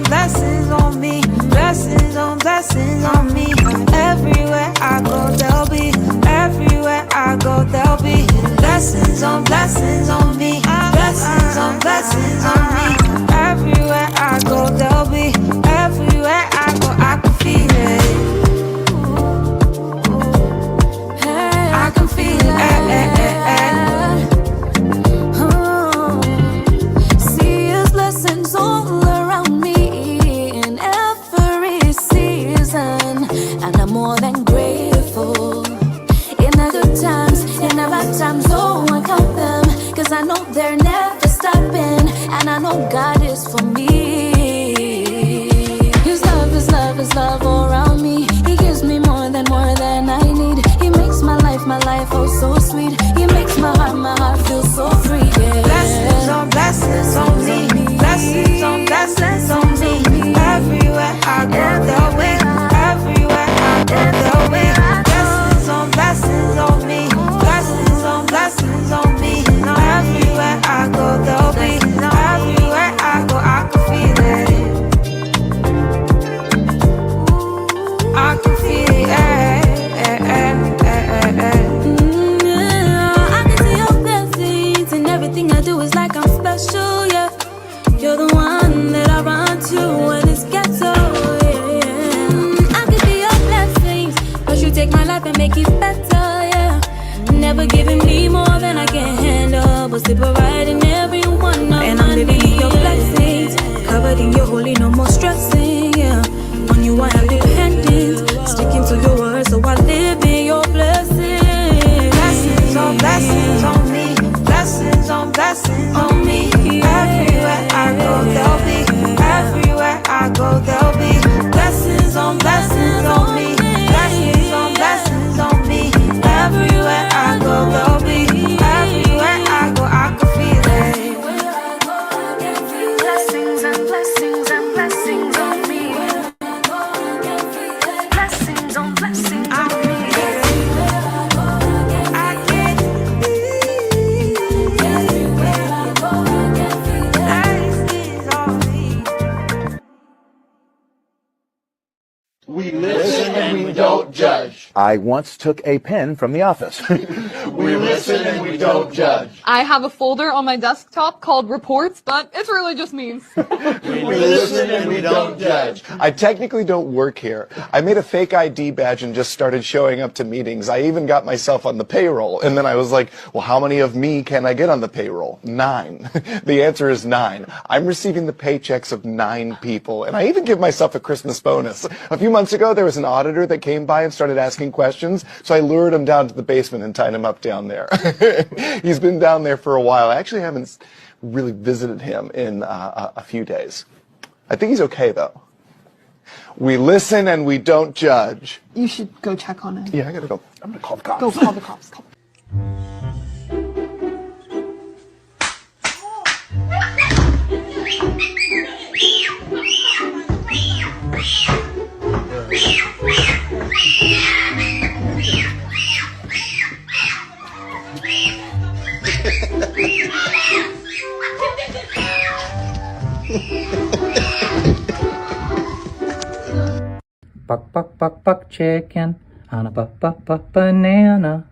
Blessings on me, blessings on me. Everywhere I go, they'll be. Everywhere I go, they'll be. Blessings on me, blessings on me. Everywhere I go, they'll be. Everywhere I go, I can feel it. I can feel it. See His blessings all around me in every season, and I'm more than grateful. In the good times, in the bad times, oh, I count them, 'cause I know they're never stopping, and I know God is for me. His love, His love, His love all around me. He gives me more than I need. He makes my life oh so sweet. He makes my heart feel so free. Yeah. Blessings on me, blessings on me. Everywhere I go, they'll be. Everywhere I go, they'll be. Blessings on me, blessings on me. Everywhere I go, they'll be. Everywhere I go, I can feel it. I can feel it. I can see your blessings, and everything I do is like I'm special, yeah. You're the one that I run to when it's ghetto, yeah. I can see your blessings, 'cause you take my life and make it better, yeah. Never giving me more than I can handle, but still providing everyone. And I'm living in your blessings, covered in your holy, no more stressing, yeah. On you I am dependent, sticking to your word, so I live in your blessings. Blessings on me, blessings on me. Everywhere I go, they'll be. Everywhere I go, they'll be. Blessings on me, blessings on me. Everywhere I go, they'll be. Everywhere I go, I can feel it. Blessings and blessings and blessings on me. Blessings on blessings on me. I can blessings on me. We listen and we don't judge. I once took a pen from the office. We listen and we don't judge. I have a folder on my desktop called reports, but it's really just memes. We listen and we don't judge. I technically don't work here. I made a fake ID badge and just started showing up to meetings. I even got myself on the payroll. And then I was like, well, how many of me can I get on the payroll? 9. The answer is 9. I'm receiving the paychecks of 9 people. And I even give myself a Christmas bonus. A few months ago, there was an auditor that came by and started asking questions. So I lured him down to the basement and tied him up down there. He's been down there for a while. I actually haven't really visited him in a few days. I think he's okay, though. We listen and we don't judge. You should go check on it. Yeah, I gotta go. I'm gonna call the cops. Go call the cops. Buck, buck, buck, buck chicken on a buck, buck, buck banana.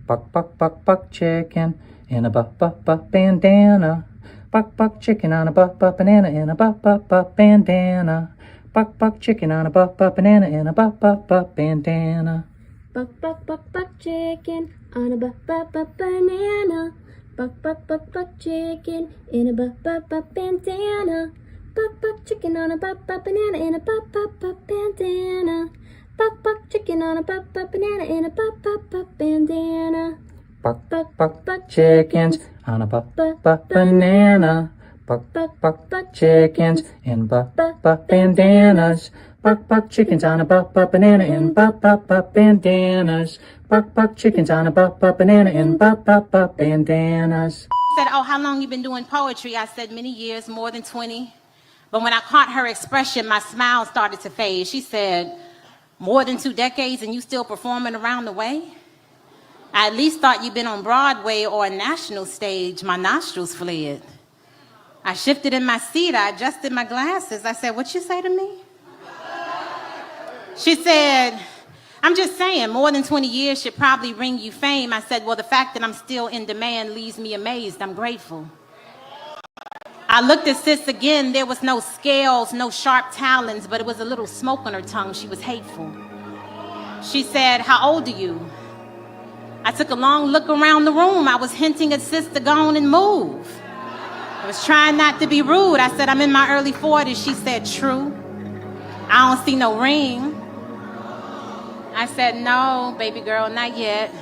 Buck, buck, buck, buck chicken in a buck, buck, buck bandana. Buck, buck chicken on a buck, buck banana in a buck, buck, buck bandana. Buck, buck chicken on a buck, buck banana in a buck, buck, buck bandana. Buck, buck, buck, buck chicken on a buck, buck, buck banana. Buck, buck, buck, buck chicken in a buck, buck, buck bandana. Buck, buck chicken on a buck, buck banana in a buck, buck, buck bandana. Buck, buck chicken on a buck, buck banana in a buck, buck, buck bandana. Buck, buck, buck, buck chickens on a buck, buck, buck banana. Buck, buck, buck, buck chickens in buck, buck, buck bandanas. Buck chickens on a buck banana in buck bandanas. Buck chickens on a buck banana in buck bandanas. Said, oh, how long you been doing poetry? I said, many years, more than 20. But when I caught her expression, my smile started to fade. She said, more than 2 decades and you still performing around the way? I at least thought you'd been on Broadway or a national stage. My nostrils fled. I shifted in my seat. I adjusted my glasses. I said, what you say to me? She said, I'm just saying, more than 20 years should probably bring you fame. I said, well, the fact that I'm still in demand leaves me amazed. I'm grateful. I looked at sis again. There was no scales, no sharp talons, but it was a little smoke on her tongue. She was hateful. She said, how old are you? I took a long look around the room. I was hinting at sis to go on and move. I was trying not to be rude. I said, I'm in my early 40s. She said, true. I don't see no ring. I said, no, baby girl, not yet.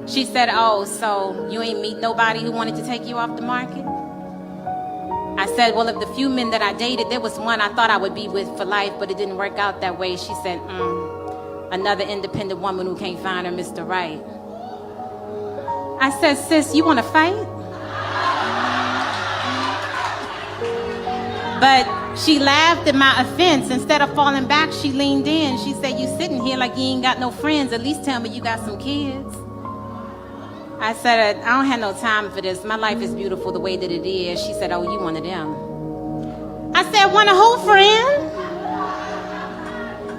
She said, oh, so you ain't meet nobody who wanted to take you off the market? I said, well, of the few men that I dated, there was one I thought I would be with for life, but it didn't work out that way. She said, another independent woman who can't find her Mr. Right. I said, sis, you want to fight? But she laughed at my offense. Instead of falling back, she leaned in. She said, you sitting here like you ain't got no friends. At least tell me you got some kids. I said, I don't have no time for this. My life is beautiful the way that it is. She said, oh, you one of them. I said, one of who, friend?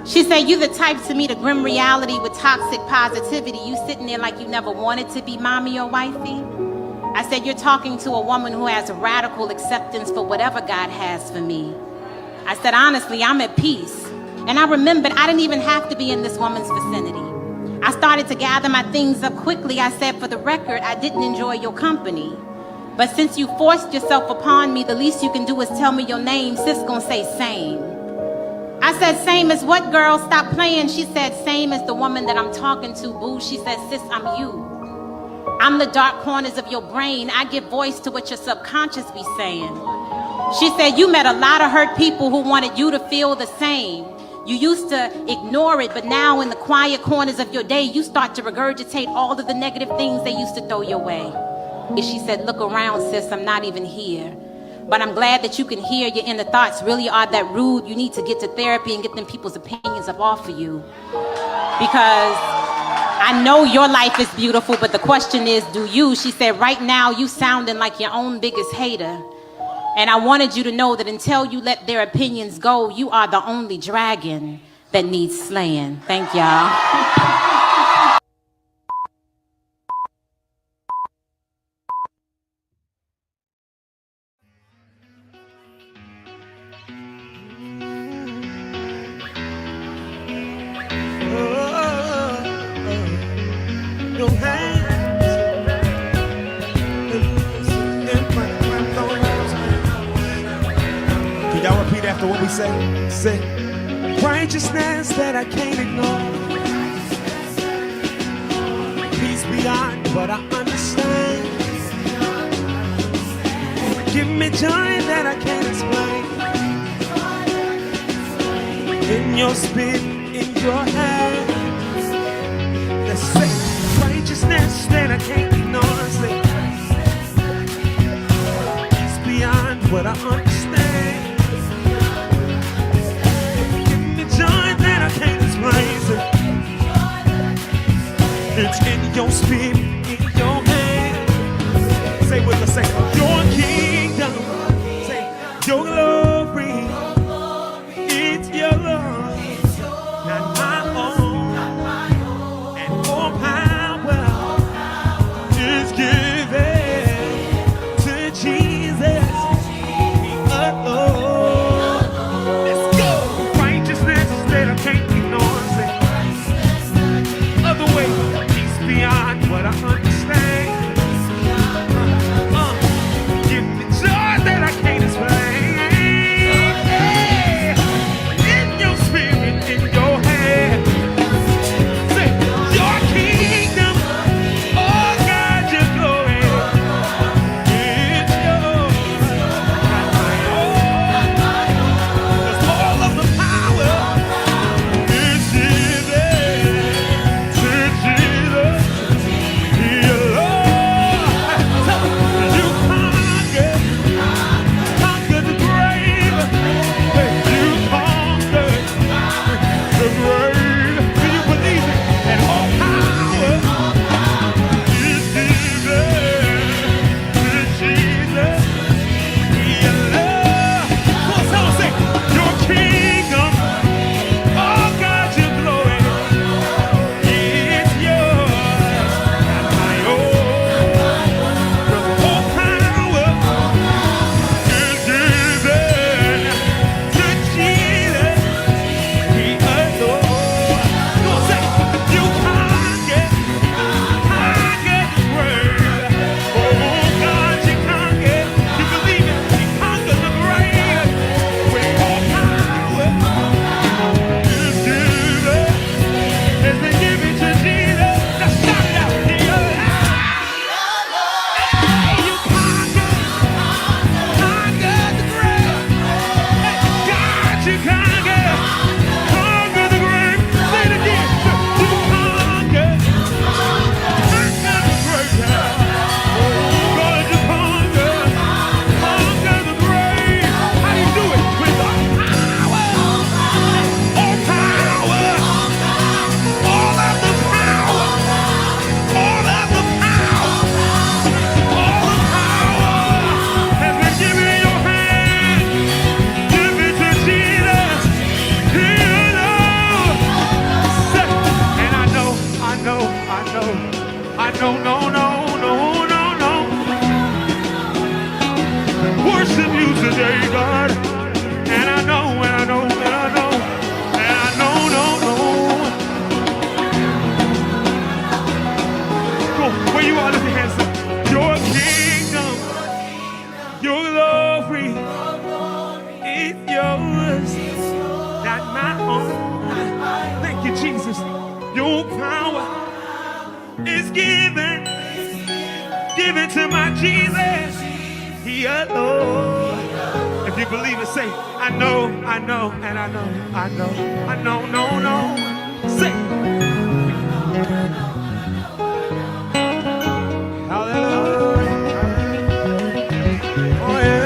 She said, you the type to meet a grim reality with toxic positivity. You sitting there like you never wanted to be mommy or wifey. I said, you're talking to a woman who has radical acceptance for whatever God has for me. I said, honestly, I'm at peace. And I remembered I didn't even have to be in this woman's vicinity. I started to gather my things up quickly. I said, for the record, I didn't enjoy your company. But since you forced yourself upon me, the least you can do is tell me your name. Sis gonna say same. I said, same as what, girl? Stop playing. She said, same as the woman that I'm talking to, boo. She said, sis, I'm you. I'm the dark corners of your brain. I give voice to what your subconscious be saying. She said, you met a lot of hurt people who wanted you to feel the same. You used to ignore it, but now in the quiet corners of your day, you start to regurgitate all of the negative things they used to throw your way. And she said, look around, sis, I'm not even here. But I'm glad that you can hear your inner thoughts really are that rude. You need to get to therapy and get them people's opinions up off of you. Because I know your life is beautiful, but the question is, do you? She said, right now, you sounding like your own biggest hater. And I wanted you to know that until you let their opinions go, you are the only dragon that needs slaying. Thank y'all. Y'all repeat after what we say. Say, righteousness that I can't ignore. Peace beyond what I understand. Give me joy that I can't explain. In your spirit, in your hands. Let's say, righteousness that I can't ignore. Say, peace beyond what I understand. It's in your spirit, in your hand. Say with us, say, your kingdom. Say, your glory. It's your love, not my own. And all power is given to Jesus. He alone. Let's go. Righteousness that I can't ignore. Say, other way. Beyond what I yours, not my own. Thank you, Jesus. Your power is given to my Jesus. He alone. If you believe it, say, I know, and I know, no. Say, hallelujah. Oh yeah.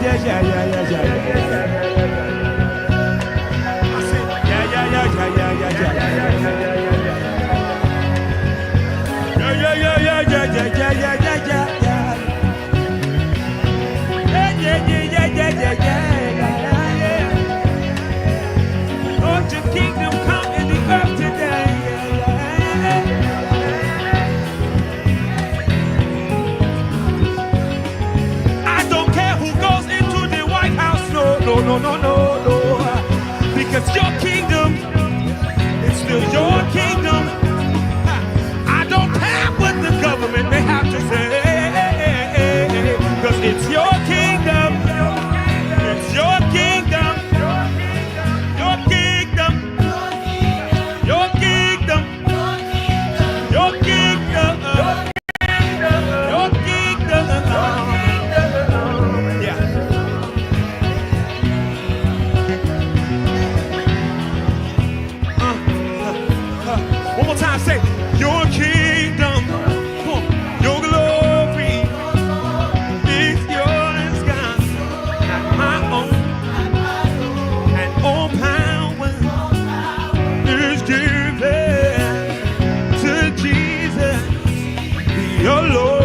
Yeah. I said, Lord, your kingdom come in the earth today. I don't care who goes into the White House, no. Because your kingdom is still your kingdom. I don't care what the government may have to say. Because it's your kingdom. It's your kingdom. Your kingdom. Your kingdom. Your kingdom. Your kingdom. Yeah. One more time, say, your kingdom. Your glory is yours, God, not my own. And all power is given to Jesus, your Lord.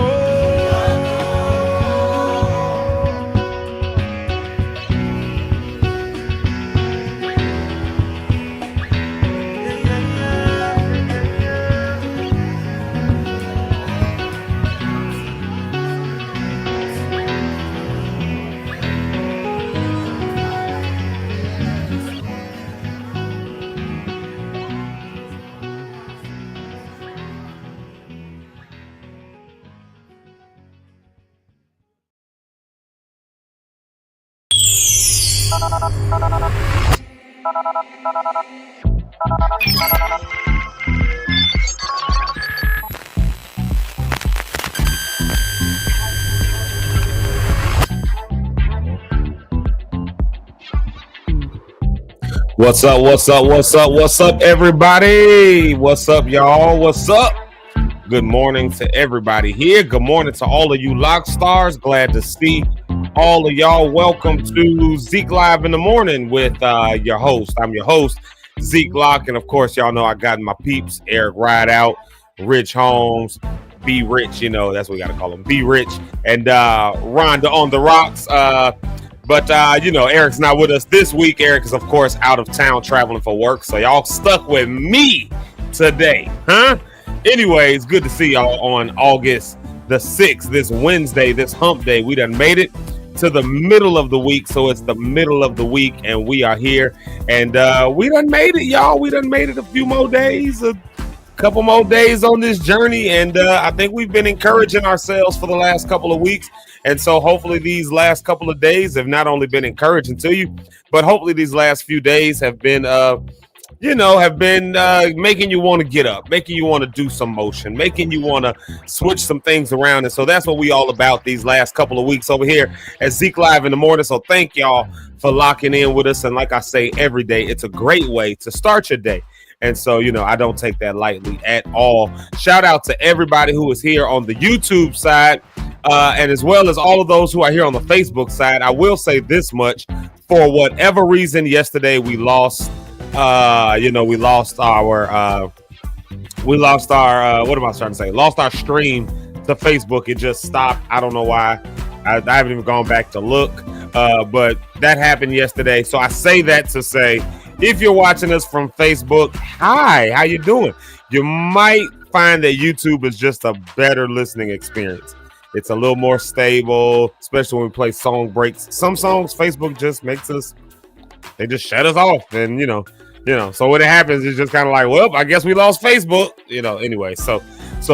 What's up, everybody? What's up, y'all? What's up? Good morning to everybody here. Good morning to all of you Lock Stars. Glad to see all of y'all. Welcome to Zeke Live in the Morning with your host. I'm your host, Zeke Lock, and of course, y'all know I got my peeps, Eric Rideout, Rich Holmes, Be Rich, that's what we got to call him, Be Rich, and Rhonda on the rocks. But Eric's not with us this week. Eric is, of course, out of town traveling for work. So y'all stuck with me today, huh? Anyways, good to see y'all on August the 6th, this Wednesday, this hump day. We done made it to the middle of the week. So it's the middle of the week and we are here. And we done made it, y'all. We done made it a few more days, a couple more days on this journey. And I think we've been encouraging ourselves for the last couple of weeks. And so hopefully these last couple of days have not only been encouraging to you, but hopefully these last few days have been, making you want to get up, making you want to do some motion, making you want to switch some things around. And so that's what we all about these last couple of weeks over here at Zeke Live in the Morning. So thank y'all for locking in with us. And like I say every day, it's a great way to start your day. And so, I don't take that lightly at all. Shout out to everybody who is here on the YouTube side. And as well as all of those who are here on the Facebook side. I will say this much: for whatever reason, yesterday we lost our stream to Facebook. It just stopped. I don't know why. I haven't even gone back to look, but that happened yesterday. So I say that to say, if you're watching us from Facebook, hi, how you doing? You might find that YouTube is just a better listening experience. It's a little more stable, especially when we play song breaks. Some songs, Facebook just makes us, they just shut us off. And, So when it happens, it's just kind of like, well, I guess we lost Facebook. Anyway, so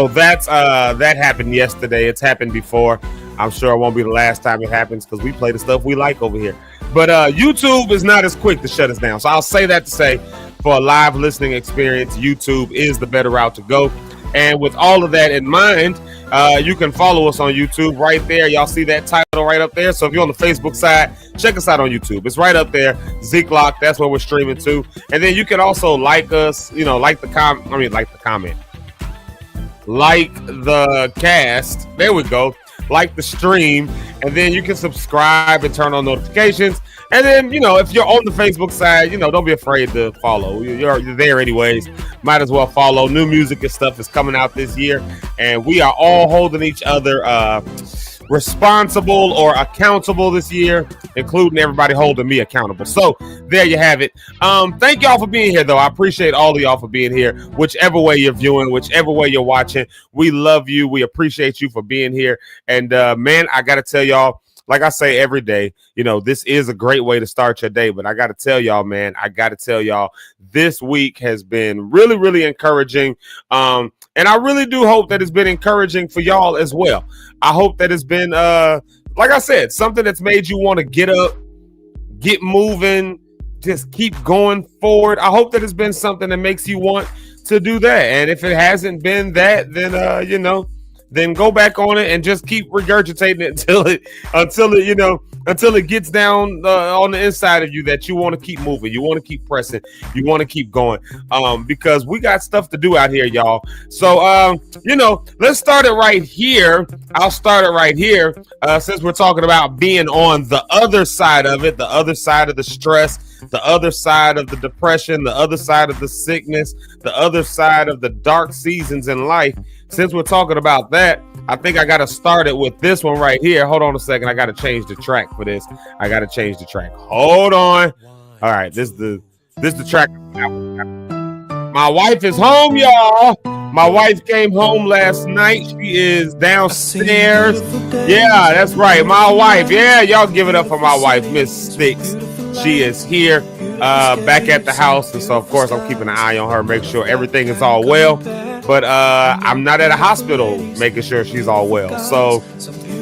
that's that happened yesterday. It's happened before. I'm sure it won't be the last time it happens because we play the stuff we like over here. But YouTube is not as quick to shut us down. So I'll say that to say, for a live listening experience, YouTube is the better route to go. And with all of that in mind, you can follow us on YouTube right there. Y'all see that title right up there. So if you're on the Facebook side, check us out on YouTube. It's right up there. Zeke Locke'd, that's where we're streaming to. And then you can also like us, like the comment. Like the cast. There we go. Like the stream, and then you can subscribe and turn on notifications. And then, if you're on the Facebook side, don't be afraid to follow. You're there anyways. Might as well follow. New music and stuff is coming out this year, and we are all holding each other responsible or accountable this year, including everybody holding me accountable. So there you have it. Thank y'all for being here, though. I appreciate all of y'all for being here, whichever way you're viewing, whichever way you're watching. We love you. We appreciate you for being here. And man, I gotta tell y'all, like I say every day, this is a great way to start your day. But I got to tell y'all, man, this week has been really, really encouraging. And I really do hope that it's been encouraging for y'all as well. I hope that it's been, like I said, something that's made you want to get up, get moving, just keep going forward. I hope that it's been something that makes you want to do that. And if it hasn't been that, then, then go back on it and just keep regurgitating it until it gets down on the inside of you that you want to keep moving, you want to keep pressing, you want to keep going, because we got stuff to do out here, y'all. So let's start it right here. I'll start it right here, since we're talking about being on the other side of it, the other side of the stress, the other side of the depression, the other side of the sickness, the other side of the dark seasons in life. Since we're talking about that, I think I got to start it with this one right here. Hold on a second. I got to change the track for this. Hold on. All right. This is the track. My wife is home, y'all. My wife came home last night. She is downstairs. Yeah, that's right. My wife. Yeah, y'all give it up for my wife, Miss Sticks. She is here, back at the house. And so, of course, I'm keeping an eye on her, make sure everything is all well. But I'm not at a hospital making sure she's all well. So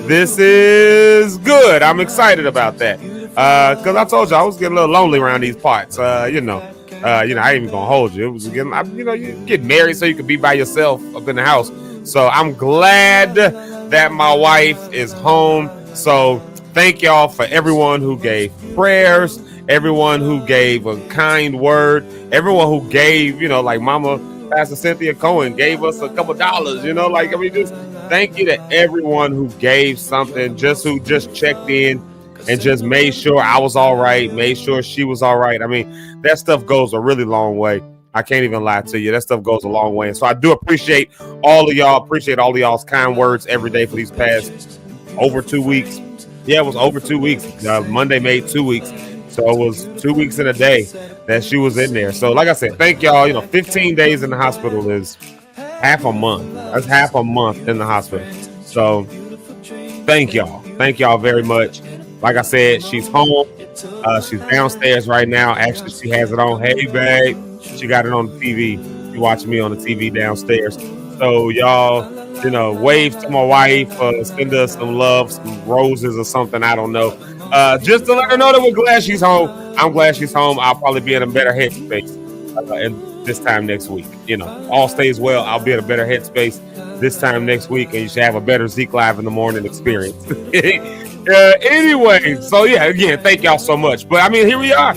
this is good. I'm excited about that. Because I told you I was getting a little lonely around these parts. I ain't even gonna hold you. It was getting, you get married so you can be by yourself up in the house. So I'm glad that my wife is home. So thank y'all for everyone who gave prayers, everyone who gave a kind word, everyone who gave, like Mama Pastor Cynthia Cohen gave us a couple dollars, just thank you to everyone who gave something, who just checked in and just made sure I was all right, made sure she was all right. I mean, that stuff goes a really long way. I can't even lie to you. That stuff goes a long way. And so I do appreciate all of y'all's kind words every day for these past over 2 weeks. Yeah, it was over 2 weeks. Monday made 2 weeks. So it was 2 weeks in a day that she was in there. So like I said, thank y'all. 15 days in the hospital is half a month. That's half a month in the hospital. So thank y'all. Thank y'all very much. Like I said, she's home. She's downstairs right now. Actually, she has it on. Hey, babe. She got it on the TV. She watching me on the TV downstairs. So y'all, wave to my wife, send us some love, some roses or something. I don't know. Just to let her know that we're glad she's home. I'm glad she's home. I'll probably be in a better headspace and this time next week. All stays well. I'll be in a better headspace this time next week, and you should have a better Zeke Live in the Morning experience. Anyway, so yeah, again, thank y'all so much. But I mean, here we are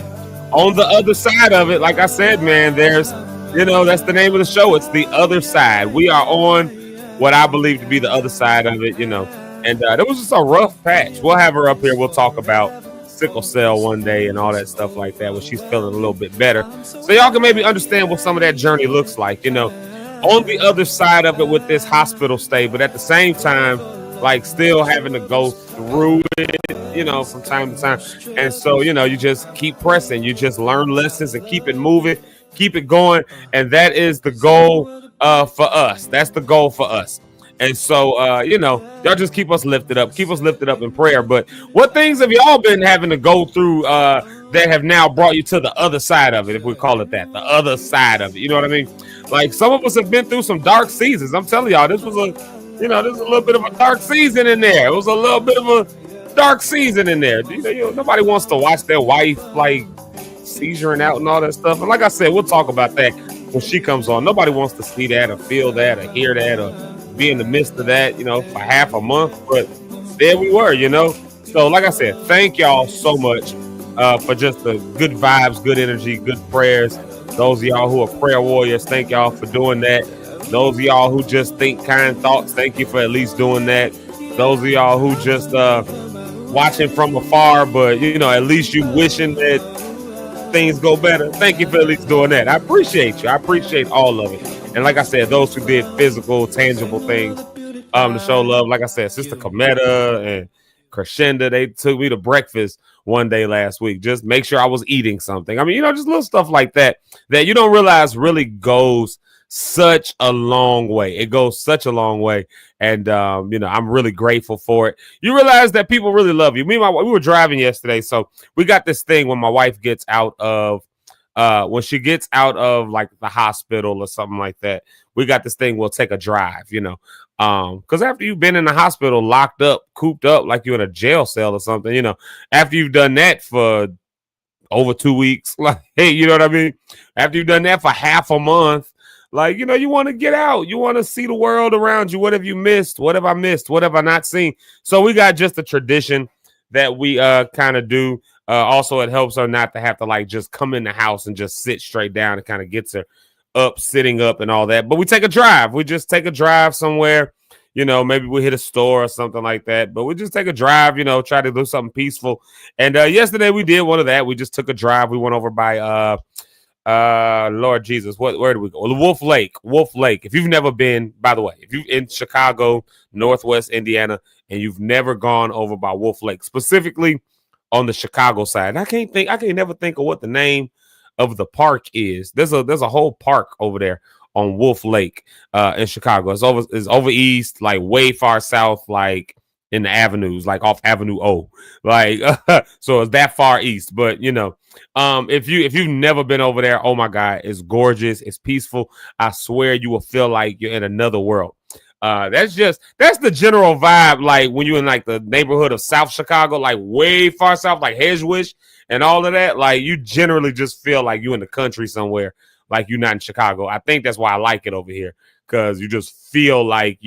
on the other side of it. Like I said, man, there's, that's the name of the show. It's the other side. We are on what I believe to be the other side of it, And it was just a rough patch. We'll have her up here. We'll talk about sickle cell one day and all that stuff like that when she's feeling a little bit better. So y'all can maybe understand what some of that journey looks like, on the other side of it with this hospital stay. But at the same time, like still having to go through it, from time to time. And so, you just keep pressing. You just learn lessons and keep it moving, keep it going. And that is the goal for us. That's the goal for us. And so, y'all just keep us lifted up in prayer. But what things have y'all been having to go through that have now brought you to the other side of it, if we call it that, the other side of it. You know what I mean? Like some of us have been through some dark seasons. I'm telling y'all, this was a little bit of a dark season in there. It was a little bit of a dark season in there. Nobody wants to watch their wife like seizuring out and all that stuff. And like I said, we'll talk about that when she comes on. Nobody wants to see that or feel that or hear that or be in the midst of that, for half a month. But there we were, So like I said, thank y'all so much for just the good vibes, good energy, good prayers. Those of y'all who are prayer warriors, thank y'all for doing that. Those of y'all who just think kind thoughts, thank you for at least doing that. Those of y'all who just watching from afar, but at least you wishing that things go better. Thank you for at least doing that. I appreciate you. I appreciate all of it. And like I said, those who did physical, tangible things to show love. Like I said, Sister Cometa and Crescenda, they took me to breakfast one day last week. Just make sure I was eating something. I mean, just little stuff like that you don't realize really goes such a long way. It goes such a long way. And, I'm really grateful for it. You realize that people really love you. Me and we were driving yesterday. So we got this thing when my wife gets out of, when she gets out of like the hospital or something like that, we got this thing. We'll take a drive, because after you've been in the hospital, locked up, cooped up, like you're in a jail cell or something, after you've done that for over 2 weeks, like, hey, you know what I mean? After you've done that for half a month, like, you want to get out. You want to see the world around you. What have you missed? What have I missed? What have I not seen? So we got just a tradition that we kind of do. Also, it helps her not to have to like just come in the house and just sit straight down. It kind of gets her up, sitting up and all that. But we take a drive. We just take a drive somewhere. Maybe we hit a store or something like that. But we just take a drive, try to do something peaceful. And yesterday we did one of that. We just took a drive. We went over by Lord Jesus, where did we go? Wolf Lake. If you've never been, by the way, if you're in Chicago, Northwest Indiana, and you've never gone over by Wolf Lake, specifically on the Chicago side, and I can never think of what the name of the park is. There's a whole park over there on Wolf Lake in Chicago. It's over east, like way far south, like in the avenues, like off Avenue O, like so it's that far east. But if you've never been over there, oh my God, it's gorgeous, it's peaceful. I swear you will feel like you're in another world. That's the general vibe, like when you're in like the neighborhood of South Chicago, like way far south, like Hedgewish and all of that. Like you generally just feel like you're in the country somewhere, like you're not in Chicago. I think that's why I like it over here, because you just feel like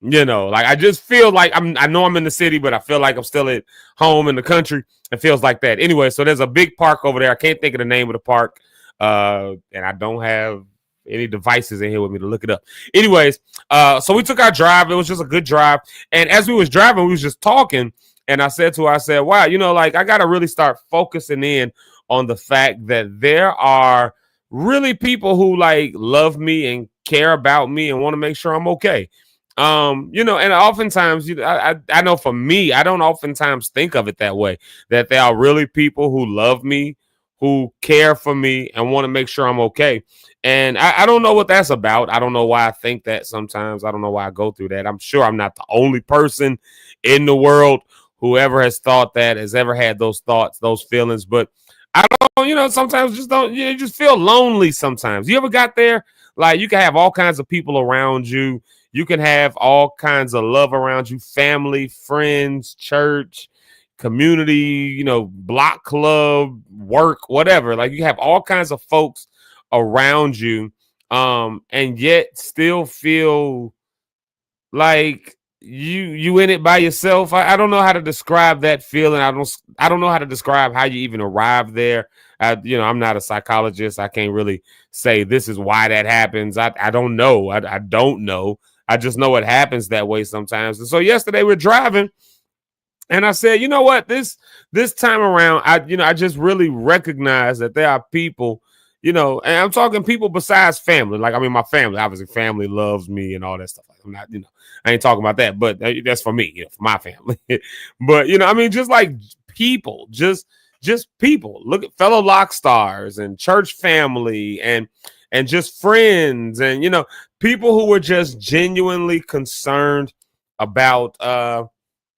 like I just feel like I know I'm in the city, but I feel like I'm still at home in the country. It feels like that. Anyway, so there's a big park over there. I can't think of the name of the park. And I don't have any devices in here with me to look it up. Anyways, so we took our drive. It was just a good drive. And as we was driving, we was just talking. And I said to her, wow, like I got to really start focusing in on the fact that there are really people who like love me and care about me and want to make sure I'm okay. And oftentimes, I know for me, I don't oftentimes think of it that way, that there are really people who love me, who care for me and want to make sure I'm okay. And I don't know what that's about. I don't know why I think that sometimes. I don't know why I go through that. I'm sure I'm not the only person in the world who ever has thought that, has ever had those thoughts, those feelings. But I don't, sometimes you just feel lonely sometimes. You ever got there? Like you can have all kinds of people around you. You can have all kinds of love around you, family, friends, church, community, block club, work, whatever. Like you have all kinds of folks around you, and yet still feel like you in it by yourself. I don't know how to describe that feeling. I don't know how to describe how you even arrive there. I'm not a psychologist. I can't really say this is why that happens. I don't know. I don't know. I just know it happens that way sometimes. And so yesterday we're driving, and I said, you know what, this time around, I just really recognize that there are people, and I'm talking people besides family. Like, I mean, my family, obviously family loves me and all that stuff. Like, I'm not, I ain't talking about that, but that's for me, for my family. But, I mean, just like people, just people. Look at fellow Lock stars and church family and just friends and, people who were just genuinely concerned about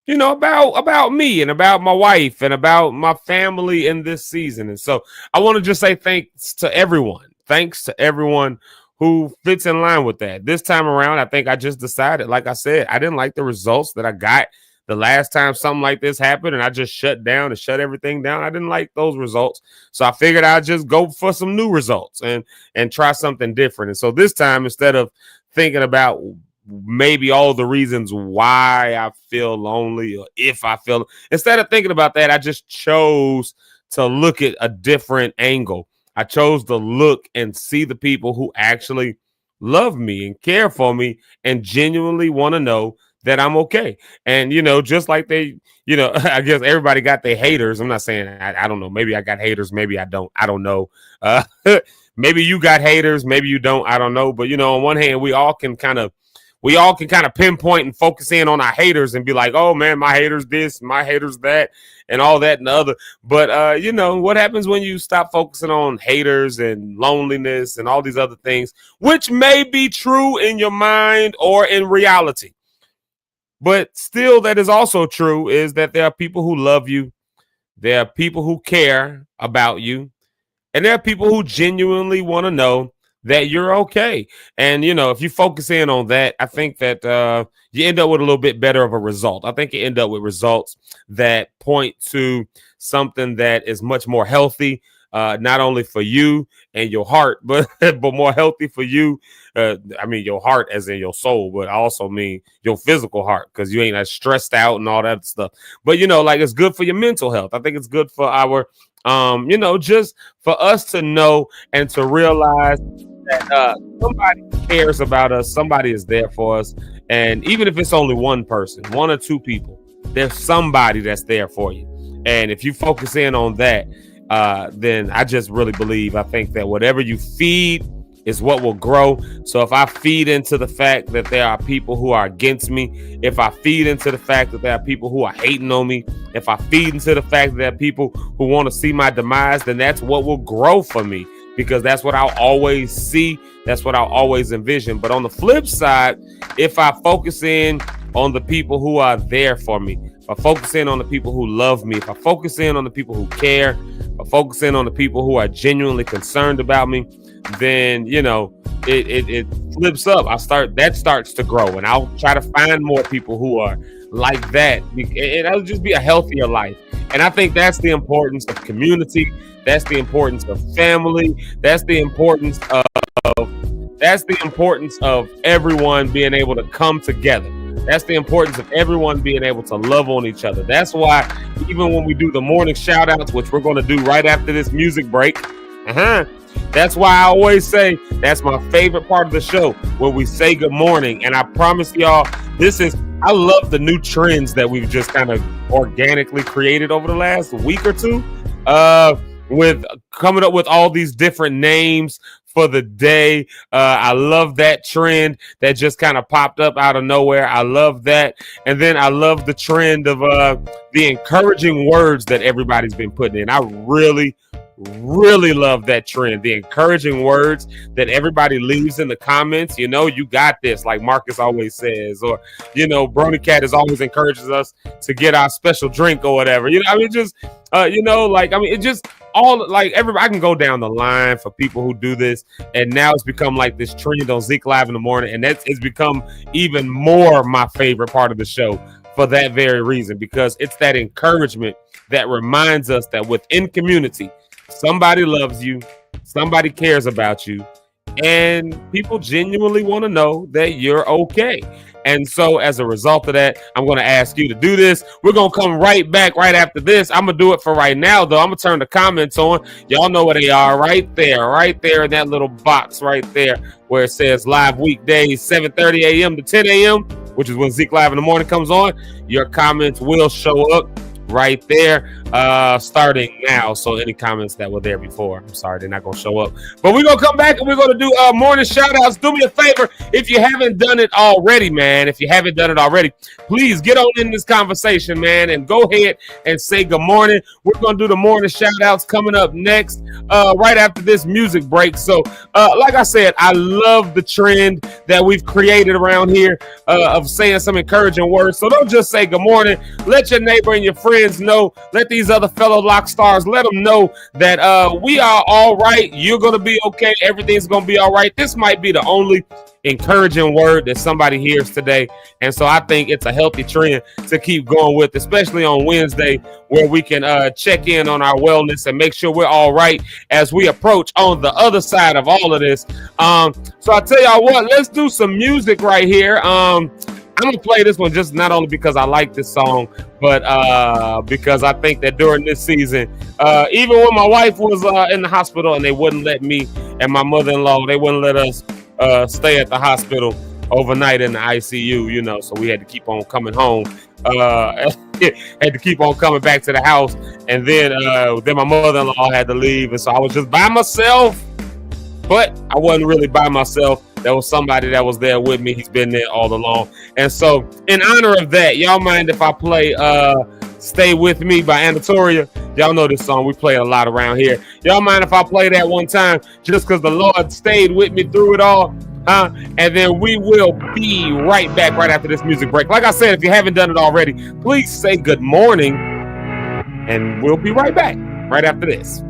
about me and about my wife and about my family in this season. And so I want to just say thanks to everyone. Thanks to everyone who fits in line with that. This time around, I think I just decided, like I said, I didn't like the results that I got the last time something like this happened, and I just shut down and shut everything down. I didn't like those results. So I figured I'd just go for some new results and try something different. And so this time, instead of thinking about maybe all the reasons why I feel lonely or if I feel, instead of thinking about that, I just chose to look at a different angle. I chose to look and see the people who actually love me and care for me and genuinely want to know that I'm okay. And, just like they, I guess everybody got their haters. I'm not saying, I don't know. Maybe I got haters. Maybe I don't. I don't know. Maybe you got haters. Maybe you don't. I don't know. But, on one hand, we all can kind of pinpoint and focus in on our haters and be like, oh man, my haters this, my haters that, and all that and the other. But, what happens when you stop focusing on haters and loneliness and all these other things, which may be true in your mind or in reality. But still, that is also true, is that there are people who love you. There are people who care about you. And there are people who genuinely want to know that you're okay. And, if you focus in on that, I think that you end up with a little bit better of a result. I think you end up with results that point to something that is much more healthy, not only for you and your heart, but more healthy for you. I mean, your heart as in your soul, but I also mean your physical heart, because you ain't as stressed out and all that stuff. But, it's good for your mental health. I think it's good for our, just for us to know and to realize that somebody cares about us, somebody is there for us. And even if it's only one person, one or two people, there's somebody that's there for you. And if you focus in on that, then I just really believe, I think that whatever you feed is what will grow. So if I feed into the fact that there are people who are against me, if I feed into the fact that there are people who are hating on me, if I feed into the fact that there are people who want to see my demise, then that's what will grow for me, because that's what I'll always see. That's what I'll always envision. But on the flip side, if I focus in on the people who are there for me, if I focus in on the people who love me, if I focus in on the people who care, if I focus in on the people who are genuinely concerned about me, then, it flips up. That starts to grow, and I'll try to find more people who are like that. It'll just be a healthier life. And I think that's the importance of community. That's the importance of family. That's the importance of everyone being able to come together. That's the importance of everyone being able to love on each other. That's why even when we do the morning shout outs, which we're going to do right after this music break, that's why I always say that's my favorite part of the show, where we say good morning. And I promise y'all, I love the new trends that we've just kind of organically created over the last week or two, with coming up with all these different names for the day. I love that trend that just kind of popped up out of nowhere. I love that. And then I love the trend of the encouraging words that everybody's been putting in. I really love that trend, the encouraging words that everybody leaves in the comments. You got this, like Marcus always says, or Brony Cat is always encourages us to get our special drink or whatever. It just all, like, everybody. I can go down the line for people who do this, and now it's become like this trend on Zeke Live in the morning, and it's become even more my favorite part of the show for that very reason, because it's that encouragement that reminds us that within community, somebody loves you, somebody cares about you, and people genuinely want to know that you're okay. And so as a result of that, I'm going to ask you to do this. We're going to come right back right after this. I'm going to do it for right now, though. I'm going to turn the comments on. Y'all know where they are, right there in that little box right there where it says live weekdays, 7:30 a.m. to 10 a.m., which is when Zeke Live in the morning comes on. Your comments will show up right there, starting now. So any comments that were there before, I'm sorry, they're not going to show up. But we're going to come back and we're going to do morning shout-outs. Do me a favor, if you haven't done it already, man, please get on in this conversation, man, and go ahead and say good morning. We're going to do the morning shout-outs coming up next, right after this music break. So, like I said, I love the trend that we've created around here of saying some encouraging words. So don't just say good morning. Let your neighbor and your friends know. Let these other fellow lock stars, let them know that we are all right. You're going to be okay. Everything's going to be all right. This might be the only encouraging word that somebody hears today. And so I think it's a healthy trend to keep going with, especially on Wednesday, where we can check in on our wellness and make sure we're all right as we approach on the other side of all of this. So I tell y'all what, let's do some music right here. I'm gonna play this one just not only because I like this song, but because I think that during this season, even when my wife was in the hospital and they wouldn't let me and my mother-in-law, they wouldn't let us stay at the hospital overnight in the ICU, you know, so we had to keep on coming home, had to keep on coming back to the house, and then my mother-in-law had to leave, and so I was just by myself, but I wasn't really by myself. There was somebody that was there with me. He's been there all along. And so in honor of that, y'all mind if I play Stay With Me by Anatolia? Y'all know this song. We play it a lot around here. Y'all mind if I play that one time just because the Lord stayed with me through it all? And then we will be right back right after this music break. Like I said, if you haven't done it already, please say good morning. And we'll be right back right after this.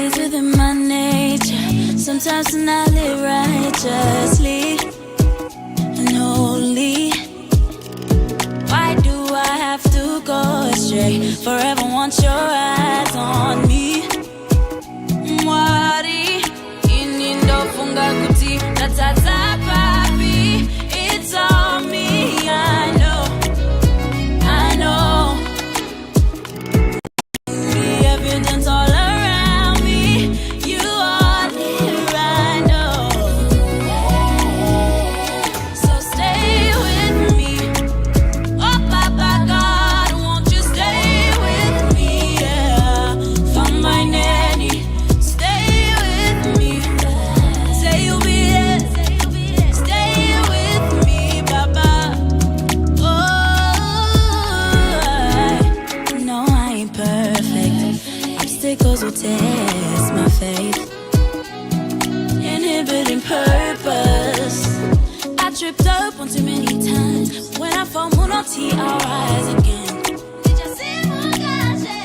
It's within my nature. Sometimes when I live righteously and holy, why do I have to go astray? Forever want your eyes on me. Mwari inindo funga kuti natata papi. It's all me, I know. The evidence all around me. You are here, I know. So stay with me. Oh, Papa God, won't you stay with me? Yeah. From my nanny, stay with me. Say you'll be there. Stay with me, Papa. No, I ain't perfect. Obstacles will test my faith, inhibiting purpose. I tripped up one too many times. When I fall, Munoti, I'll rise again. Did you see Mugaje?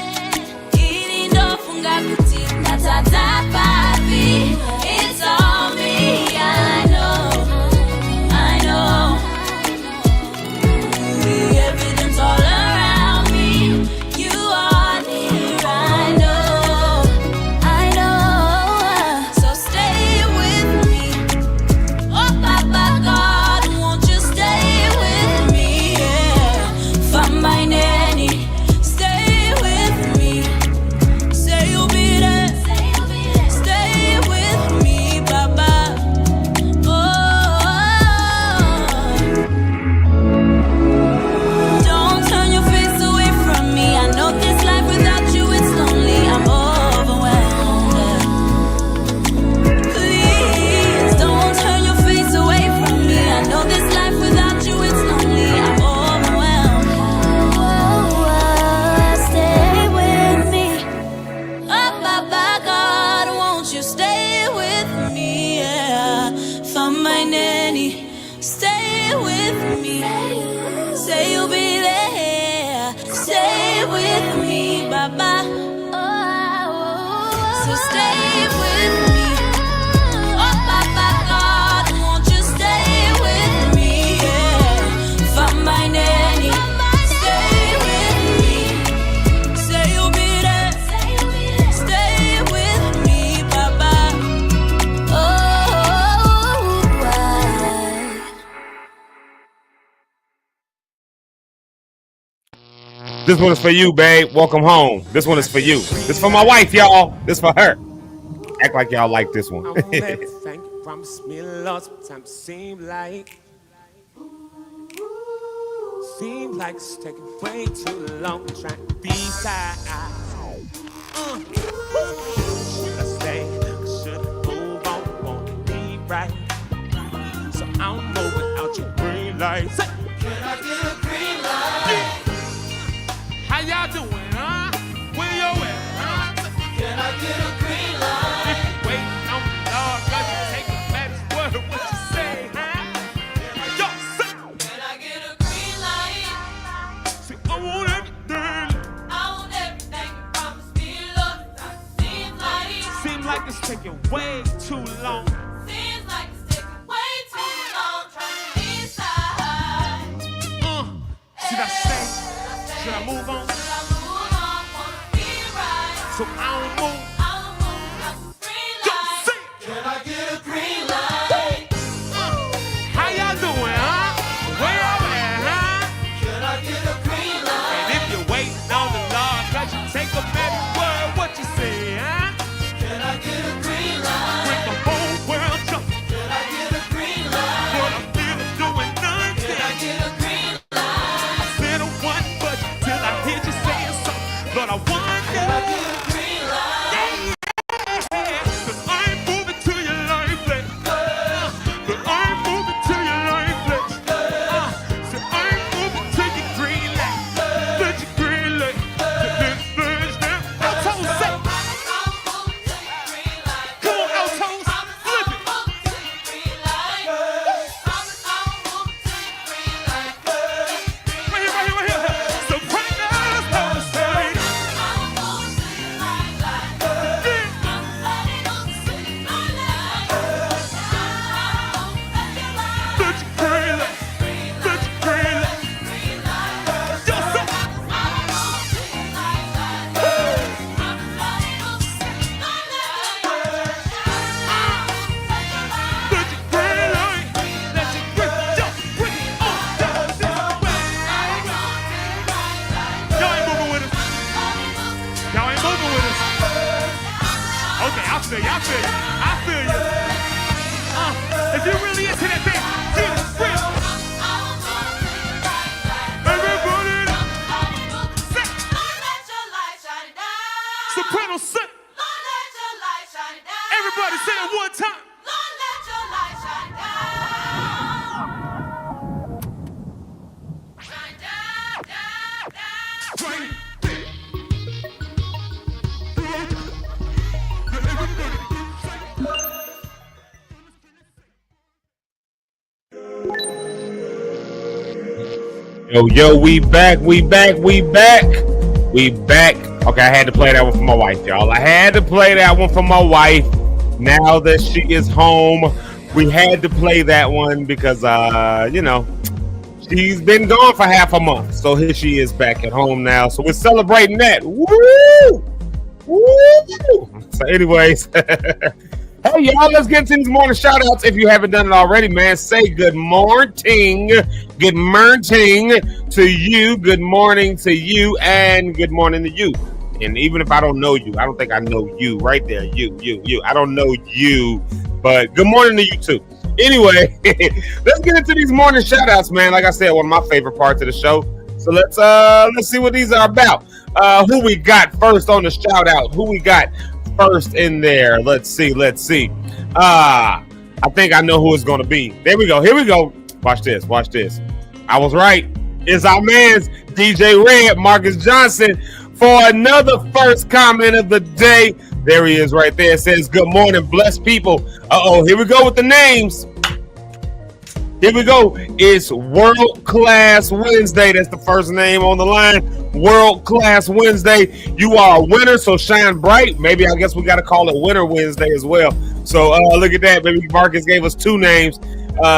Irindo fungakuti, natata papi. It's all me, I know. The evidence all around me. You are near, I know. So stay with me. Oh, Papa God, won't you stay with me? Yeah. From my nanny, stay with me. Say you'll be there. Stay with me, Papa. Don't turn your face away from me. I know this life without you it's lonely. I'm overwhelmed. Please don't turn your face away from me. I know this life without you it's lonely. I'm overwhelmed. Stay with me. Oh, Papa God, won't you stay with me? Yeah. From my nanny, stay with me. Say you'll be there. Stay with me, Baba. So stay with me. Oh, Papa God, won't you stay with me? Yeah. From my nanny, stay with me. Say you'll be there. Stay with me, Baba. This one is for you, babe. Welcome home. This one is for you. This is for my wife, y'all. This is for her. Act like y'all like this one. Promise me love, sometimes seem like it's taking way too long trying to decide. Should I stay? Should I move on? Won't be right. So I'm moving out your green light. Say, can I get a green light? Yeah. How y'all doing, huh? Where you at, huh? Can I get a green light? If you waiting on the Lord, God, you take a matters word. What you say, huh? Yo, say, can I get a green light? See, I want everything. I want everything. You promise me love. Seems like it's taking way too long. Seems like it's taking way too long trying to decide. Should I stay? Should I move on? Wanna be right. So I don't move. Can I get a green light? How y'all doing, huh? Where y'all at, huh? Can I get a green light? And if you're waiting on the Lord, God, you take a better word. What you say, huh? Can I get a green light? When the whole world jumping. Can I get a green light? What I'm feeling doing nothing. Can I get a green light? I said a one, but till I hear you saying something. Lord, I wonder. Can I get a green light? Yeah. 'Cause I'm moving to your life, place. 'Cause I'm moving to your life, place. So I'm moving to your green light. To your green light. To this verse now. Altos, say. Come on, Altos. Flip it. Right here. Sopranos, say. I feel you. If you really into that thing, get it real. Everybody, sit. Soprano, sit. Everybody say it one time. Yo, we back. Okay, I had to play that one for my wife, y'all. Now that she is home, we had to play that one because, she's been gone for half a month. So here she is back at home now. So we're celebrating that. Woo! So anyways, hey, y'all, let's get into these morning shout-outs. If you haven't done it already, man, say good morning. Good morning to you. Good morning to you. And good morning to you. And even if I don't know you, I don't think I know you. Right there, you. I don't know you, but good morning to you, too. Anyway, let's get into these morning shout-outs, man. Like I said, one of my favorite parts of the show. So let's see what these are about. Who we got first on the shout-out? Who we got first in there? Let's see. I think I know who it's going to be. There we go. Here we go. Watch this. I was right. It's our man's DJ Red, Marcus Johnson, for another first comment of the day. There he is right there. It says, good morning, blessed people. Here we go with the names. Here we go. It's World Class Wednesday. That's the first name on the line. World Class Wednesday. You are a winner, so shine bright. Maybe I guess we got to call it Winter Wednesday as well. So look at that. Maybe Marcus gave us two names.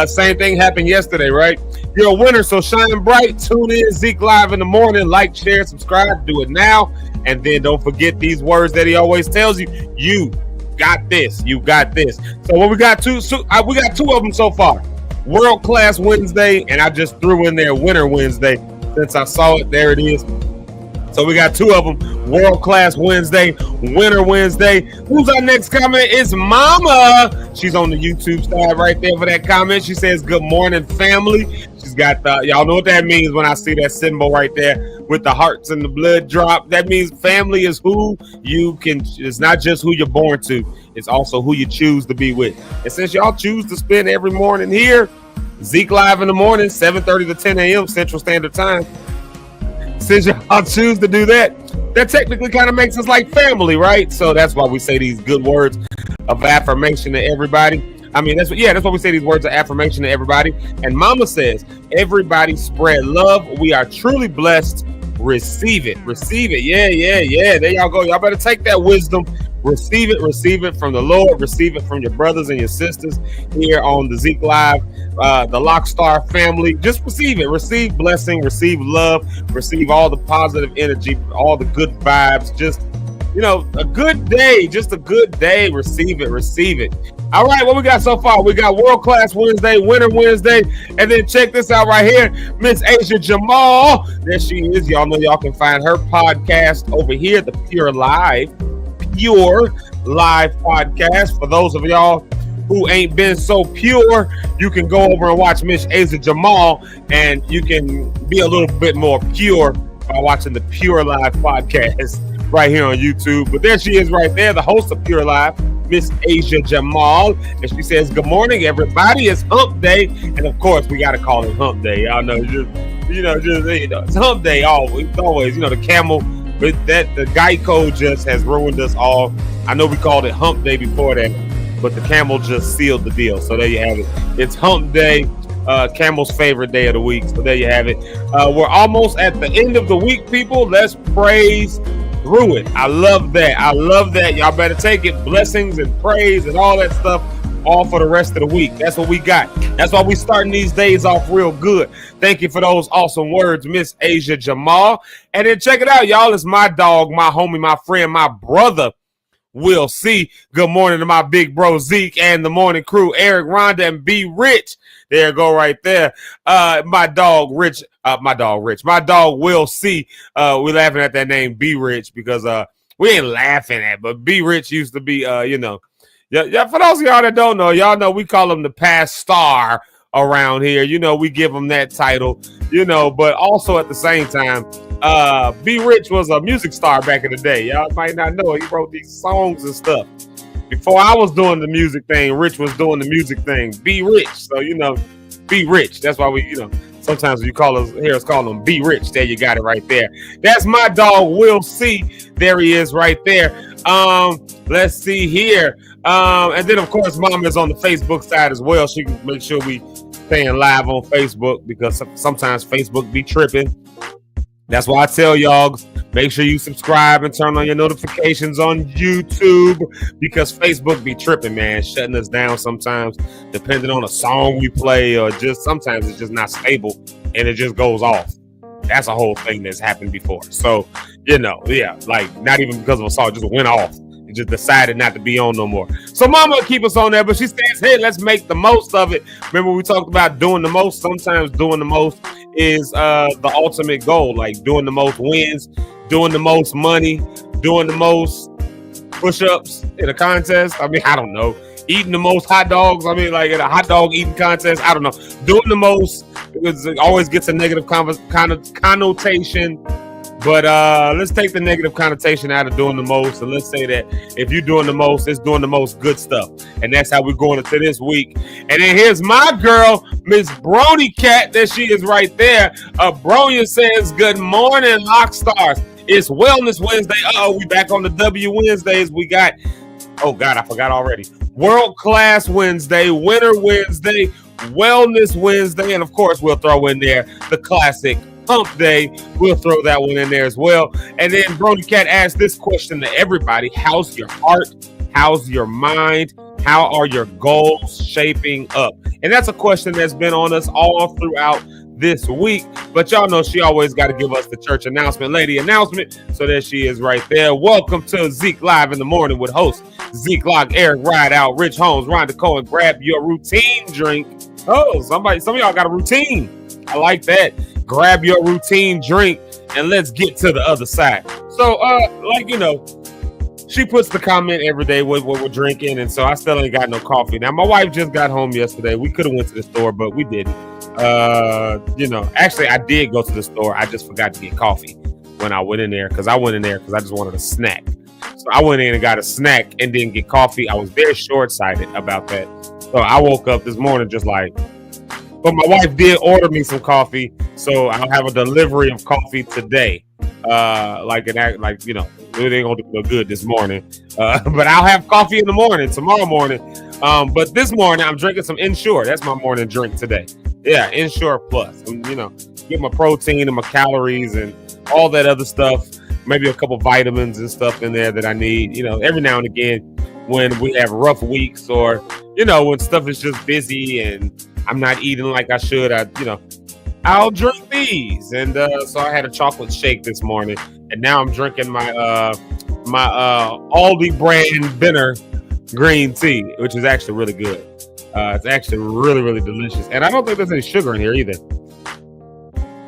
Same thing happened yesterday, right? You're a winner, so shine bright. Tune in, Zeke Live in the morning. Like, share, subscribe. Do it now. And then don't forget these words that he always tells you. You got this. You got this. So what we got two of them so far. World Class Wednesday, and I just threw in there Winter Wednesday since I saw it. There it is. So we got two of them, World Class Wednesday, Winter Wednesday. Who's our next comment? It's Mama. She's on the YouTube side right there for that comment. She says, good morning, family. She's got y'all know what that means when I see that symbol right there with the hearts and the blood drop. That means family is who you can, it's not just who you're born to, it's also who you choose to be with. And since y'all choose to spend every morning here, Zeke Live in the morning, 7:30 to 10 a.m. Central Standard Time. Since y'all choose to do that, that technically kind of makes us like family, right? So that's why we say these good words of affirmation to everybody. I mean, that's why we say these words of affirmation to everybody. And Mama says, everybody spread love. We are truly blessed. Receive it. Receive it. Yeah. There y'all go. Y'all better take that wisdom. Receive it from the Lord. Receive it from your brothers and your sisters here on the Zeke Live, the Lockstar family. Just receive it. Receive blessing. Receive love. Receive all the positive energy, all the good vibes. Just, a good day. Just a good day. Receive it. All right, what we got so far? We got World Class Wednesday, Winter Wednesday, and then check this out right here. Miss Asia Jamal. There she is. Y'all know y'all can find her podcast over here, the Pure Live podcast. For those of y'all who ain't been so pure, you can go over and watch Miss Asia Jamal, and you can be a little bit more pure by watching the Pure Live podcast right here on YouTube. But there she is right there, the host of Pure Live, Miss Asia Jamal, and she says, good morning, everybody. It's hump day, and of course we got to call it hump day. Y'all know, it's hump day always. The camel, but the Geico just has ruined us all. I know we called it hump day before that, but the camel just sealed the deal. So there you have it. It's hump day, Camel's favorite day of the week. So there you have it. We're almost at the end of the week, people. Let's praise through it. I love that. Y'all better take it. Blessings and praise and all that stuff, all for the rest of the week. That's what we got. That's why we starting these days off real good. Thank you for those awesome words, Miss Asia Jamal. And then check it out, y'all. It's my dog, my homie, my friend, my brother, Will C. Good morning to my big bro Zeke and the morning crew, Eric, Rhonda, and B Rich. There you go right there. My dog Rich. My dog Will C. We're laughing at that name B Rich because we ain't laughing at, but B Rich used to be Yeah, for those of y'all that don't know, y'all know we call him the past star around here. We give him that title, but also at the same time, B Rich was a music star back in the day. Y'all might not know it. He wrote these songs and stuff. Before I was doing the music thing, Rich was doing the music thing. B Rich. So, B Rich. That's why we, sometimes when you hear us call him B Rich. There you got it right there. That's my dog, Will C. There he is right there. Let's see here. And then, of course, Mom is on the Facebook side as well. She can make sure we staying live on Facebook because sometimes Facebook be tripping. That's why I tell y'all, make sure you subscribe and turn on your notifications on YouTube because Facebook be tripping, man, shutting us down sometimes, depending on a song we play, or just sometimes it's just not stable and it just goes off. That's a whole thing that's happened before. So, like not even because of a song, it just went off. It just decided not to be on no more. So Mama keep us on there, but she says, hey, let's make the most of it. Remember we talked about doing the most? Sometimes doing the most is the ultimate goal, like doing the most wins, doing the most money, doing the most push-ups in a contest. I mean, I don't know. Eating the most hot dogs. I mean, like in a hot dog eating contest. I don't know. Doing the most, because it always gets a negative connotation. But let's take the negative connotation out of doing the most, and let's say that if you're doing the most, it's doing the most good stuff. And that's how we're going into this week. And then here's my girl, Miss Brony Cat. There she is right there. Bronya says, good morning, Lockstars. It's Wellness Wednesday. We back on the W Wednesdays. We got, oh God, I forgot already. World Class Wednesday, Winter Wednesday, Wellness Wednesday, and of course we'll throw in there the classic Hump Day. We'll throw that one in there as well. And then Brody Cat asked this question to everybody: how's your heart? How's your mind? How are your goals shaping up? And that's a question that's been on us all throughout this week. But y'all know she always got to give us the church announcement, lady announcement. So there she is right there. Welcome to Zeke Live in the Morning with host Zeke Locke, Eric Rideout, Rich Holmes, Rhonda Cohen. Grab your routine drink. Oh, some of y'all got a routine. I like that. Grab your routine drink and let's get to the other side. So, she puts the comment every day what we're drinking, and so I still ain't got no coffee. Now, my wife just got home yesterday. We could have went to the store, but we didn't. Actually, I did go to the store. I just forgot to get coffee when I went in there because I just wanted a snack. So I went in and got a snack and didn't get coffee. I was very short-sighted about that. So I woke up this morning just like, but my wife did order me some coffee, so I'll have a delivery of coffee today. It ain't gonna do good this morning. But I'll have coffee in the morning, tomorrow morning. But this morning I'm drinking some Ensure. That's my morning drink today. Yeah, Ensure Plus. Get my protein and my calories and all that other stuff. Maybe a couple vitamins and stuff in there that I need. Every now and again when we have rough weeks or when stuff is just busy and I'm not eating like I should. I'll drink these. And so I had a chocolate shake this morning, and now I'm drinking my Aldi brand Benner green tea, which is actually really good. It's actually really, really delicious. And I don't think there's any sugar in here either.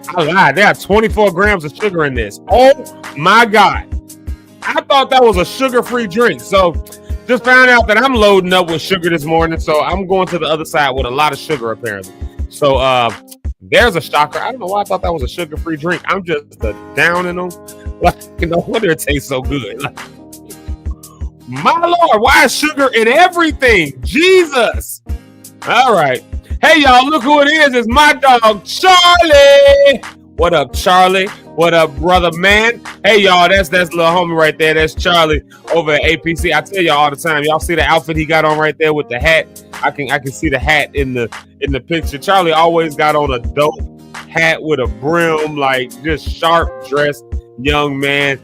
I lied. There are 24 grams of sugar in this. Oh my God. I thought that was a sugar-free drink. So just found out that I'm loading up with sugar this morning. So I'm going to the other side with a lot of sugar apparently. So there's a shocker. I don't know why I thought that was a sugar-free drink. I'm just downing them. No wonder it tastes so good. My Lord, why is sugar in everything? Jesus. All right. Hey, y'all, look who it is. It's my dog, Charlie. What up, Charlie? What up, brother, man? Hey, y'all, that's little homie right there. That's Charlie over at APC. I tell y'all all the time. Y'all see the outfit he got on right there with the hat? I can see the hat in the picture. Charlie always got on a dope hat with a brim, like just sharp dressed young man.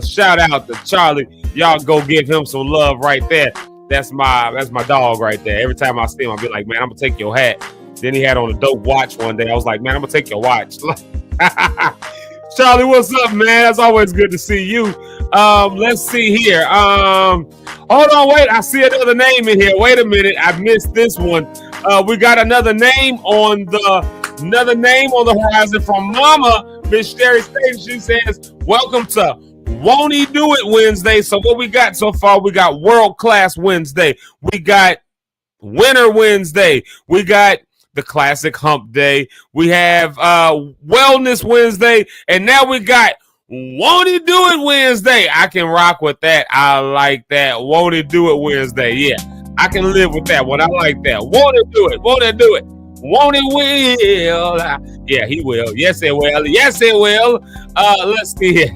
Shout out to Charlie. Y'all go give him some love right there. That's my dog right there. Every time I see him, I'll be like, man, I'm gonna take your hat. Then he had on a dope watch one day. I was like, man, I'm gonna take your watch. Charlie, what's up, man? That's always good to see you. Let's see here. Hold on, wait. I see another name in here. Wait a minute. I missed this one. We got another name on the horizon from Mama, Miss Sherry State. She says, welcome to Won't He Do It Wednesday. So what we got so far, we got World Class Wednesday. We got Winter Wednesday. We got the classic hump day. We have Wellness Wednesday. And now we got Won't He Do It Wednesday. I can rock with that. I like that. Won't He Do It Wednesday. Yeah, I can live with that one. I like that. Won't He Do It? Won't He Do It? Won't He will? Yeah, He will. Yes, it will. Yes, it will. Let's see here.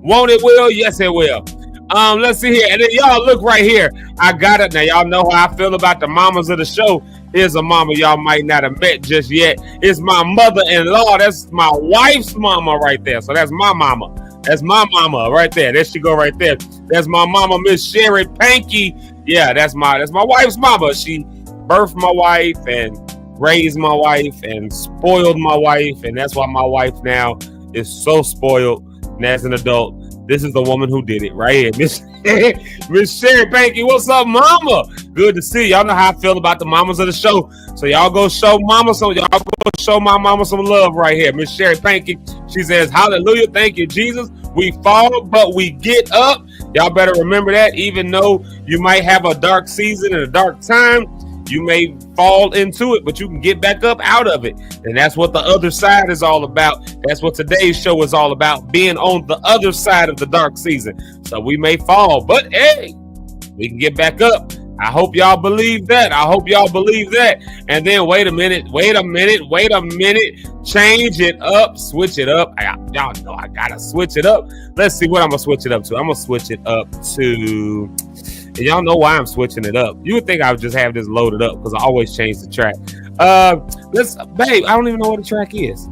Won't it will? Yes, it will. Let's see here. And then y'all look right here. I got it. Now, y'all know how I feel about the mamas of the show. Here's a mama y'all might not have met just yet. It's my mother-in-law. That's my wife's mama right there. So that's my mama. That's my mama right there. There she go right there. That's my mama, Miss Sherry Panky. Yeah, that's my wife's mama. She birthed my wife and raised my wife and spoiled my wife. And that's why my wife now is so spoiled. And as an adult, this is the woman who did it right here. Miss Sherry Panky, what's up, mama? Good to see you. Y'all know how I feel about the mamas of the show. So y'all go show mama some, y'all go show my mama some love right here. Miss Sherry Panky, she says, hallelujah, thank you, Jesus. We fall, but we get up. Y'all better remember that. Even though you might have a dark season and a dark time, you may fall into it, but you can get back up out of it. And that's what the other side is all about. That's what today's show is all about, being on the other side of the dark season. So we may fall, but hey, we can get back up. I hope y'all believe that. I hope y'all believe that. And then wait a minute. Change it up, switch it up. Y'all know I gotta switch it up. Let's see what I'm gonna switch it up to. I'm gonna switch it up to... And y'all know why I'm switching it up. You would think I would just have this loaded up because I always change the track. Babe, I don't even know what the track is.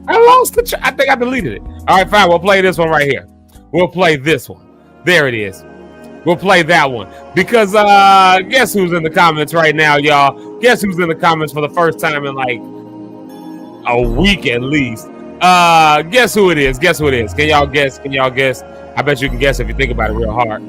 I lost the track. I think I deleted it. All right, fine. We'll play this one right here. We'll play this one. There it is. We'll play that one. Because guess who's in the comments right now, y'all? Guess who's in the comments for the first time in like a week at least? Guess who it is? Guess who it is? Can y'all guess? I bet you can guess if you think about it real hard.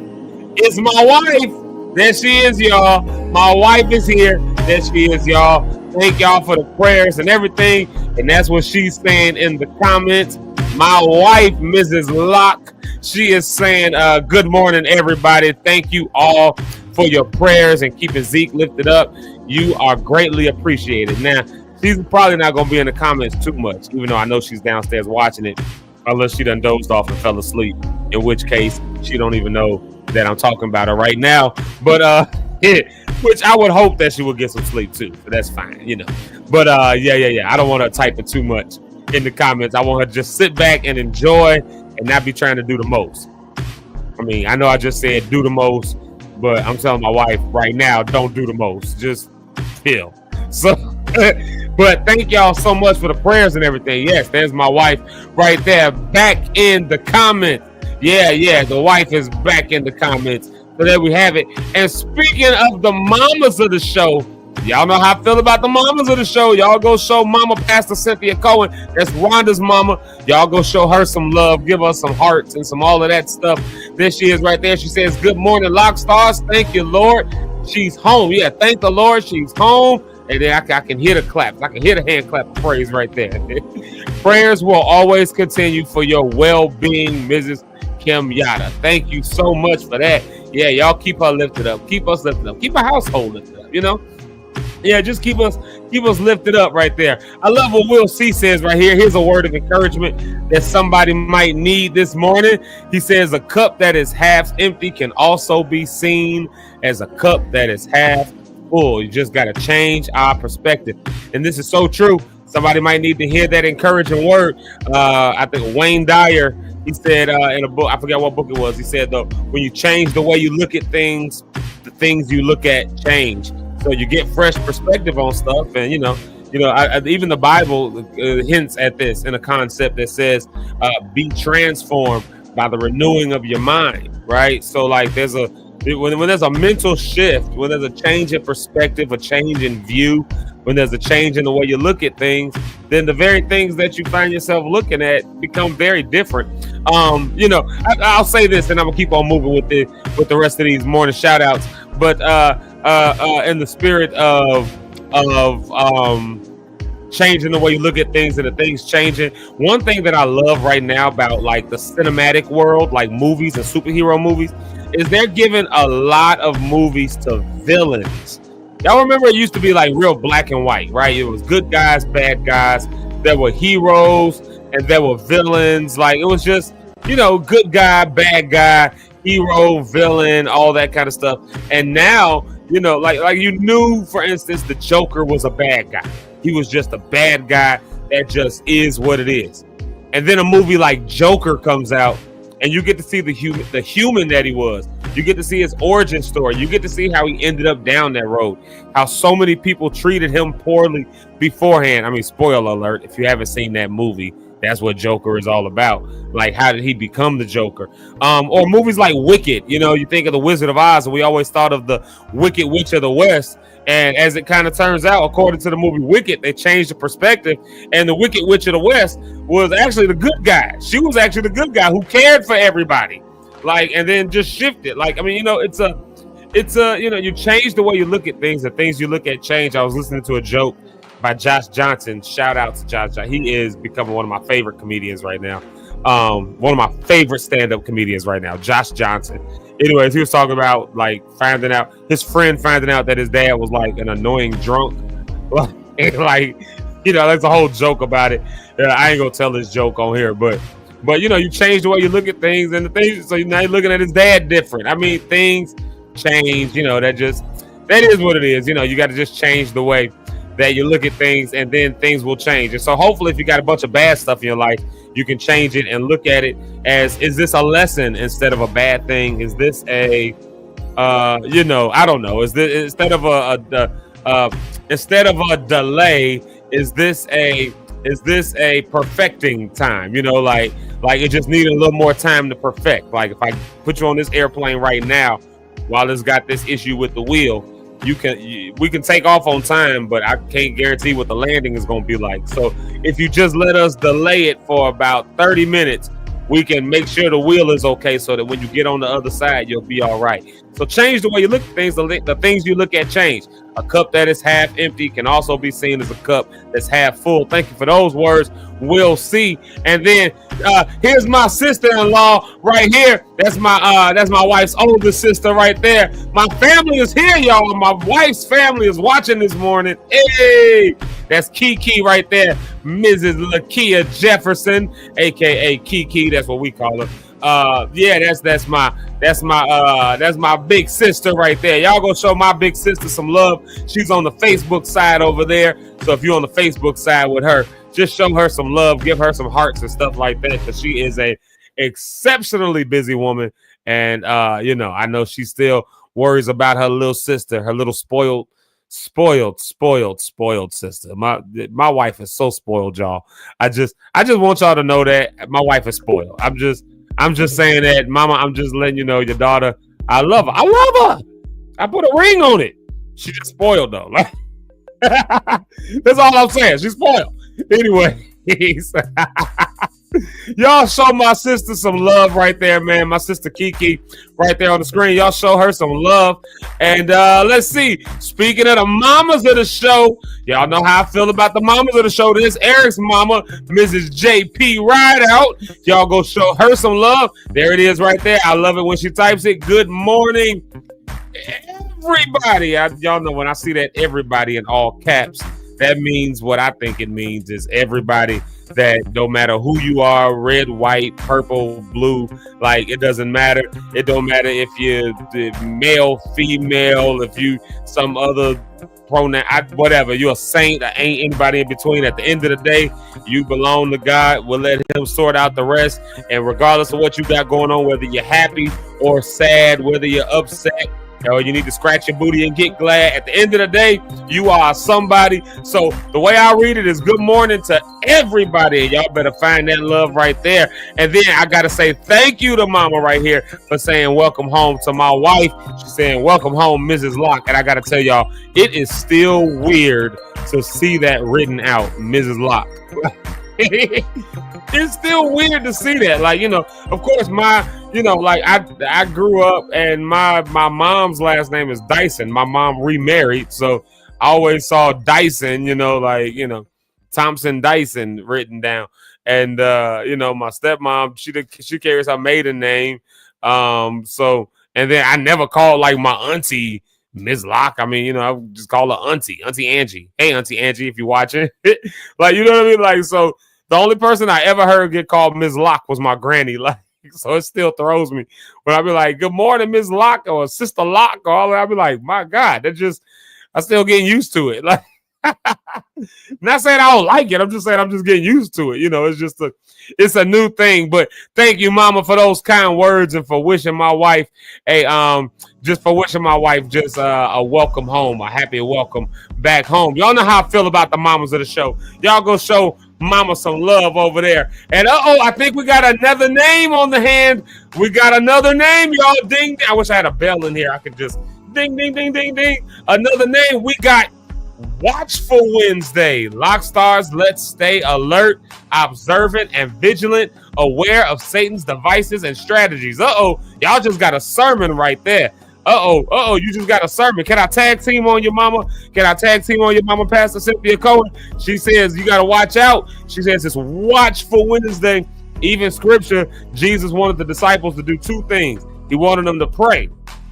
It's my wife. There she is, y'all. My wife is here. There she is, y'all. Thank y'all for the prayers and everything. And that's what she's saying in the comments. My wife, Mrs. Locke, she is saying, good morning, everybody. Thank you all for your prayers and keeping Zeke lifted up. You are greatly appreciated. Now, she's probably not going to be in the comments too much, even though I know she's downstairs watching it, unless she done dozed off and fell asleep, in which case she don't even know that I'm talking about her right now. But, which I would hope that she would get some sleep too. So that's fine, you know. But, yeah. I don't want her typing too much in the comments. I want her to just sit back and enjoy and not be trying to do the most. I mean, I know I just said do the most, but I'm telling my wife right now, don't do the most. Just chill. So, but thank y'all so much for the prayers and everything. Yes, there's my wife right there back in the comments. Yeah, the wife is back in the comments. So there we have it. And speaking of the mamas of the show, y'all know how I feel about the mamas of the show. Y'all go show Mama Pastor Cynthia Cohen. That's Rhonda's mama. Y'all go show her some love. Give her some hearts and some all of that stuff. There she is right there. She says, good morning, Lock Stars. Thank you, Lord. She's home. Yeah, thank the Lord. She's home. And then I can hear the claps. I can hear the hand clap of praise right there. Prayers will always continue for your well-being, Mrs. Kim Yada. Thank you so much for that. Yeah, y'all keep her lifted up. Keep us lifted up. Keep our household lifted up, you know? Yeah, just keep us lifted up right there. I love what Will C says right here. Here's a word of encouragement that somebody might need this morning. He says a cup that is half empty can also be seen as a cup that is half full. You just got to change our perspective. And this is so true. Somebody might need to hear that encouraging word. I think Wayne Dyer, he said in a book, I forgot what book it was. He said, though, when you change the way you look at things, the things you look at change. So you get fresh perspective on stuff. And, even the Bible hints at this in a concept that says, be transformed by the renewing of your mind, right? So like when there's a mental shift, when there's a change in perspective, a change in view, when there's a change in the way you look at things, then the very things that you find yourself looking at become very different. I'll say this, and I'm gonna keep on moving with the rest of these morning shout outs. But in the spirit of changing the way you look at things and the things changing, one thing that I love right now about like the cinematic world, like movies and superhero movies, is they're giving a lot of movies to villains. Y'all remember it used to be like real black and white, right? It was good guys, bad guys. There were heroes and there were villains. Like it was just, good guy, bad guy, hero, villain, all that kind of stuff. And now, like you knew, for instance, the Joker was a bad guy. He was just a bad guy that just is what it is. And then a movie like Joker comes out, and you get to see the human that he was. You get to see his origin story. You get to see how he ended up down that road. How so many people treated him poorly beforehand. I mean, spoiler alert, if you haven't seen that movie, that's what Joker is all about. Like, how did he become the Joker? Or movies like Wicked. You think of the Wizard of Oz, and we always thought of the Wicked Witch of the West. And as it kind of turns out, according to the movie Wicked, they changed the perspective. And the Wicked Witch of the West was actually the good guy. She was actually the good guy who cared for everybody. Like, and then just shifted. Like, I mean, you change the way you look at things. The things you look at change. I was listening to a joke by Josh Johnson. Shout out to Josh. He is becoming one of my favorite comedians right now. One of my favorite stand-up comedians right now, Josh Johnson. Anyways, he was talking about like his friend finding out that his dad was like an annoying drunk. That's a whole joke about it. I ain't gonna tell this joke on here, but you change the way you look at things, and the things. So now you're looking at his dad different. I mean, things change. That is what it is. You got to just change the way that you look at things, and then things will change. And so hopefully, if you got a bunch of bad stuff in your life, you can change it and look at it as, is this a lesson instead of a bad thing? Is this a, I don't know. Is this instead of a delay? Is this a perfecting time? Like it just needed a little more time to perfect. Like if I put you on this airplane right now, while it's got this issue with the wheel, we can take off on time, but I can't guarantee what the landing is going to be like. So if you just let us delay it for about 30 minutes, we can make sure the wheel is okay so that when you get on the other side, you'll be all right. So change the way you look at things. The things you look at change. A cup that is half empty can also be seen as a cup that's half full. Thank you for those words. We'll see. And then here's my sister-in-law right here. That's my wife's older sister right there. My family is here, y'all. My wife's family is watching this morning. Hey, that's Kiki right there, Mrs. Lakia Jefferson, aka Kiki. That's what we call her. Yeah, that's my big sister right there. Y'all go show my big sister some love. She's on the Facebook side over there. So if you're on the Facebook side with her, just show her some love, give her some hearts and stuff like that, because she is a exceptionally busy woman. And I know she still worries about her little sister, her little spoiled sister. My wife is so spoiled, y'all. I just want y'all to know that my wife is spoiled. I'm just saying that, Mama. I'm just letting you know, your daughter, I love her. I put a ring on it. She just spoiled though. That's all I'm saying. She's spoiled. Anyway, y'all show my sister some love right there, man. My sister Kiki right there on the screen. Y'all show her some love. And let's see. Speaking of the mamas of the show, y'all know how I feel about the mamas of the show. This is Eric's mama, Mrs. JP Rideout. Y'all go show her some love. There it is right there. I love it when she types it. Good morning, everybody. Y'all know when I see that everybody in all caps, that means what I think it means is everybody, that no matter who you are, red, white, purple, blue, like it doesn't matter. It don't matter if you're male, female, if you some other pronoun, whatever, you're a saint, or ain't anybody in between. At the end of the day, you belong to God. We'll let him sort out the rest. And regardless of what you got going on, whether you're happy or sad, whether you're upset, or you need to scratch your booty and get glad, at the end of the day, you are somebody. So the way I read it is good morning to everybody. Y'all better find that love right there. And then I got to say thank you to Mama right here for saying welcome home to my wife. She's saying welcome home, Mrs. Locke. And I got to tell y'all, it is still weird to see that written out, Mrs. Locke. It's still weird to see that. Like, of course, I grew up and my mom's last name is Dyson. My mom remarried, so I always saw Dyson, Thompson Dyson written down. And my stepmom, she carries her maiden name. And then I never called like my auntie Ms. Locke. I mean, I would just call her Auntie Angie. Hey, Auntie Angie, if you're watching. Like, you know what I mean? Like, so the only person I ever heard get called Ms. Locke was my granny. Like, so it still throws me when I be like, good morning, Ms. Locke, or Sister Locke, or all that. I be like, my God, I'm still getting used to it. Like, not saying I don't like it. I'm just saying I'm just getting used to it. It's a new thing. But thank you, Mama, for those kind words and for wishing my wife a welcome home, a happy welcome back home. Y'all know how I feel about the mamas of the show. Y'all go show Mama some love over there. And I think we got another name on the hand. We got another name, y'all. Ding, ding. I wish I had a bell in here. I could just ding, ding, ding, ding, ding. Another name. We got Watchful Wednesday. Lock stars, let's stay alert, observant, and vigilant, aware of Satan's devices and strategies. Y'all just got a sermon right there. You just got a sermon. Can I tag team on your mama? Pastor Cynthia Cohen? She says you got to watch out. She says it's Watchful Wednesday. Even scripture, Jesus wanted the disciples to do two things. He wanted them to pray.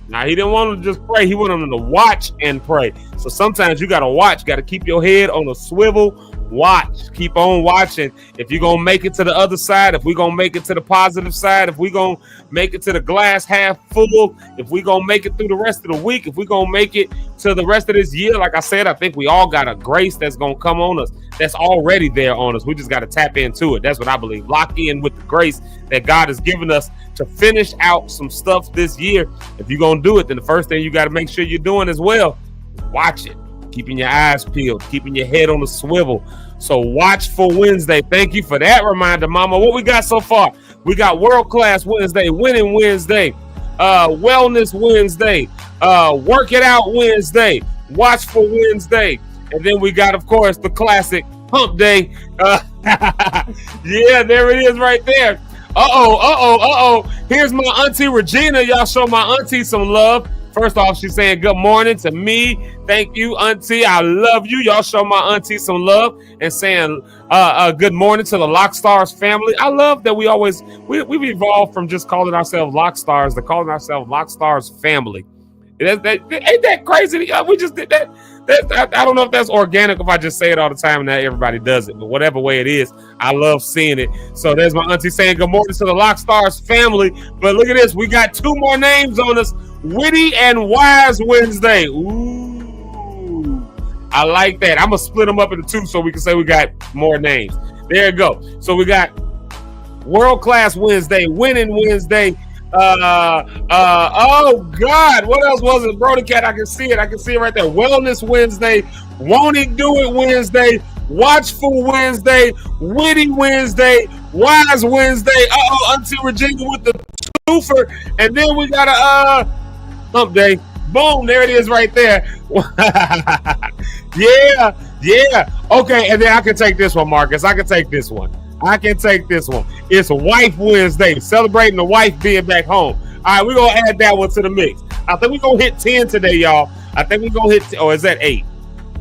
Now, he didn't want them to just pray. He wanted them to watch and pray. So sometimes you got to watch. Got to keep your head on a swivel. Watch. Keep on watching. If you're going to make it to the other side, if we're going to make it to the positive side, if we're going to make it to the glass half full, if we're going to make it through the rest of the week, if we're going to make it to the rest of this year, like I said, I think we all got a grace that's going to come on us. That's already there on us. We just got to tap into it. That's what I believe. Lock in with the grace that God has given us to finish out some stuff this year. If you're going to do it, then the first thing you got to make sure you're doing as well is watch it. Keeping your eyes peeled, keeping your head on the swivel. So Watchful Wednesday. Thank you for that reminder, Mama. What we got so far? We got World Class Wednesday, Winning Wednesday, Wellness Wednesday, Work It Out Wednesday, Watchful Wednesday. And then we got, of course, the classic Hump Day. Yeah, there it is right there. Here's my auntie Regina. Y'all show my auntie some love. First off, she's saying good morning to me. Thank you, auntie. I love you. Y'all show my auntie some love and saying good morning to the Lock Stars family. I love that we've evolved from just calling ourselves Lock Stars to calling ourselves Lock Stars family. Ain't that crazy? We just did that. I don't know if that's organic, if I just say it all the time and that everybody does it, but whatever way it is, I love seeing it. So there's my auntie saying good morning to the Lock Stars family. But look at this. We got 2 more names on us. Witty and Wise Wednesday. Ooh, I like that. I'm going to split them up into 2 so we can say we got more names. There you go. So we got World Class Wednesday, Winning Wednesday. Oh God, what else was it? Brody Cat, I can see it right there. Wellness Wednesday, Won't He Do It Wednesday, Watchful Wednesday, Witty Wednesday, Wise Wednesday. Auntie Regina with the twofer, and then we got a hump day. Boom, there it is right there. yeah. Okay, and then I can take this one, Marcus. I can take this one. It's Wife Wednesday, celebrating the wife being back home. All right, we're going to add that one to the mix. I think we're going to hit 10 today, y'all. I think we're going to hit, is that 8?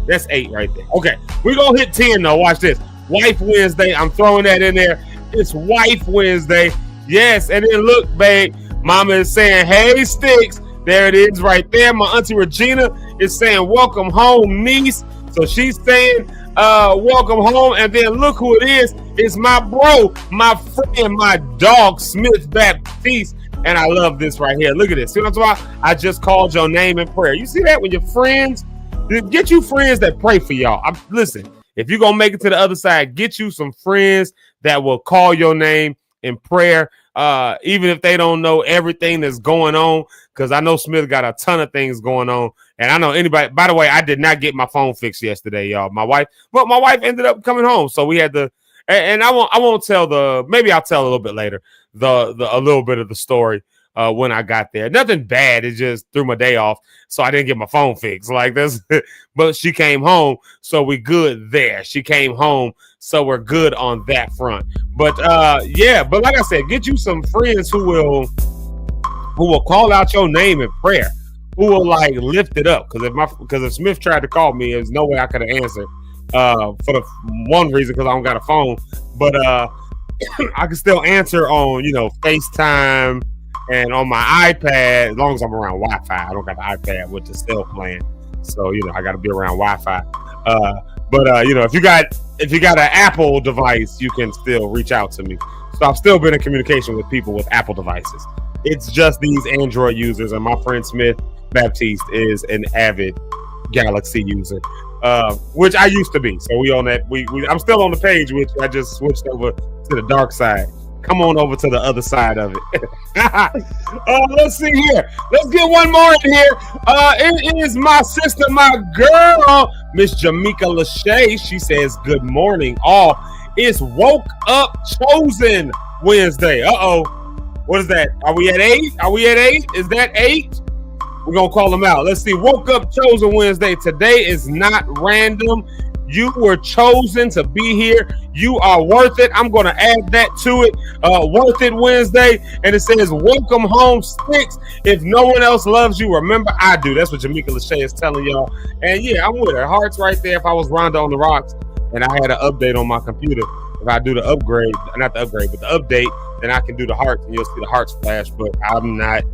That's 8 right there. Okay, we're going to hit 10, though. Watch this. Wife Wednesday. I'm throwing that in there. It's Wife Wednesday. Yes, and then look, babe. Mama is saying, hey, Sticks. There it is right there. My auntie Regina is saying, welcome home, niece. So she's saying, welcome home. And then look who it is. It's my bro, my friend, my dog, Smith Baptiste. And I love this right here. Look at this. See what I'm talking about? I just called your name in prayer. You see that? When your friends, get you friends that pray for y'all. Listen, if you're going to make it to the other side, get you some friends that will call your name in prayer, even if they don't know everything that's going on. Because I know Smith got a ton of things going on. And I know anybody, by the way, I did not get my phone fixed yesterday, y'all. My wife ended up coming home. So we had to, and I won't tell maybe I'll tell a little bit later, a little bit of the story when I got there. Nothing bad. It just threw my day off. So I didn't get my phone fixed like this, but she came home. So we good there. She came home. So we're good on that front. But but like I said, get you some friends who will call out your name in prayer, who will like lift it up. Because if Smith tried to call me, there's no way I could have answered. For the one reason, because I don't got a phone, but I can still answer on FaceTime and on my iPad as long as I'm around Wi-Fi. I don't got the iPad with the cell plan, so I got to be around Wi-Fi. But if you got an Apple device, you can still reach out to me. So I've still been in communication with people with Apple devices. It's just these Android users, and my friend Smith Baptiste is an avid Galaxy user. Which I used to be. So we on that. I'm still on the page, which I just switched over to the dark side. Come on over to the other side of it. Let's see here. Let's get one more in here. It is my sister, my girl, Miss Jamaica Lachey. She says, good morning, all. It's Woke Up Chosen Wednesday. What is that? Are we at 8? Is that 8? We're going to call them out. Let's see. Woke Up Chosen Wednesday. Today is not random. You were chosen to be here. You are worth it. I'm going to add that to it. Worth it Wednesday. And it says, welcome home, Sticks. If no one else loves you, remember I do. That's what Jamaica Lachey is telling y'all. And yeah, I'm with her. Hearts right there. If I was Rhonda on the Rocks and I had an update on my computer, if I do the upgrade, not the upgrade, but the update, then I can do the hearts and you'll see the hearts flash. But I'm not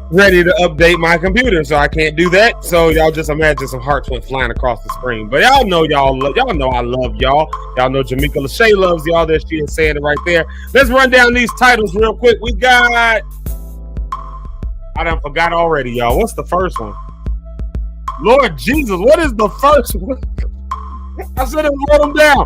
ready to update my computer, so I can't do that. So y'all just imagine some hearts went flying across the screen. But y'all know I love y'all. Y'all know Jamaica Lachey loves y'all. There she is saying it right there. Let's run down these titles real quick. We got, I done forgot already, y'all. What's the first one? Lord Jesus, what is the first one? I said it, wrote them down.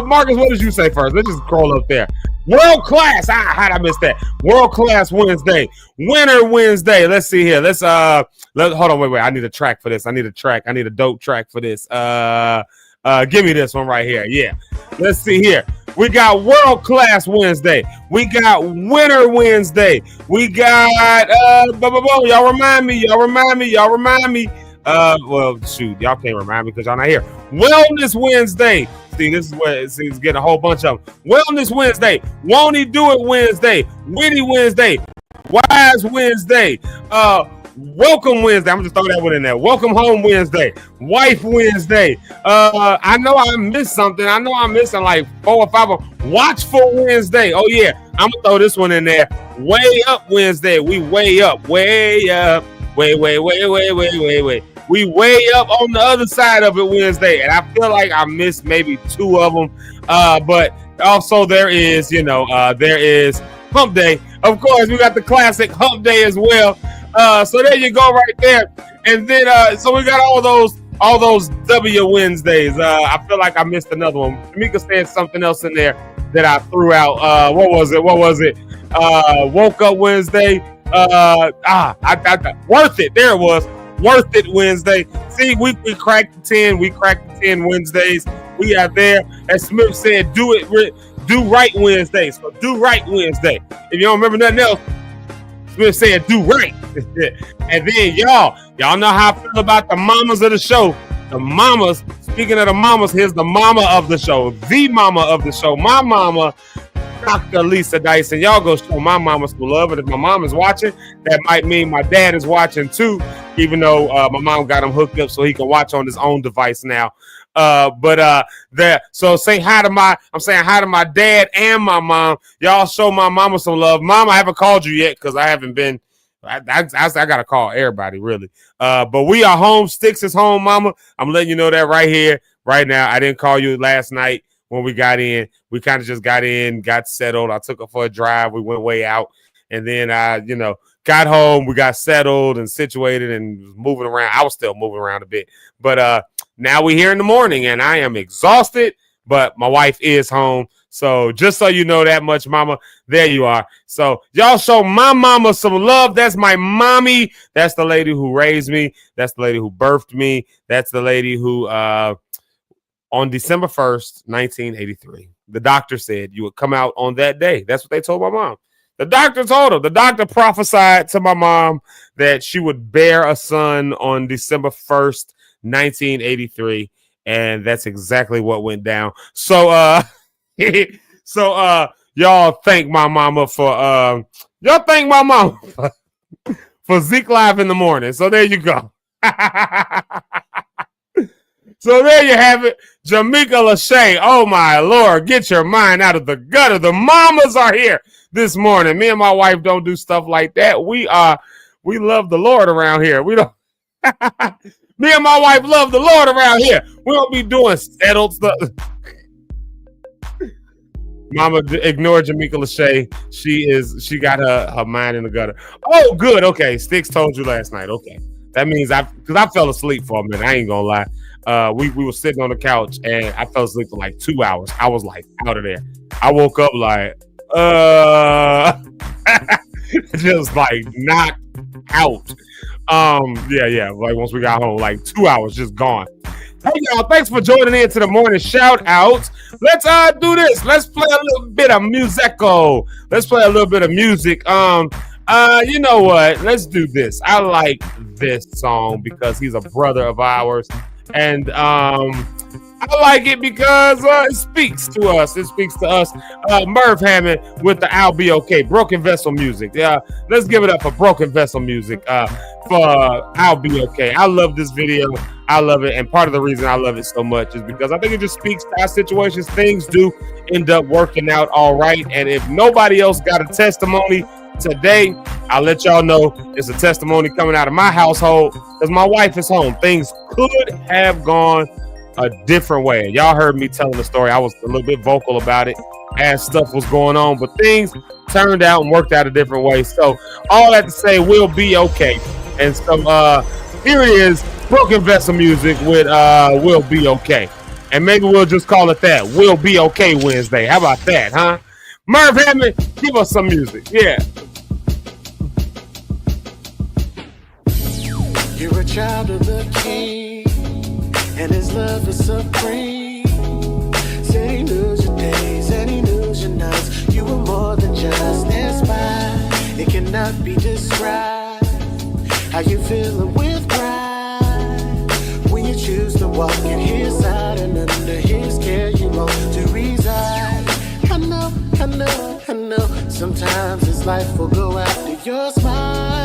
Marcus, what did you say first? Let's just scroll up there. World Class. How'd I miss that? World Class Wednesday. Winner Wednesday. Let's see here. Hold on, wait. I need a track for this. I need a dope track for this. Give me this one right here. Yeah. Let's see here. We got World Class Wednesday. We got Winner Wednesday. We got y'all remind me. Well, shoot, y'all can't remind me because y'all not here. Wellness Wednesday, See, this is where it's getting a whole bunch of them. Wellness Wednesday, Won't He Do It Wednesday, Witty Wednesday, Wise Wednesday, Welcome Wednesday. I'm just throwing that one in there. Welcome Home Wednesday, Wife Wednesday. I know I missed something. I know I'm missing like 4 or 5 of them. Watchful Wednesday. Oh yeah, I'm gonna throw this one in there. Way Up Wednesday. We way up, way up, way. We way up on the other side of it Wednesday, and I feel like I missed maybe 2 of them. But also there is, there is Hump Day. Of course, we got the classic Hump Day as well. So there you go, right there. And then so we got all those W Wednesdays. I feel like I missed another one. Tamika said something else in there that I threw out. What was it? Woke Up Wednesday. Worth It. There it was. Worth It Wednesday. See, we cracked the 10. We cracked the 10 Wednesdays. We are there. As Smith said, do right Wednesday. So do right Wednesday. If you don't remember nothing else, Smith said do right. And then y'all know how I feel about the mamas of the show. The mamas. Speaking of the mamas, here's the mama of the show. The mama of the show. My mama, Dr. Lisa Dyson. Y'all go show my mama some love. And if my mom is watching, that might mean my dad is watching too, even though my mom got him hooked up so he can watch on his own device now. So say hi to I'm saying hi to my dad and my mom. Y'all show my mama some love. Mom, I haven't called you yet because I haven't been. I got to call everybody really. But we are home. Sticks is home, mama. I'm letting you know that right here, right now. I didn't call you last night when we got in. We kind of just got in, got settled. I took her for a drive. We went way out. And then I, got home. We got settled and situated and moving around. I was still moving around a bit. But now we're here in the morning and I am exhausted, but my wife is home. So just so you know that much, mama, there you are. So y'all show my mama some love. That's my mommy. That's the lady who raised me. That's the lady who birthed me. That's the lady who, on December 1st, 1983, the doctor said you would come out on that day. That's what they told my mom. The doctor told her. The doctor prophesied to my mom that she would bear a son on December 1st, 1983. And that's exactly what went down. So, y'all thank my mama for for Zeke Live in the morning. So there you go. So there you have it. Jamaica Lachey. Oh my Lord, get your mind out of the gutter. The mamas are here this morning. Me and my wife don't do stuff like that. We love the Lord around here. We don't. Me and my wife love the Lord around here. We don't be doing settled stuff. Mama, ignore Jamaica Lachey. She got her mind in the gutter. Oh, good. Okay. Sticks told you last night. Okay. That means because I fell asleep for a minute. I ain't gonna lie. We were sitting on the couch and I fell asleep for like 2 hours. I was like out of there. I woke up like, just like knocked out. Yeah. Like once we got home, like 2 hours just gone. Hey y'all, thanks for joining in to the morning shout outs. Let's do this. Let's play a little bit of musical. Let's play a little bit of music. You know what? Let's do this. I like this song because he's a brother of ours. And I like it because it speaks to us. It speaks to us. Merv Hammond with the I'll Be Okay. Broken Vessel music. Yeah, let's give it up for Broken Vessel music for I'll Be Okay. I love this video. I love it. And part of the reason I love it so much is because I think it just speaks to our situations. Things do end up working out all right. And if nobody else got a testimony today, I'll let y'all know it's a testimony coming out of my household because my wife is home. Things could have gone a different way. Y'all heard me telling the story. I was a little bit vocal about it as stuff was going on, but things turned out and worked out a different way. So all that to say, we'll be okay. And so here it is, Broken Vessel music with We'll Be Okay. And maybe we'll just call it that. We'll Be Okay Wednesday. How about that, huh? Merv Hammond, give us some music. Yeah. You're a child of the King, and his love is supreme. Said he knows your days and he knows your nights. You were more than just an spy. It cannot be described how you feeling with pride when you choose to walk at his side and under his care. You Sometimes this life will go after your smile.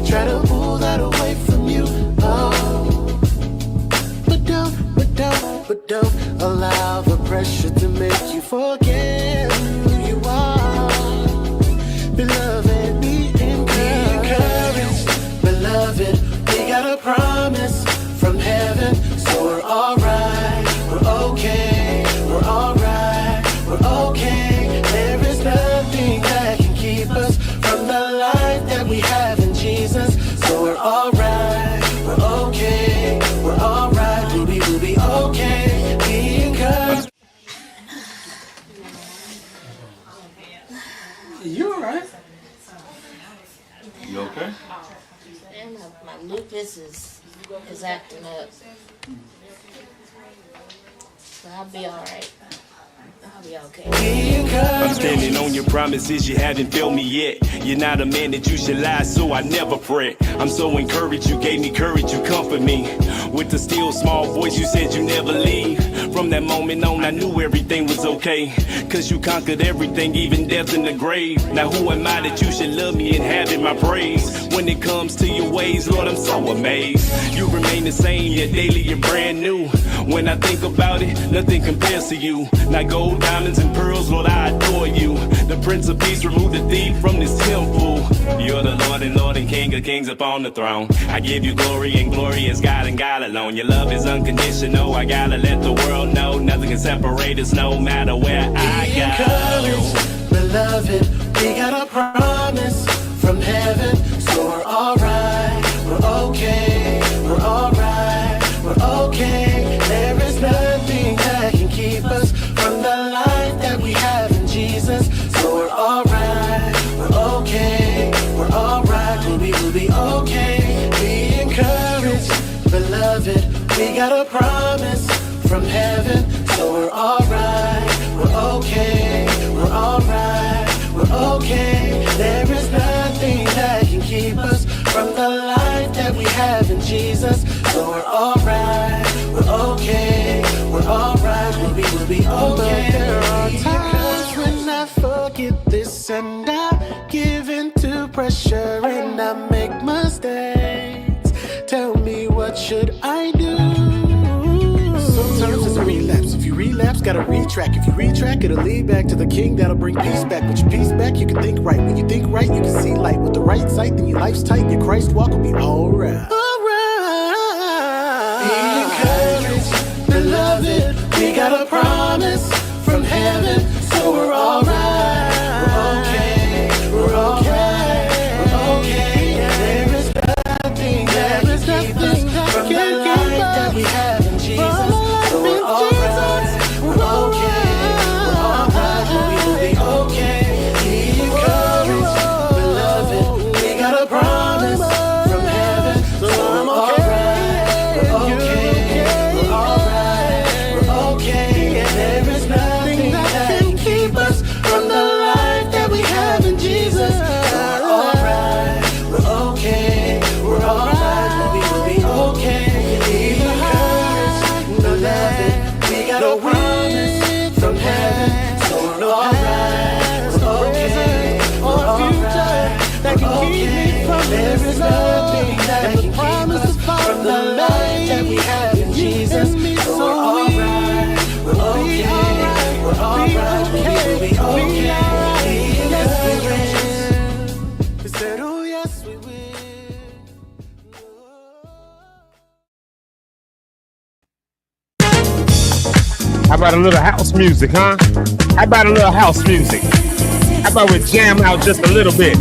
Try to pull that away from you. Oh, but don't allow the pressure to make you forget who you are. Beloved, be encouraged. Beloved, we got a promise from heaven, so we're alright, we're okay, we're alright, we're okay. There is nothing that can keep us from the life that we have in Jesus. So we're alright, we're okay, we're alright, we'll be okay. Be encouraged. You alright? You okay? And my lupus is acting up. So I'll be alright. I'll be okay. I'm standing on your promises, you haven't failed me yet. You're not a man that you should lie, so I never fret. I'm so encouraged, you gave me courage, you comfort me. With the still small voice, you said you never leave. From that moment on, I knew everything was okay. Cause you conquered everything, even death in the grave. Now who am I that you should love me and have in my praise? When it comes to your ways, Lord, I'm so amazed. You remain the same, yet daily you're brand new. When I think about it, nothing compares to you. Not gold, diamonds, and pearls, Lord, I adore you. The Prince of Peace, remove the thief from this temple. You're the Lord and King of Kings upon the throne. I give you glory, and glory is God and God alone. Your love is unconditional, I gotta let the world know. Nothing can separate us, no matter where I go. Encouraged, beloved, we got a promise from heaven. So we're alright, we're okay, we're alright, we're okay. There is nothing that can keep us from the life that we have in Jesus. So we're alright, we're okay, we're alright, we'll be okay. Be encouraged, beloved, we got a promise from heaven. So we're alright, we're okay, we're alright, we're okay. There is nothing that can keep us from the life that we have in Jesus. So we're alright, we're okay, we're alright, we'll be okay. But there are times when I forget this and I give in to pressure and I make mistakes. Tell me, what should I do? Sometimes it's a relapse. If you relapse, gotta retrack. If you retrack, it'll lead back to the King that'll bring peace back. With your peace back, you can think right. When you think right, you can see light. With the right sight, then your life's tight and your Christ walk will be alright. Alright. Be encouraged, beloved. We got a promise from heaven, so we're alright. We're okay. We're alright. We're okay. There is nothing that can keep us from the life that we have in Jesus. So we're alright. We're okay. We're alright. We'll be okay. Be encouraged, beloved. We got a promise from heaven, so I'm alright. We're okay. We're alright. We're okay. There is nothing that can keep us from the life that we have in Jesus. So we're alright. We're okay. We're alright. We'll be okay. Be encouraged, beloved. We got a promise from heaven, so we're alright. We're okay. We're alright. That can keep me from there is nothing that can keep us from the life that we have in Jesus. So we're alright. We're okay. We're alright. We'll be okay. Be encouraged. We said, oh yes, we will. How about a little house music, huh? How about a little house music? How about we jam out just a little bit?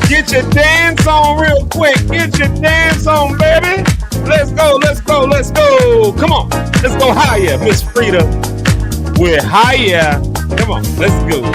Get your dance on real quick. Get your dance on, baby. Let's go, let's go, let's go. Come on, let's go higher, Miss Frida. We're higher. Come on, let's go.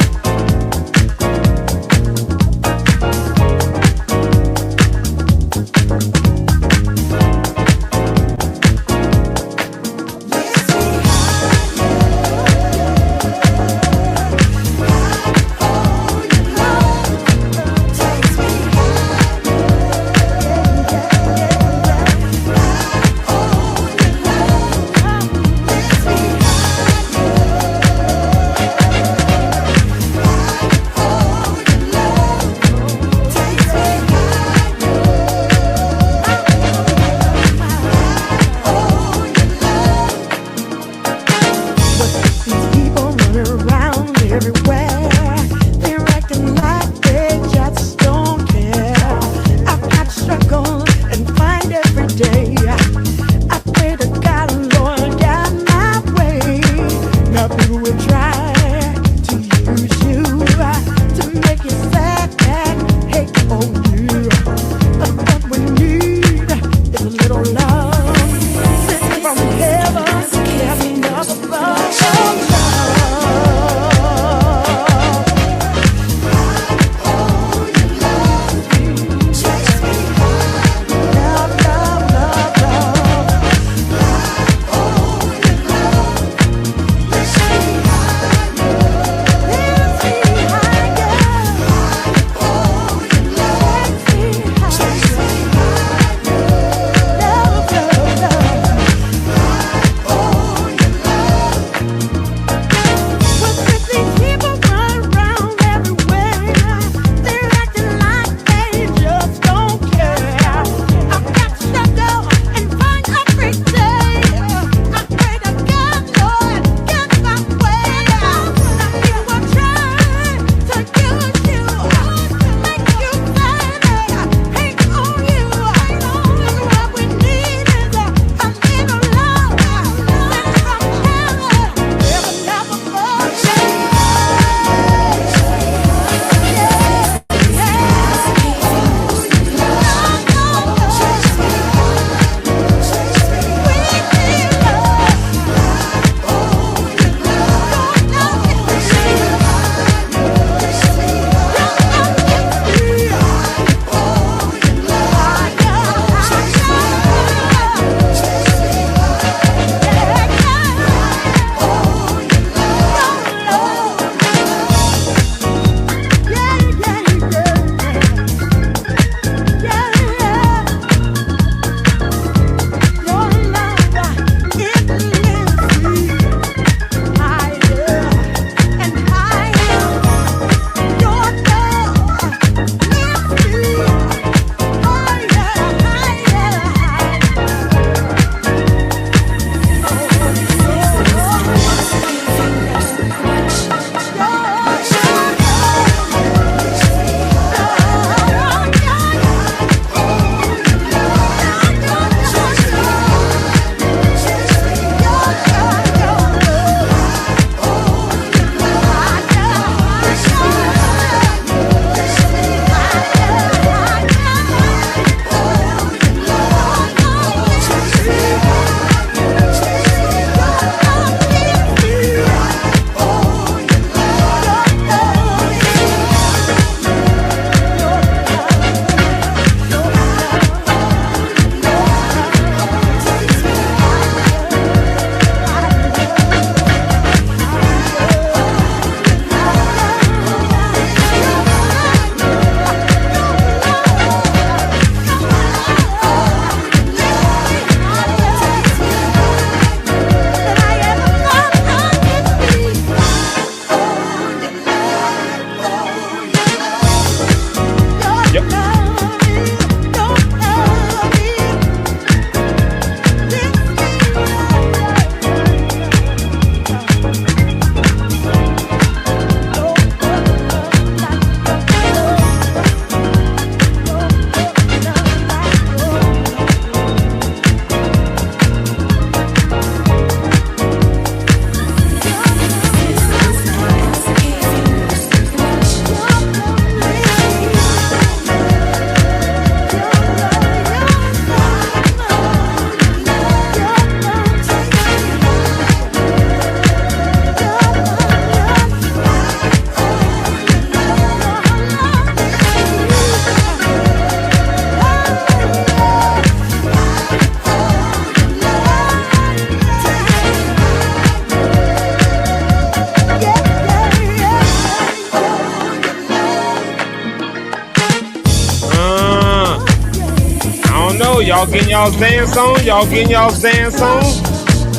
don't know. Y'all getting y'all's dance on? Y'all getting y'all's dance on?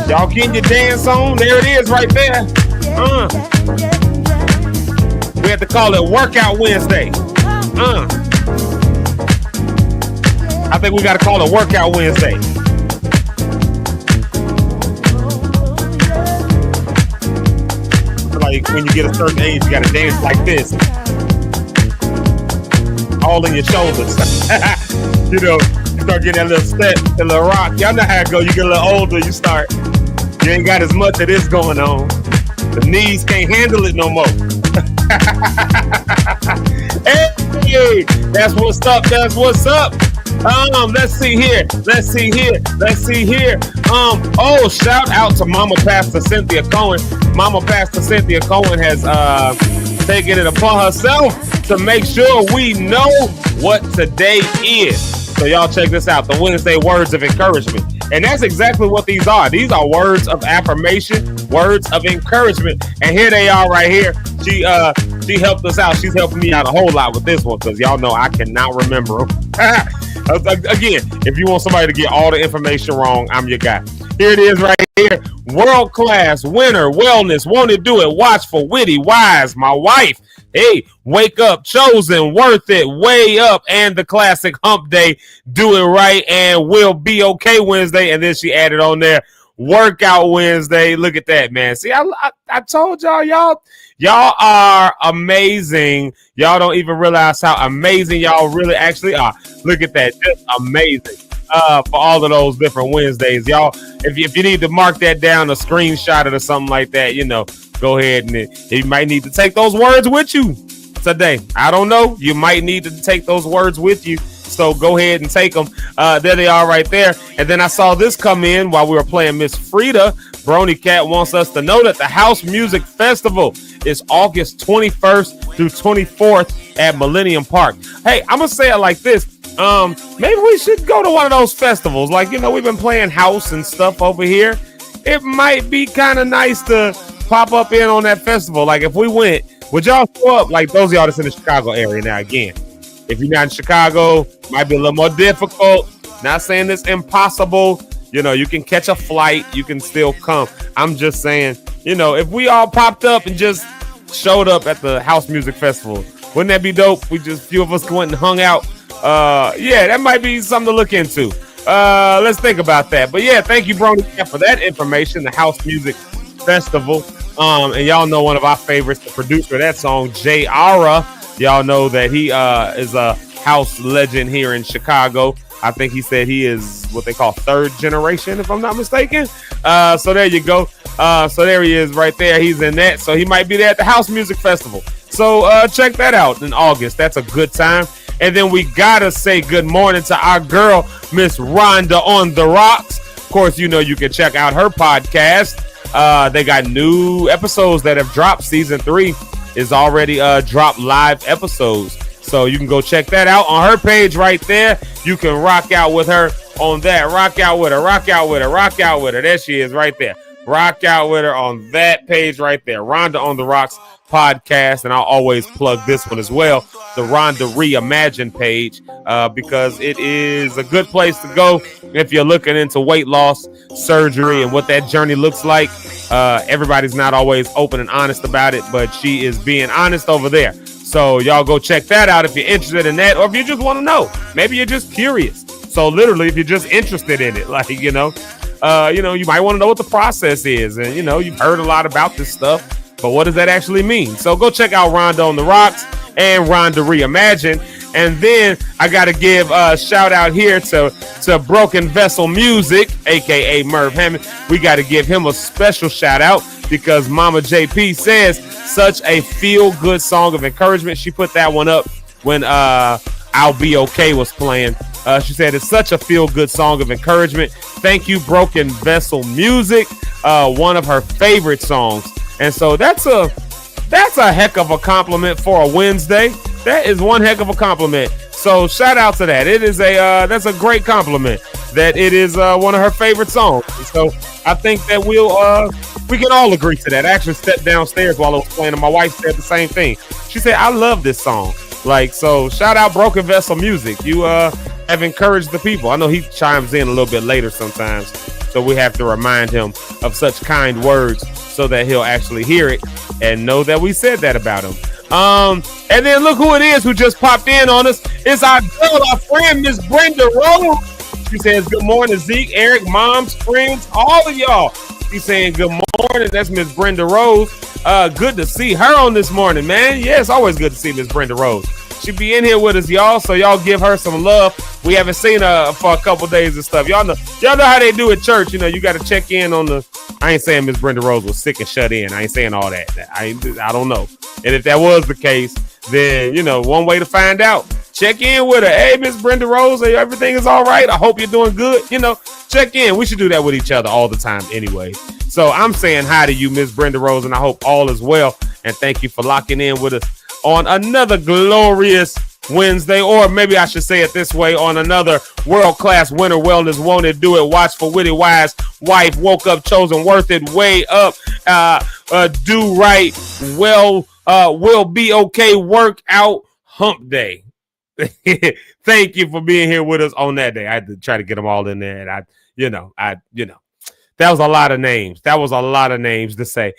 Y'all getting your dance on? There it is right there. We have to call it Workout Wednesday. I think we got to call it Workout Wednesday. Like when you get a certain age, you got to dance like this. All in your shoulders. You know, you start getting that little step, that little rock. Y'all know how it go. You get a little older, you ain't got as much of this going on. The knees can't handle it no more. Hey, that's what's up. That's what's up. Let's see here. Oh, shout out to Mama Pastor Cynthia Cohen. Mama Pastor Cynthia Cohen has taken it upon herself to make sure we know what today is. So y'all check this out, the Wednesday words of encouragement. And that's exactly what these are. These are words of affirmation, words of encouragement. And here they are right here. She helped us out. She's helping me out a whole lot with this one because y'all know I cannot remember them. Again, if you want somebody to get all the information wrong, I'm your guy. Here it is right here. World class, winner, wellness, won't it do it, watchful, witty, wise, my wife. Hey, wake up, chosen, worth it, way up, and the classic hump day, do it right, and we'll be okay Wednesday. And then she added on there, Workout Wednesday. Look at that, man. See, I told y'all are amazing. Y'all don't even realize how amazing y'all really actually are. Look at that, just amazing. For all of those different Wednesdays, y'all. If you need to mark that down, a screenshot it or something like that, go ahead and you might need to take those words with you today. I don't know. You might need to take those words with you. So go ahead and take them. There they are right there. And then I saw this come in while we were playing Miss Frida. Brony Cat wants us to know that the House Music Festival is August 21st through 24th at Millennium Park. Hey, I'm going to say it like this. Maybe we should go to one of those festivals. Like, we've been playing house and stuff over here. It might be kind of nice to pop up in on that festival. Like, if we went, would y'all show up? Like, those of y'all that's in the Chicago area now, again. If you're not in Chicago, might be a little more difficult. Not saying it's impossible. You can catch a flight. You can still come. I'm just saying, if we all popped up and just showed up at the House Music Festival, wouldn't that be dope? We just, few of us went and hung out. Yeah, that might be something to look into. Let's think about that. But yeah, thank you, Brony, for that information. The House Music Festival. And y'all know one of our favorites, the producer of that song, Jay Ara. Y'all know that he is a house legend here in Chicago. I think he said he is what they call third generation, if I'm not mistaken. So there you go. So there he is right there. He's in that. So he might be there at the House Music Festival. So check that out in August. That's a good time. And then we gotta say good morning to our girl, Miss Rhonda on the Rocks. Of course, you can check out her podcast. They got new episodes that have dropped. Season 3 is already dropped live episodes. So you can go check that out on her page right there. You can rock out with her on that. Rock out with her. Rock out with her. Rock out with her. There she is right there. Rock out with her on that page right there. Rhonda on the Rocks podcast. And I'll always plug this one as well, the Rhonda Reimagine page, because it is a good place to go if you're looking into weight loss, surgery, and what that journey looks like. Everybody's not always open and honest about it, but she is being honest over there. So y'all go check that out if you're interested in that, or if you just want to know. Maybe you're just curious. So literally, if you're just interested in it, like, you might want to know what the process is. And, you've heard a lot about this stuff, but what does that actually mean? So go check out Rhonda on the Rocks and Rhonda Reimagine. And then I got to give a shout out here to Broken Vessel Music, a.k.a. Merv Hammond. We got to give him a special shout out because Mama JP says such a feel-good song of encouragement. She put that one up when I'll Be Okay was playing. She said it's such a feel-good song of encouragement. Thank you, Broken Vessel Music. One of her favorite songs. And so that's a heck of a compliment for a Wednesday. That is one heck of a compliment. So shout out to that. It is that's a great compliment that it is one of her favorite songs. And so I think that we can all agree to that. I actually stepped downstairs while I was playing and my wife said the same thing. She said, I love this song. So shout out Broken Vessel Music. You have encouraged the people. I know he chimes in a little bit later sometimes, so we have to remind him of such kind words so that he'll actually hear it and know that we said that about him. And then look who it is who just popped in on us. It's our girl, our friend, Miss Brenda Rose. She says, good morning, Zeke, Eric, moms, friends, all of y'all. She's saying good morning. That's Miss Brenda Rose. Good to see her on this morning, man. Yeah, it's always good to see Miss Brenda Rose. She be in here with us, y'all, so y'all give her some love. We haven't seen her for a couple days and stuff. Y'all know how they do at church. You know, you got to check in on the. I ain't saying Miss Brenda Rose was sick and shut in. I ain't saying all that. I don't know. And if that was the case, then, you know, one way to find out, check in with her. Hey, Miss Brenda Rose, everything is all right. I hope you're doing good. You know, check in. We should do that with each other all the time anyway. So I'm saying hi to you, Miss Brenda Rose, and I hope all is well. And thank you for locking in with us on another glorious Wednesday, or maybe I should say it this way, on another world-class winter wellness, won't it do it, watch for witty wise wife, woke up, chosen, worth it, way up, do right, well, will be okay, work out, hump day. Thank you for being here with us on that day. I had to try to get them all in there, and that was a lot of names. That was a lot of names to say.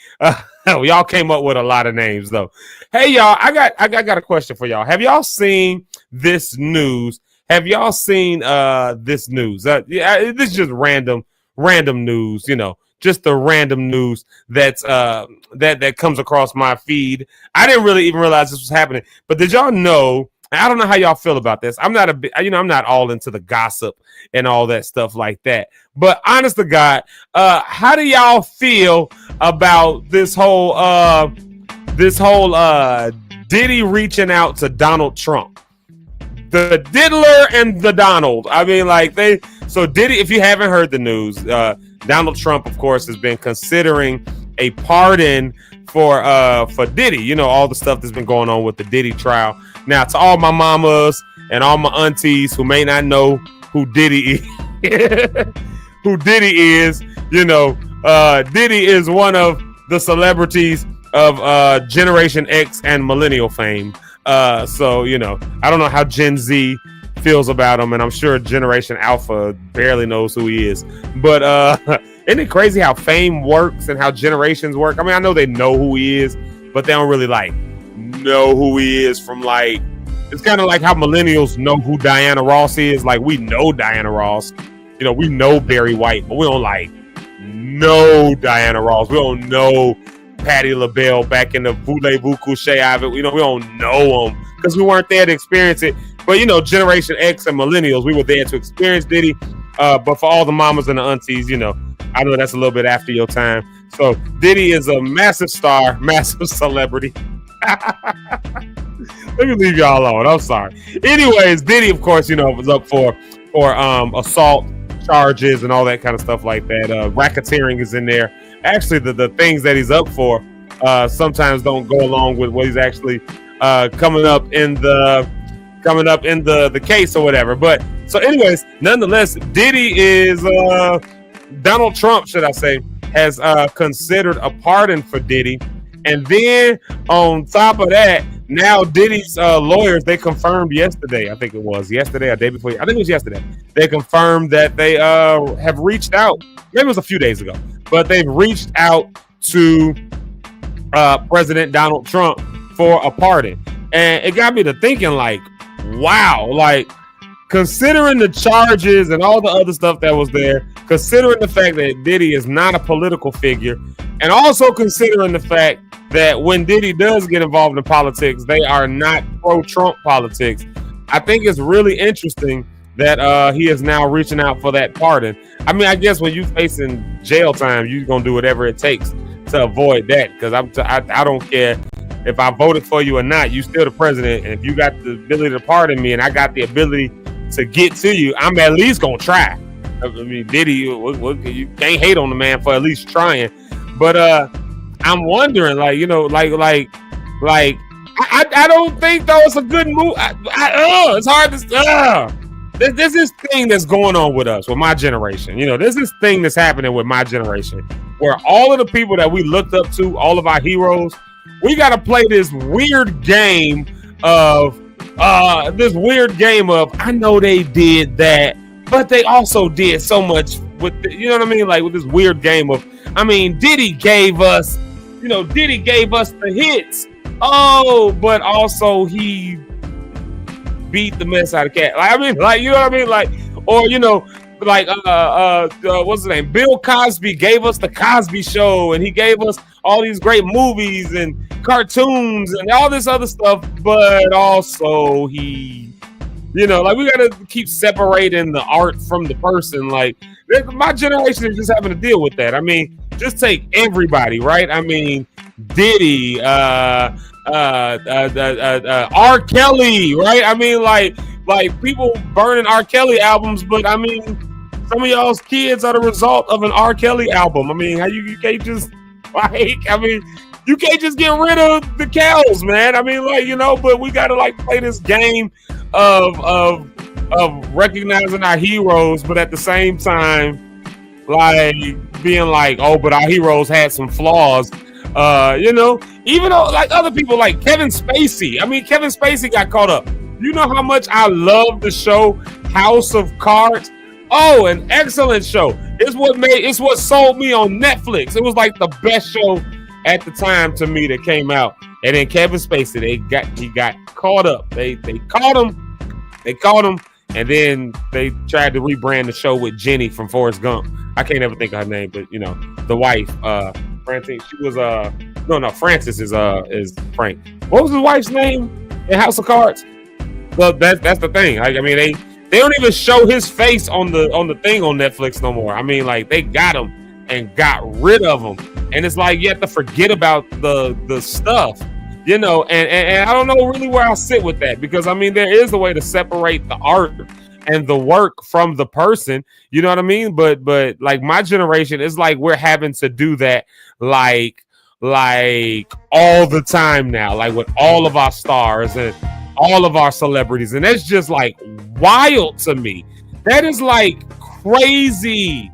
Y'all came up with a lot of names, though. Hey, y'all, I got a question for y'all. Have y'all seen this news? Have y'all seen this news? Yeah, this is just random news. You know, just the random news that's that comes across my feed. I didn't really even realize this was happening. But did y'all know? I don't know how y'all feel about this. I'm not all into the gossip and all that stuff like that. But honest to God, how do y'all feel about this whole Diddy reaching out to Donald Trump? The diddler and the Donald. I mean, like Diddy, if you haven't heard the news, Donald Trump, of course, has been considering a pardon for Diddy. You know, all the stuff that's been going on with the Diddy trial. Now, to all my mamas and all my aunties who may not know who Diddy is, you know, Diddy is one of the celebrities of Generation X and Millennial fame. So, you know, I don't know how Gen Z feels about him, and I'm sure Generation Alpha barely knows who he is. But isn't it crazy how fame works and how generations work? I mean, I know they know who he is, but they don't really know who he is from it's kind of like how millennials know who Diana Ross is. Like, we know Diana Ross, you know, we know Barry White, but we don't know Diana Ross. We don't know Patti LaBelle back in the Voulez-Vous Coucher of it. You know, we don't know them because we weren't there to experience it. But, you know, Generation X and millennials, we were there to experience Diddy. But for all the mamas and the aunties, you know, I know that's a little bit after your time. So Diddy is a massive star, massive celebrity. Let me leave y'all alone. I'm sorry. Anyways, Diddy, of course, you know, was up for assault charges and all that kind of stuff like that. Racketeering is in there. Actually, the things that he's up for sometimes don't go along with what he's actually coming up in the case or whatever. But so, anyways, nonetheless, Diddy is Donald Trump, should I say, has considered a pardon for Diddy. And then on top of that, now Diddy's lawyers, they confirmed yesterday, I think it was yesterday or day before, I think it was yesterday, they confirmed that they have reached out, maybe it was a few days ago, but they've reached out to President Donald Trump for a pardon. And it got me to thinking, wow, considering the charges and all the other stuff that was there, considering the fact that Diddy is not a political figure, and also considering the fact that when Diddy does get involved in politics, they are not pro-Trump politics. I think it's really interesting that he is now reaching out for that pardon. I mean, I guess when you're facing jail time, you're going to do whatever it takes to avoid that, because I don't care if I voted for you or not, you still the president. And if you got the ability to pardon me and I got the ability to get to you, I'm at least going to try. I mean, Diddy, you can't hate on the man for at least trying. But I'm wondering, I don't think though it's a good move. It's hard to. There's this thing that's going on with us, with my generation. You know, there's this thing that's happening with my generation, where all of the people that we looked up to, all of our heroes, we got to play this weird game of this weird game of, I know they did that, but they also did so much with you know what I mean? Like with this weird game of, I mean, Diddy gave us the hits. Oh, but also he beat the mess out of Cat. Like, I mean, like, you know what I mean? Like, or, you know, like, what's his name? Bill Cosby gave us the Cosby Show, and he gave us all these great movies and cartoons and all this other stuff, but also he, you know, like, we gotta keep separating the art from the person. Like, my generation is just having to deal with that. I mean, just take everybody, right? I mean, Diddy, R. Kelly, right? I mean, like people burning R. Kelly albums, but I mean, some of y'all's kids are the result of an R. Kelly album. I mean, how you can't just you can't just get rid of the cows, man. I mean, like, you know, but we gotta like play this game of recognizing our heroes, but at the same time, like being like, oh, but our heroes had some flaws. You know, even though like other people like Kevin Spacey. I mean, Kevin Spacey got caught up. You know how much I love the show House of Cards? Oh, an excellent show. It's what sold me on Netflix. It was like the best show at the time to me that came out. And then Kevin Spacey, he got caught up. They caught him, and then they tried to rebrand the show with Jenny from Forrest Gump. I can't ever think of her name, but you know, the wife, Francine. She was no, Francis is Frank. What was his wife's name in House of Cards? Well, that's the thing. Like, I mean, they don't even show his face on the thing on Netflix no more. I mean, like, they got him and got rid of him, and it's like you have to forget about the stuff, you know. And I don't know really where I sit with that, because I mean, there is a way to separate the art and the work from the person, you know what I mean? But like my generation is like we're having to do that like all the time now, like with all of our stars and all of our celebrities, and that's just like wild to me. That is like crazy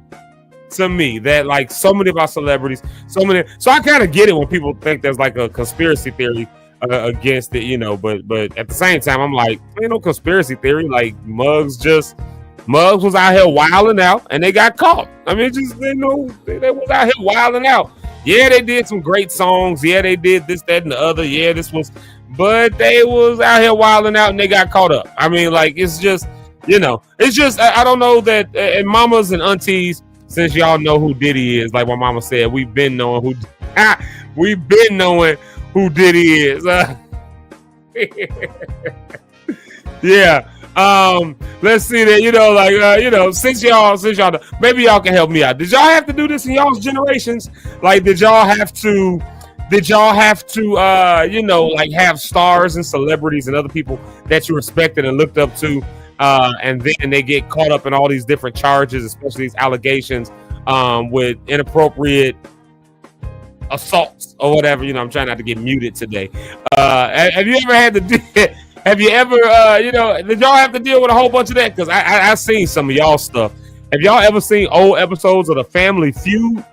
to me that like so many of our celebrities, so I kind of get it when people think there's like a conspiracy theory against it, you know, but at the same time, I'm like, ain't no conspiracy theory. Like Muggs was out here wilding out, and they got caught. I mean, just they was out here wilding out. Yeah, they did some great songs. Yeah, they did this, that, and the other. Yeah, but they was out here wilding out, and they got caught up. I mean, like, it's just, you know, it's just I don't know that, and mamas and aunties, since y'all know who Diddy is, like my mama said, we've been knowing who Diddy is. Yeah. Let's see that, you know, like, you know, since y'all maybe y'all can help me out. Did y'all have to do this in y'all's generations? Like, did y'all have to, you know, like have stars and celebrities and other people that you respected and looked up to, and then they get caught up in all these different charges, especially these allegations, with inappropriate assaults or whatever? You know, I'm trying not to get muted today. Have you ever had to do it? Have you ever, you know, did y'all have to deal with a whole bunch of that? Because I've seen some of y'all stuff. Have y'all ever seen old episodes of the Family Feud?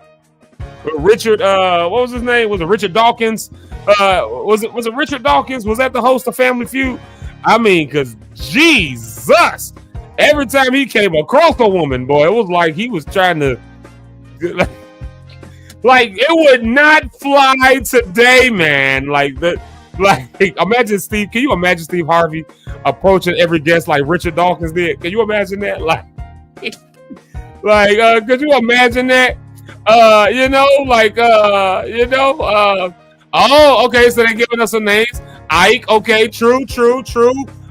Richard, what was his name? Was it Richard Dawkins? Was it Richard Dawkins? Was that the host of Family Feud? I mean, because Jesus, every time he came across a woman, boy, it was like he was trying to, like, it would not fly today, man. Like, imagine Steve. Can you imagine Steve Harvey approaching every guest like Richard Dawkins did? Can you imagine that? Could you imagine that? You know, like, you know, oh, okay, so they're giving us some names. Ike, okay, true.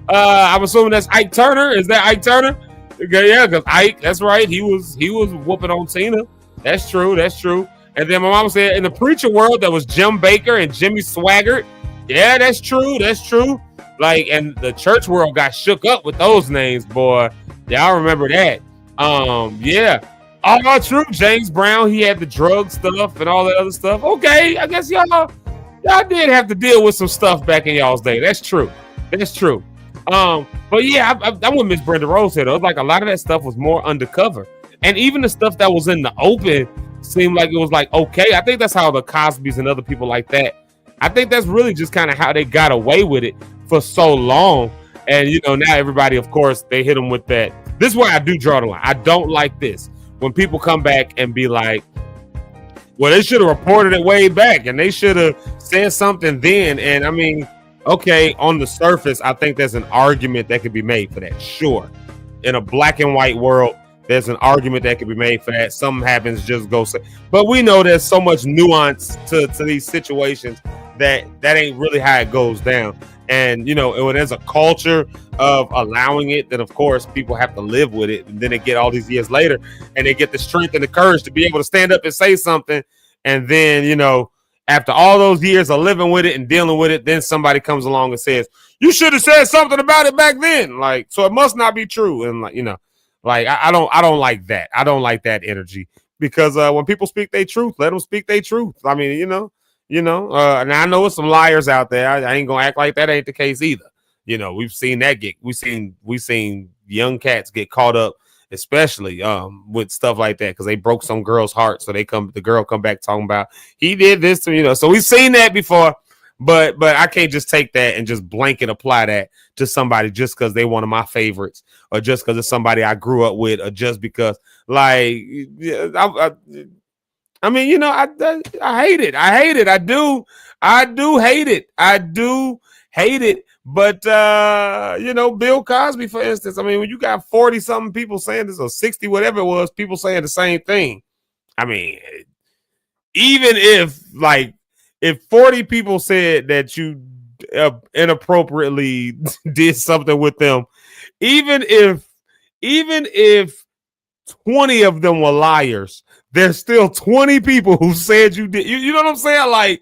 I'm assuming that's Ike Turner. Is that Ike Turner? Okay, yeah, because Ike, that's right. He was whooping on Tina. That's true. And then my mom said in the preacher world, there was Jim Baker and Jimmy Swaggart. Yeah, that's true. Like, and the church world got shook up with those names, boy. Y'all remember that? Yeah. Oh, true. James Brown, he had the drug stuff and all that other stuff. Okay, I guess y'all did have to deal with some stuff back in y'all's day. That's true. But yeah, I'm with Miss Brenda Rose here, though. Like, a lot of that stuff was more undercover. And even the stuff that was in the open seemed like it was like, okay. I think that's how the Cosbys and other people like that, I think that's really just kind of how they got away with it for so long. And now everybody, of course, they hit them with that. This is where I do draw the line. I don't like this when people come back and be like, well, they should have reported it way back and they should have said something then. And I mean, okay, on the surface, I think there's an argument that could be made for that. Sure. In a black and white world, there's an argument that could be made for that. Something happens, just go say. But we know there's so much nuance to these situations that ain't really how it goes down. And, when there's a culture of allowing it, then, of course, people have to live with it. And then they get all these years later and they get the strength and the courage to be able to stand up and say something. And then, after all those years of living with it and dealing with it, then somebody comes along and says, you should have said something about it back then. Like, so it must not be true. And I don't like that. I don't like that energy because when people speak their truth, let them speak their truth. I mean, and I know there's some liars out there. I ain't gonna act like that ain't the case either. We've seen that we've seen young cats get caught up, especially with stuff like that because they broke some girl's heart. So the girl come back talking about he did this to So we've seen that before, but I can't just take that and just blanket apply that to somebody just because they one of my favorites or just because it's somebody I grew up with or just because I mean, I hate it. I hate it. I do hate it. I do hate it. But, Bill Cosby, for instance, I mean, when you got 40 something people saying this or 60, whatever it was, people saying the same thing. I mean, even if 40 people said that you inappropriately did something with them, even if 20 of them were liars, there's still 20 people who said you did. You know what I'm saying?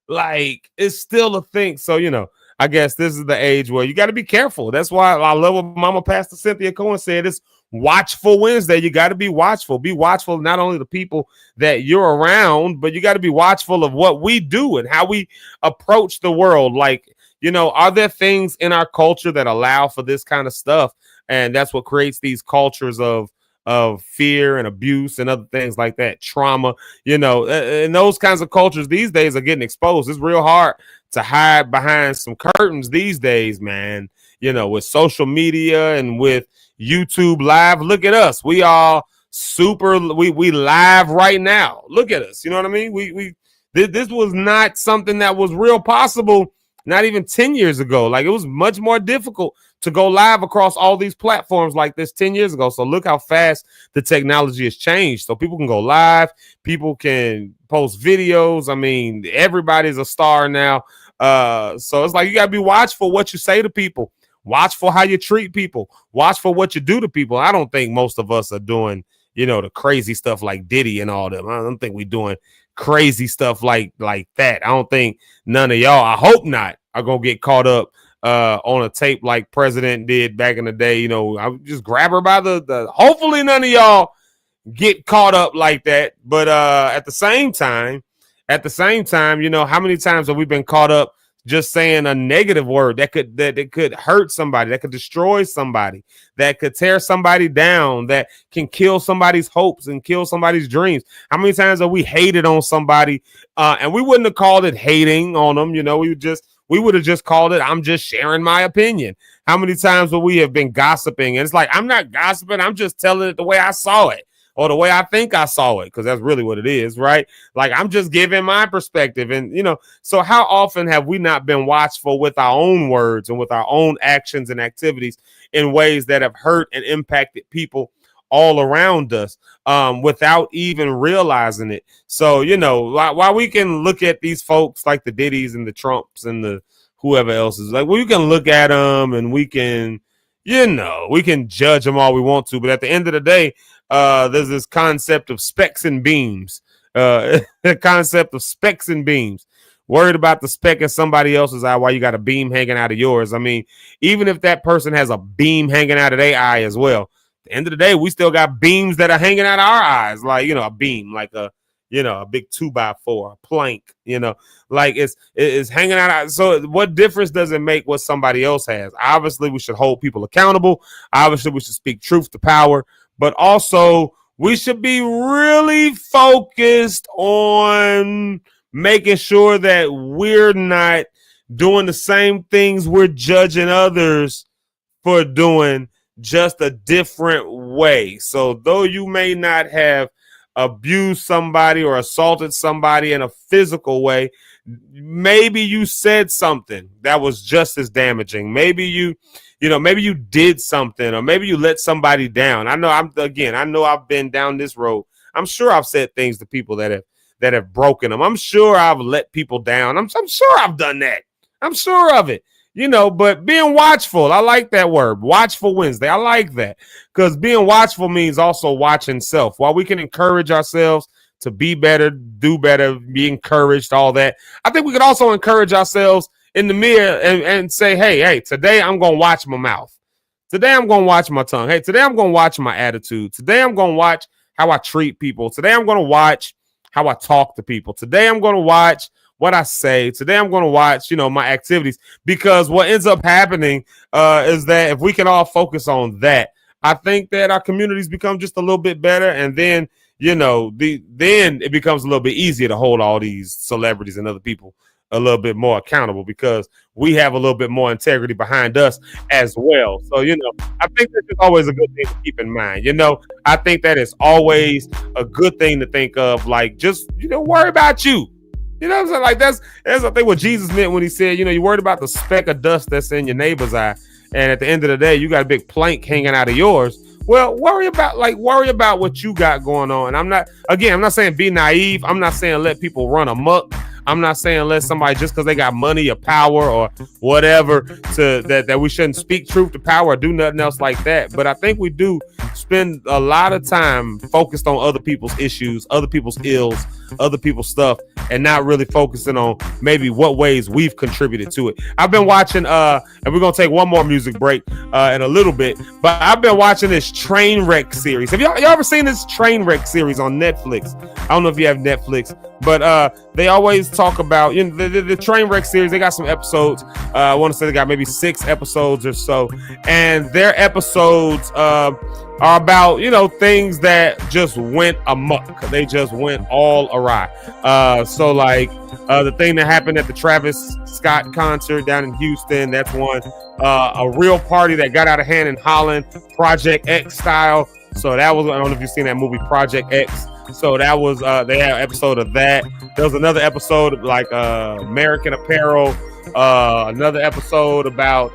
Like it's still a thing. So, I guess this is the age where you got to be careful. That's why I love what Mama Pastor Cynthia Cohen said. It's Watchful Wednesday. You got to be watchful. Be watchful not only the people that you're around, but you got to be watchful of what we do and how we approach the world. Like, are there things in our culture that allow for this kind of stuff? And that's what creates these cultures of fear and abuse and other things like that, trauma, and those kinds of cultures these days are getting exposed. It's real hard to hide behind some curtains these days, man, with social media and with YouTube live. Look at us. We all we live right now. Look at us. You know what I mean? This was not something that was real possible not even 10 years ago. Like, it was much more difficult to go live across all these platforms like this 10 years ago. So look how fast the technology has changed. So people can go live, people can post videos. I mean, everybody's a star now. So it's like you got to be watchful what you say to people, watchful how you treat people, watchful what you do to people. I don't think most of us are doing, the crazy stuff like Diddy and all them. I don't think we're doing crazy stuff like that. I don't think none of y'all, I hope not, are gonna get caught up on a tape like President did back in the day. I would just grab her by the hopefully none of y'all get caught up like that. But at the same time, how many times have we been caught up just saying a negative word that could hurt somebody, that could destroy somebody, that could tear somebody down, that can kill somebody's hopes and kill somebody's dreams? How many times have we hated on somebody and we wouldn't have called it hating on them? We would have just called it, I'm just sharing my opinion. How many times would we have been gossiping? And it's like, I'm not gossiping. I'm just telling it the way I saw it or the way I think I saw it. Cause that's really what it is, right? Like, I'm just giving my perspective. And, so how often have we not been watchful with our own words and with our own actions and activities in ways that have hurt and impacted people all around us without even realizing it? So, while we can look at these folks like the Diddy's and the Trumps and the whoever else is, like, we can look at them and we can, we can judge them all we want to. But at the end of the day, there's this concept of specks and beams, the concept of specks and beams. Worried about the speck in somebody else's eye while you got a beam hanging out of yours. I mean, even if that person has a beam hanging out of their eye as well, at the end of the day, we still got beams that are hanging out of our eyes. Like, a beam, like a big 2x4, a plank, like it's hanging out. So what difference does it make what somebody else has? Obviously, we should hold people accountable. Obviously, we should speak truth to power, but also we should be really focused on making sure that we're not doing the same things we're judging others for doing, just a different way. So though you may not have abused somebody or assaulted somebody in a physical way, maybe you said something that was just as damaging. Maybe maybe you did something, or maybe you let somebody down. I know I've been down this road. I'm sure I've said things to people that have broken them. I'm sure I've let people down. I'm sure I've done that. I'm sure of it. But being watchful, I like that word, Watchful Wednesday. I like that, because being watchful means also watching self. While we can encourage ourselves to be better, do better, be encouraged, all that, I think we could also encourage ourselves in the mirror and say, hey, today I'm going to watch my mouth. Today I'm going to watch my tongue. Hey, today I'm going to watch my attitude. Today I'm going to watch how I treat people. Today I'm going to watch how I talk to people. Today I'm going to watch what I say. Today I'm going to watch, my activities, because what ends up happening is that if we can all focus on that, I think that our communities become just a little bit better. And then, then it becomes a little bit easier to hold all these celebrities and other people a little bit more accountable, because we have a little bit more integrity behind us as well. So, I think that's just always a good thing to keep in mind. I think that is always a good thing to think of, like, just, worry about you. You know what I'm saying? Like, that's I think what Jesus meant when he said, you're worried about the speck of dust that's in your neighbor's eye, and at the end of the day, you got a big plank hanging out of yours. Well, worry about what you got going on. I'm not saying be naive. I'm not saying let people run amok. I'm not saying let somebody, just because they got money or power or whatever, that we shouldn't speak truth to power or do nothing else like that. But I think we do spend a lot of time focused on other people's issues, other people's ills, other people's stuff, and not really focusing on maybe what ways we've contributed to it. I've been watching, and we're going to take one more music break in a little bit, but I've been watching this Trainwreck series. Have y'all ever seen this Trainwreck series on Netflix? I don't know if you have Netflix, but they always talk about the Trainwreck series. They got some episodes. I want to say they got maybe 6 episodes or so, and their episodes are about things that just went amok. They just went all awry. So like the thing that happened at the Travis Scott concert down in Houston, that's one. A real party that got out of hand in Holland, Project X style. So that was, I don't know if you've seen that movie Project X. So that was they had an episode of that. There was another episode of like American Apparel. Another episode about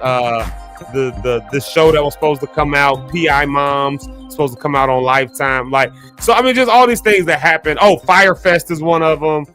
the show that was supposed to come out, PI Moms, supposed to come out on Lifetime. Like, so I mean, just all these things that happen. Oh, Firefest is one of them.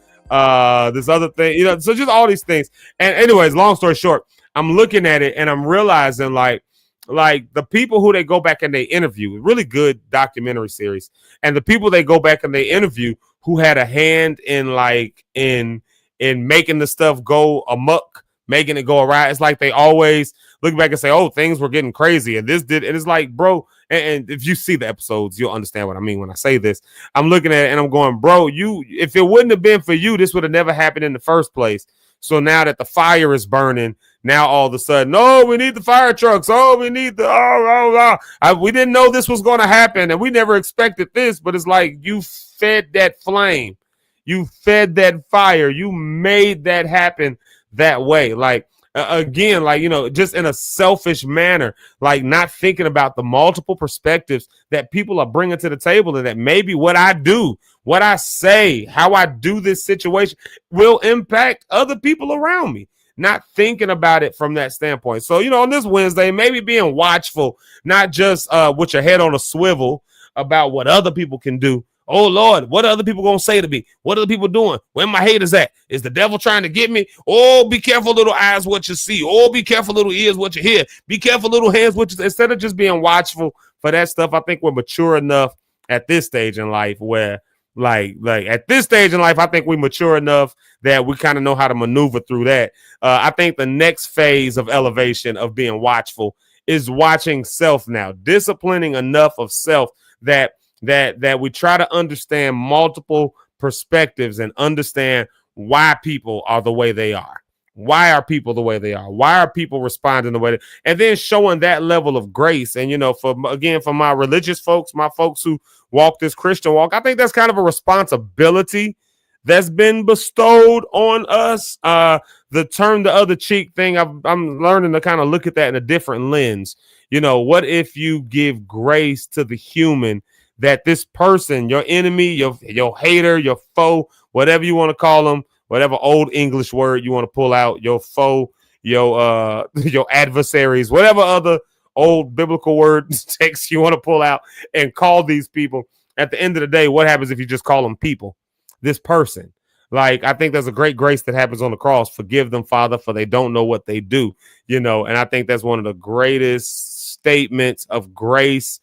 This other thing, so just all these things. And anyways, long story short, I'm looking at it and I'm realizing like the people who they go back and they interview, really good documentary series, and the people they go back and they interview who had a hand in making the stuff go amok, making it go awry. It's like they always look back and say, oh, things were getting crazy and this did. And it's like, bro, and if you see the episodes, you'll understand what I mean when I say this. I'm looking at it and I'm going, bro, if it wouldn't have been for you, this would have never happened in the first place. So now that the fire is burning, now all of a sudden, oh, we need the fire trucks. Oh, we need we didn't know this was going to happen, and we never expected this. But it's like you fed that flame, you fed that fire, you made that happen that way. Like again, like just in a selfish manner, like not thinking about the multiple perspectives that people are bringing to the table, and that maybe what I do, what I say, how I do this situation will impact other people around me. Not thinking about it from that standpoint. So, on this Wednesday, maybe being watchful, not just with your head on a swivel about what other people can do. Oh, Lord, what are other people going to say to me? What are the people doing? Where my haters at? Is the devil trying to get me? Oh, be careful, little eyes, what you see. Oh, be careful, little ears, what you hear. Be careful, little hands, what you... Instead of just being watchful for that stuff, I think we're mature enough at this stage in life where like at this stage in life, I think we mature enough that we kind of know how to maneuver through that. I think the next phase of elevation of being watchful is watching self now, disciplining enough of self that we try to understand multiple perspectives and understand why people are the way they are. Why are people the way they are? Why are people responding the way they, and then showing that level of grace. And, for my religious folks, my folks who walk this Christian walk, I think that's kind of a responsibility that's been bestowed on us. The turn the other cheek thing, I'm learning to kind of look at that in a different lens. You know, what if you give grace to the human that this person, your enemy, your hater, your foe, whatever you want to call them, whatever old English word you want to pull out, your foe, your adversaries, whatever other old biblical word text you want to pull out and call these people. At the end of the day, what happens if you just call them people? This person. Like, I think there's a great grace that happens on the cross. Forgive them, Father, for they don't know what they do, you know. And I think that's one of the greatest statements of grace,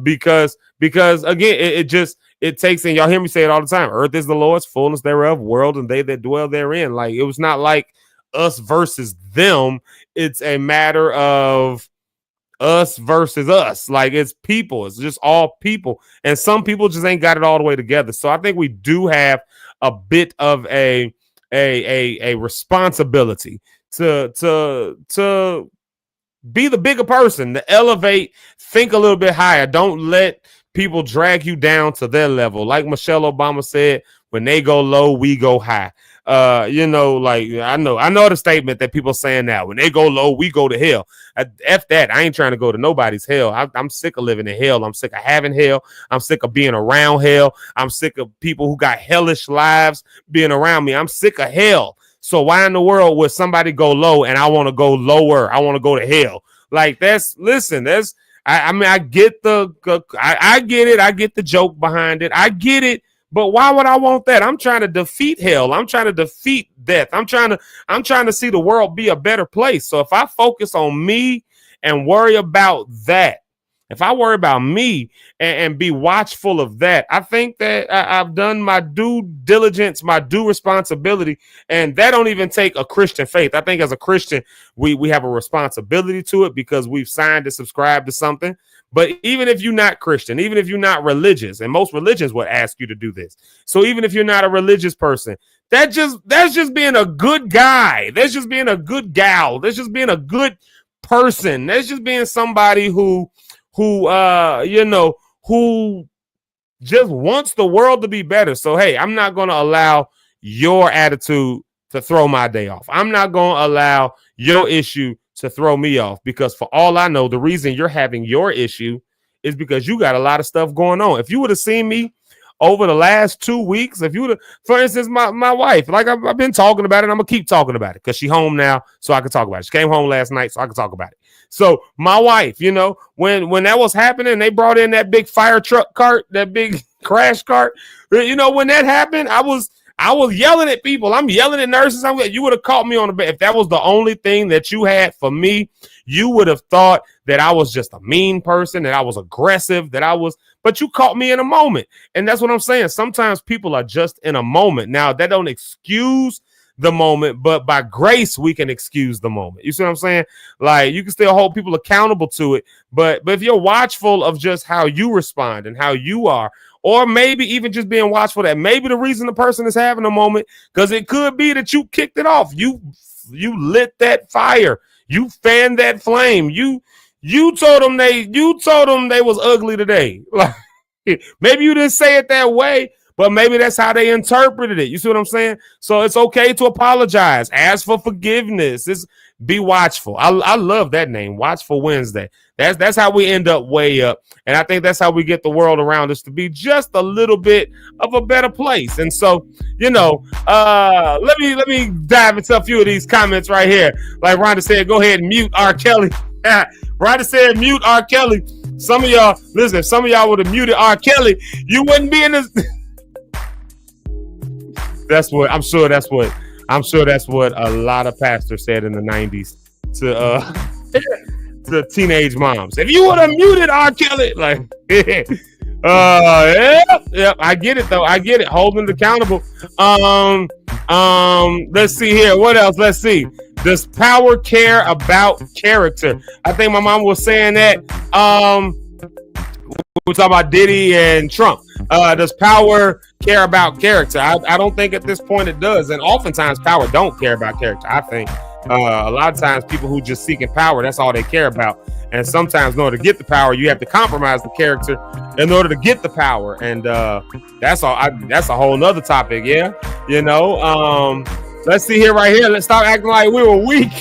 because again, it takes, and y'all hear me say it all the time, earth is the Lord's, fullness thereof, world and they that dwell therein. Like, it was not like us versus them. It's a matter of us versus us. Like, it's people. It's just all people. And some people just ain't got it all the way together. So I think we do have a bit of a responsibility to be the bigger person, to elevate, think a little bit higher. Don't let people drag you down to their level. Like Michelle Obama said, when they go low, we go high. You know, like I know the statement that people saying now, when they go low, we go to hell. F that. I ain't trying to go to nobody's hell. I'm sick of living in hell. I'm sick of having hell. I'm sick of being around hell. I'm sick of people who got hellish lives being around me. I'm sick of hell. So why in the world would somebody go low and I want to go lower? I want to go to hell. Like, I mean, I get I get it. I get the joke behind it. I get it. But why would I want that? I'm trying to defeat hell. I'm trying to defeat death. I'm trying to see the world be a better place. So if I focus on me and worry about that, if I worry about me and be watchful of that, I think that I've done my due diligence, my due responsibility. And that don't even take a Christian faith. I think as a Christian, we have a responsibility to it because we've signed to subscribe to something. But even if you're not Christian, even if you're not religious, and most religions would ask you to do this. So even if you're not a religious person, that's just being a good guy. That's just being a good gal. That's just being a good person. That's just being somebody who just wants the world to be better. So, hey, I'm not going to allow your attitude to throw my day off. I'm not going to allow your issue to throw me off, because for all I know, the reason you're having your issue is because you got a lot of stuff going on. If you would have seen me over the last 2 weeks, if you would have, for instance, my wife, like I've been talking about it, I'm gonna keep talking about it because she's home now, so I can talk about it. She came home last night, so I can talk about it. So my wife, you know, when that was happening, they brought in that big fire truck cart, that big crash cart. You know, when that happened, I was yelling at people. I'm yelling at nurses. You would have caught me on the bed. If that was the only thing that you had for me, you would have thought that I was just a mean person, that I was aggressive, but you caught me in a moment. And that's what I'm saying. Sometimes people are just in a moment. Now, that don't excuse the moment, but by grace, we can excuse the moment. You see what I'm saying? Like, you can still hold people accountable to it. But if you're watchful of just how you respond and how you are, or maybe even just being watchful that maybe the reason the person is having a moment, because it could be that you kicked it off. You lit that fire. You fanned that flame. You told them they was ugly today. Like, maybe you didn't say it that way, but maybe that's how they interpreted it. You see what I'm saying? So it's okay to apologize. Ask for forgiveness. Be watchful. I love that name, Watchful Wednesday. That's how we end up way up. And I think that's how we get the world around us to be just a little bit of a better place. And so, you know, let me dive into a few of these comments right here. Like Rhonda said, go ahead and mute R. Kelly. Rhonda said, mute R. Kelly. Some of y'all, listen, if some of y'all would have muted R. Kelly, you wouldn't be in this. I'm sure that's what a lot of pastors said in the 90s to teenage moms. If you would have muted R. Kelly, like, yeah, I get it though. I get it. Holding it accountable. Let's see here. What else? Let's see. Does power care about character? I think my mom was saying that. We're talking about Diddy and Trump. Does power care about character? I don't think at this point it does. And oftentimes power don't care about character. I think A lot of times people who just seeking power, that's all they care about. And sometimes in order to get the power, you have to compromise the character in order to get the power. And that's a whole nother topic. Yeah. You know, let's see here right here. Let's stop acting like we were weak.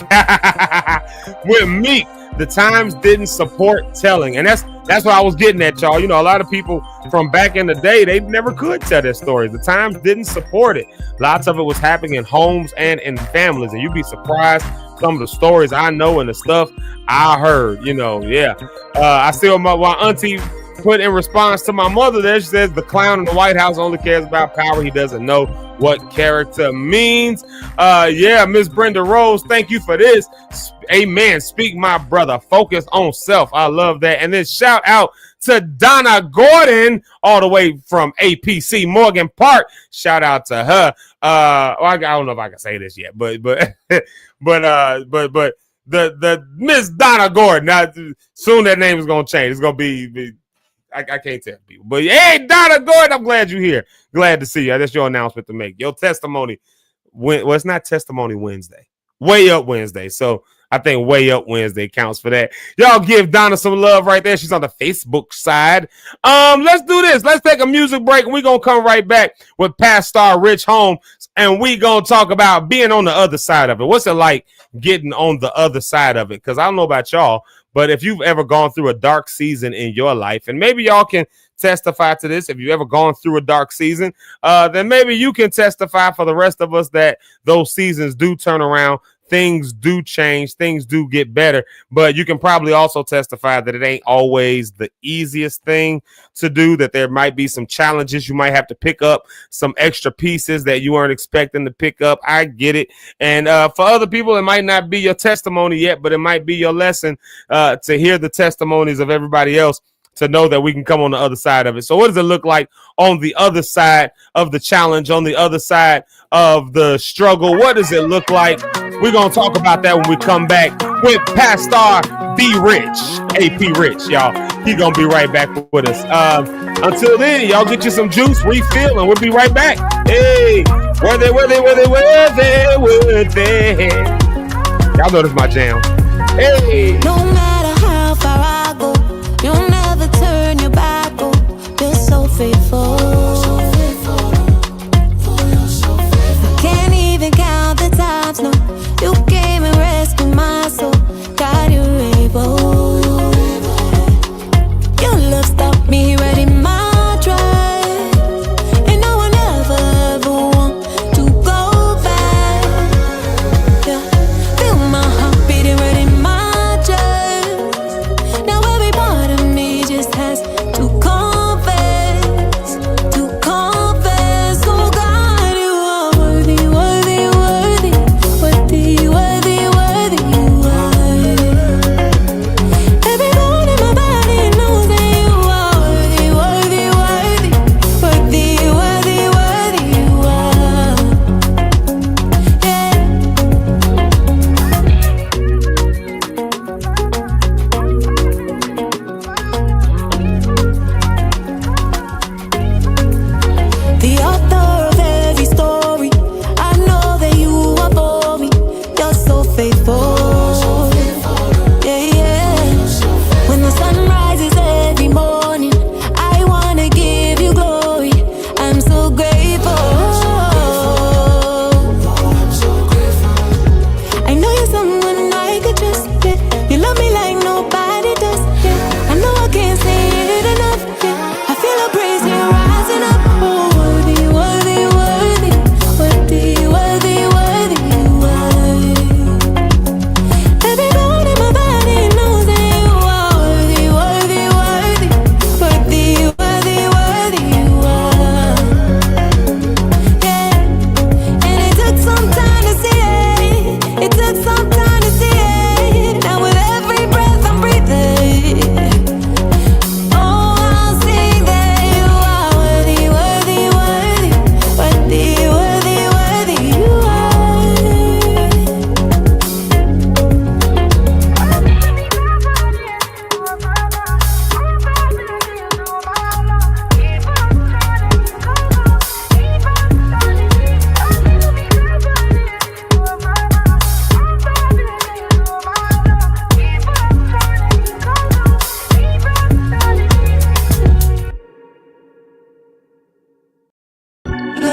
We're meek. The times didn't support telling. And that's what I was getting at, y'all. You know, a lot of people from back in the day, they never could tell their stories. The times didn't support it. Lots of it was happening in homes and in families. And you'd be surprised some of the stories I know and the stuff I heard, you know. Yeah. I see what my auntie put in response to my mother there. She says the clown in the White House only cares about power. He doesn't know what character means. Yeah, Miss Brenda Rose, thank you for this. Amen. Speak, my brother. Focus on self. I love that. And then shout out to Donna Gordon, all the way from APC Morgan Park. Shout out to her. I don't know if I can say this yet, but the Miss Donna Gordon. Now, soon that name is gonna change. It's gonna be I can't tell people. But hey, Donna Gordon, I'm glad you're here. Glad to see you. That's your announcement to make. Your testimony. Well, it's not Testimony Wednesday. Way Up Wednesday. So I think Way Up Wednesday counts for that. Y'all give Donna some love right there. She's on the Facebook side. Let's do this. Let's take a music break, and we're going to come right back with Pastor Rich Holmes, and we're going to talk about being on the other side of it. What's it like getting on the other side of it? Because I don't know about y'all, but if you've ever gone through a dark season in your life, and maybe y'all can testify to this, if you've ever gone through a dark season, then maybe you can testify for the rest of us that those seasons do turn around. Things do change, things do get better, but you can probably also testify that it ain't always the easiest thing to do, that there might be some challenges. You might have to pick up some extra pieces that you weren't expecting to pick up. I get it. And for other people, it might not be your testimony yet, but it might be your lesson to hear the testimonies of everybody else, to know that we can come on the other side of it. So what does it look like on the other side of the challenge, on the other side of the struggle? What does it look like? We're going to talk about that when we come back with Pastor D. Rich, AP Rich, y'all. He's going to be right back with us. Until then, y'all get you some juice, refill, and we'll be right back. Hey, were they? Y'all know this is my jam. Hey. No matter how far I go, you'll never turn your back. Oh, you're so faithful. I can't even count the times, no. You came and rescued my soul. God, you're able. Your love stopped me right in my tracks, and no one ever want to go back. Yeah. Feel my heart beating right in my chest.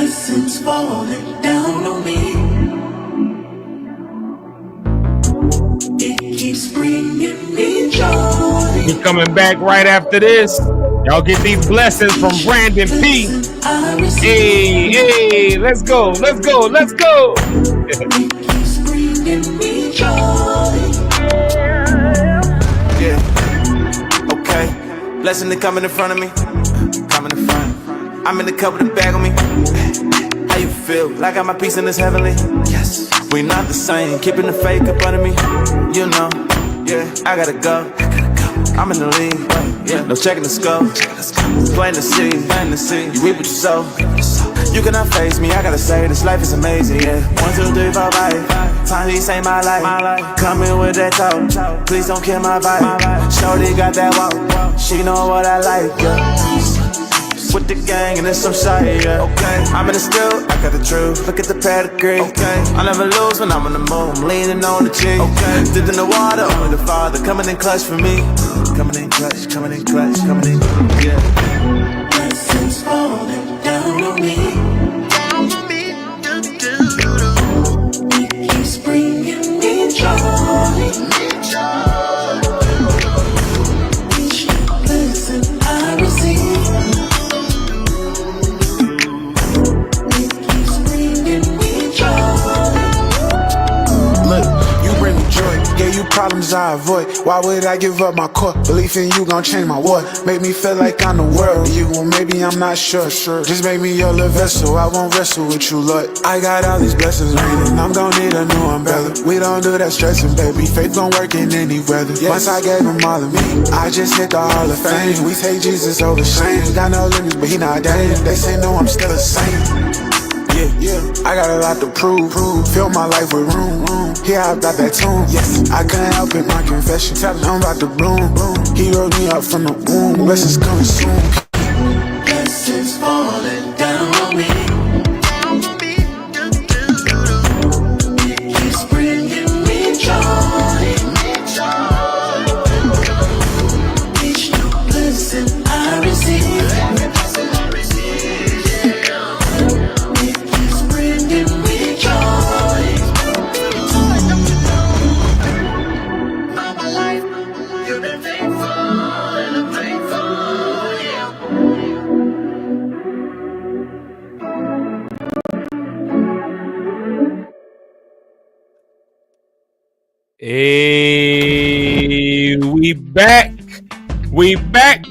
Blessings falling down on me. It keeps bringing me joy. We're coming back right after this. Y'all get these blessings from Brandon P. Hey, let's go, let's go, let's go. It keeps bringing me joy. Yeah. Okay. Blessing to coming in front of me. Coming in front. I'm in the cup with the bag on me. How you feel? Like I got my piece in this heavenly? Yes. We not the same. Keeping the fake up under me. You know. Yeah. I gotta go. I'm in the league. Yeah. No checking the scope. Plain to see. Plain to see. You reap what you sow. You cannot face me. I gotta say this life is amazing. Yeah. 1, 2, 3, 4, 5. Time to save my life. Coming with that talk. Please don't kill my vibe. Shorty got that walk. She know what I like. Yeah. With the gang and it's some shy, yeah. Okay. I'm in the still, I got the truth. Look at the pedigree. Okay. I never lose when I'm on the move. I'm leaning on the G. Okay. Dipped in the water, only the Father coming in clutch for me. Coming in clutch, coming in clutch, coming in. Yeah. Blessings falling down on me. Down on me. It keeps bringing me joy. Each blessing I receive. Yeah, you problems I avoid. Why would I give up my core? Belief in you gon' change my war. Make me feel like I'm the world. You gon' maybe I'm not sure. Just make me your little vessel. I won't wrestle with you, Lord. I got all these blessings raining. I'm gon' need a new umbrella. We don't do that stressing, baby. Faith gon' work in any weather. Once I gave him all of me, I just hit the Hall of Fame. We take Jesus over shame. Got no limits, but he not damn. They say no, I'm still the same. Yeah, I got a lot to prove. Fill my life with room. Yeah, I got that tune. Yes, I couldn't help it, my confession. Tell him I'm about to bloom. He wrote me up from the womb. Blessings coming soon. Blessings falling down on me. It keeps bringing me joy. Each new blessing I receive. Hey, we back. We back.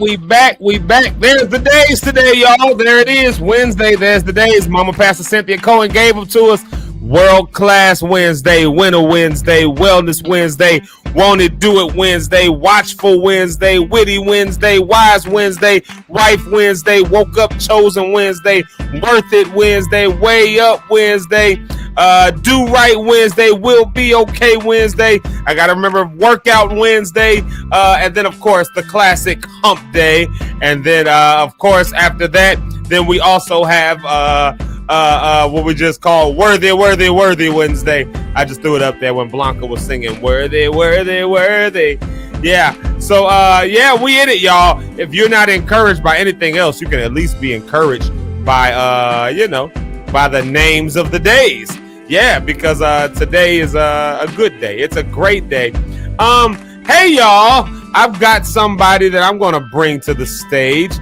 There's the days today, y'all. There it is. Wednesday. There's the days. Mama Pastor Cynthia Cohen gave them to us. World Class Wednesday, Winter Wednesday, Wellness Wednesday, Won't It Do It Wednesday, Watchful Wednesday, Witty Wednesday, Wise Wednesday, Rife Wednesday, Woke Up Chosen Wednesday, Worth It Wednesday, Way Up Wednesday, Do Right Wednesday, Will Be Okay Wednesday. I gotta remember Workout Wednesday, and then of course the classic Hump Day, and then of course after that, then we also have what we just call Worthy Wednesday. I just threw it up there when Blanca was singing Worthy. Yeah. So yeah, we in it, y'all. If you're not encouraged by anything else, you can at least be encouraged by by the names of the days. Yeah, because today is a good day. It's a great day. Hey y'all, I've got somebody that I'm gonna bring to the stage.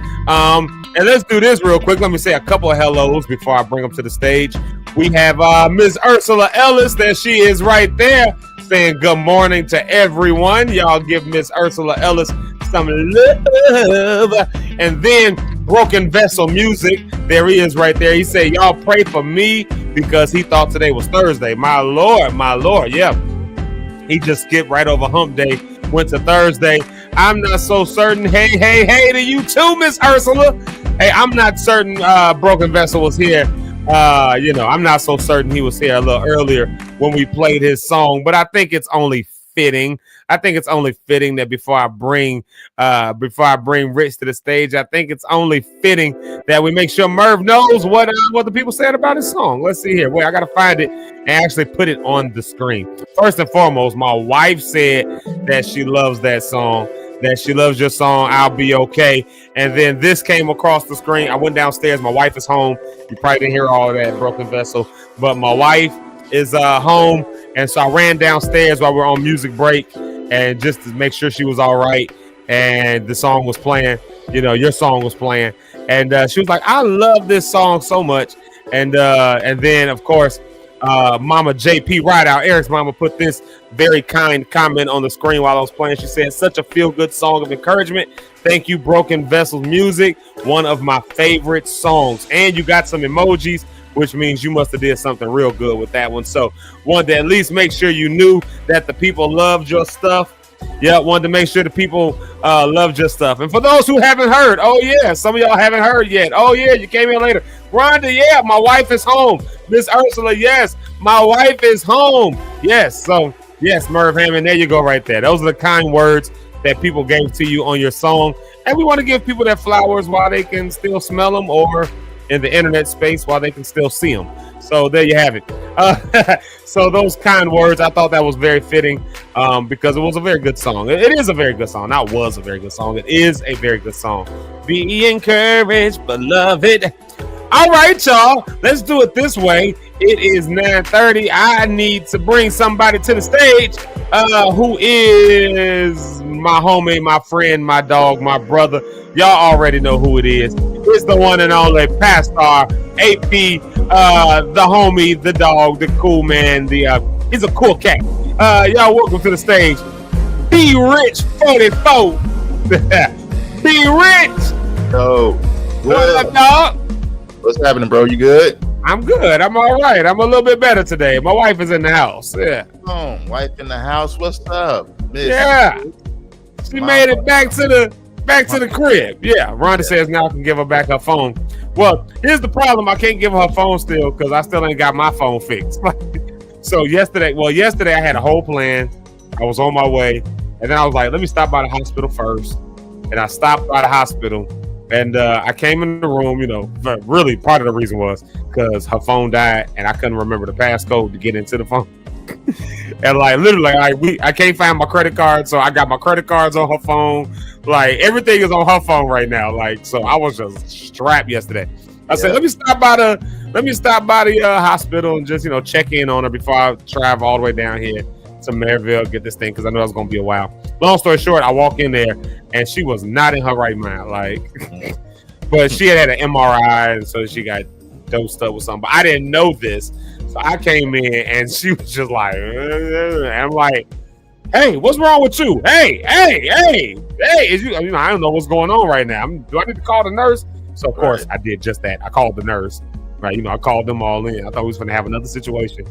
And let's do this real quick. Let me say a couple of hellos before I bring them to the stage. We have Ms. Ursula Ellis. There she is right there saying good morning to everyone. Y'all give Ms. Ursula Ellis some love. And then Broken Vessel Music. There he is right there. He said, y'all pray for me because he thought today was Thursday. My Lord. Yeah. He just skipped right over Hump Day. Went to Thursday. I'm not so certain. Hey to you too, Miss Ursula. Hey, I'm not certain Broken Vessel was here. I'm not so certain he was here a little earlier when we played his song, but I think it's only fitting. That before I bring Rich to the stage, I think it's only fitting that we make sure Merv knows what the people said about his song. Let's see here. Wait, I gotta find it and actually put it on the screen. First and foremost, my wife said that she loves that song. that she loves your song, I'll Be Okay. And then this came across the screen. I went downstairs. My wife is home. You probably didn't hear all of that, Broken Vessel. But my wife is home. And so I ran downstairs while we were on music break and just to make sure she was all right. And the song was playing. You know, your song was playing. And she was like, I love this song so much. And then, of course, Mama JP Rideout, Eric's mama, put this very kind comment on the screen while I was playing. She said, such a feel-good song of encouragement. Thank you, Broken Vessels Music. One of my favorite songs. And you got some emojis, which means you must have did something real good with that one. So wanted to at least make sure you knew that the people loved your stuff. Yeah, wanted to make sure the people loved your stuff. And for those who haven't heard, oh yeah, some of y'all haven't heard yet. Oh yeah, you came in later. Rhonda, yeah, my wife is home. Miss Ursula, yes, my wife is home. Yes, so yes, Merv Hammond, there you go right there. Those are the kind words that people gave to you on your song. And we want to give people their flowers while they can still smell them, or in the internet space while they can still see them. So there you have it. So those kind words, I thought that was very fitting because it was a very good song. It is a very good song. Not was a very good song. It is a very good song. Be encouraged, beloved. All right, y'all. Let's do it this way. It is 9:30. I need to bring somebody to the stage who is my homie, my friend, my dog, my brother. Y'all already know who it is. It's the one and only Pastor AP, the homie, the dog, the cool man. He's a cool cat. Y'all welcome to the stage. Be Rich 44. Be Rich. Yo, what up, dog? What's happening, bro? You good? I'm good. I'm all right. I'm a little bit better today. My wife is in the house. Yeah. Wife in the house. What's up, Miss? Yeah. She made it back to the crib. Yeah. Rhonda says now I can give her back her phone. Well, here's the problem. I can't give her phone still because I still ain't got my phone fixed. So yesterday I had a whole plan. I was on my way, and then I was like, let me stop by the hospital first. And I stopped by the hospital. And I came in the room, you know, really part of the reason was because her phone died and I couldn't remember the passcode to get into the phone. And like literally, I can't find my credit card, so I got my credit cards on her phone. Like everything is on her phone right now. Like, so I was just strapped yesterday. I said, let me stop by the hospital and just, you know, check in on her before I travel all the way down here to Maryville, get this thing, because I know it's gonna be a while. Long story short, I walk in there and she was not in her right mind, like, but she had an MRI, and so she got dosed up with something. But I didn't know this, so I came in and she was just like, I'm like, hey, what's wrong with you? Hey, is you? You know, I don't know what's going on right now. Do I need to call the nurse? So of course I did just that. I called the nurse, right? You know, I called them all in. I thought we was gonna have another situation.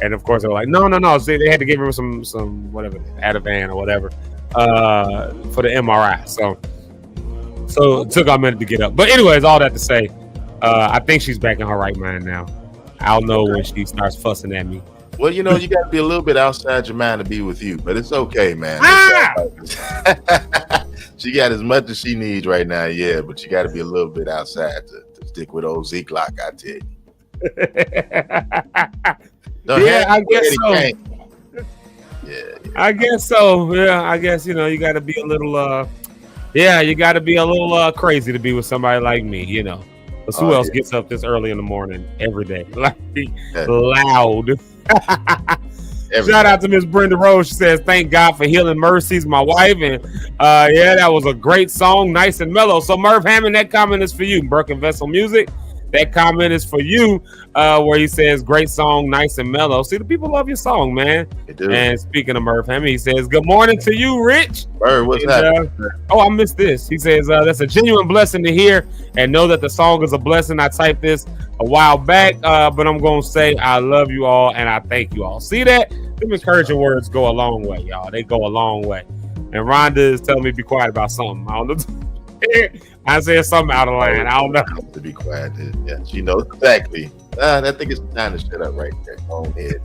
And of course they were like, no. So they had to give her some whatever, Ativan or whatever, for the MRI. So it took a minute to get up. But anyways, all that to say, I think she's back in her right mind now. I'll know when she starts fussing at me. Well, you know, you got to be a little bit outside your mind to be with you, but it's okay, man. She got as much as she needs right now, yeah, but you got to be a little bit outside to stick with old Zeke Lock, I tell you. Yeah, I guess so. Yeah. I guess so. Yeah, I guess, you know, you got to be a little, you got to be a little crazy to be with somebody like me, you know. Because who else gets up this early in the morning every day? Like, loud. Shout out to Miss Brenda Rose. She says, thank God for healing mercies, my wife. And that was a great song, nice and mellow. So Merv Hammond, that comment is for you. Broken Vessel Music. That comment is for you, where he says, great song, nice and mellow. See, the people love your song, man. They do. And speaking of Merv Hammond, he says, good morning to you, Rich. Merv, what's happening? I missed this. He says, that's a genuine blessing to hear and know that the song is a blessing. I typed this a while back, but I'm going to say I love you all and I thank you all. See that? Them encouraging words go a long way, y'all. They go a long way. And Rhonda is telling me to be quiet about something. I don't know. I said something out of line. I don't know. To be quiet. Yeah, she knows exactly. I think it's time to shut up right there. Go ahead.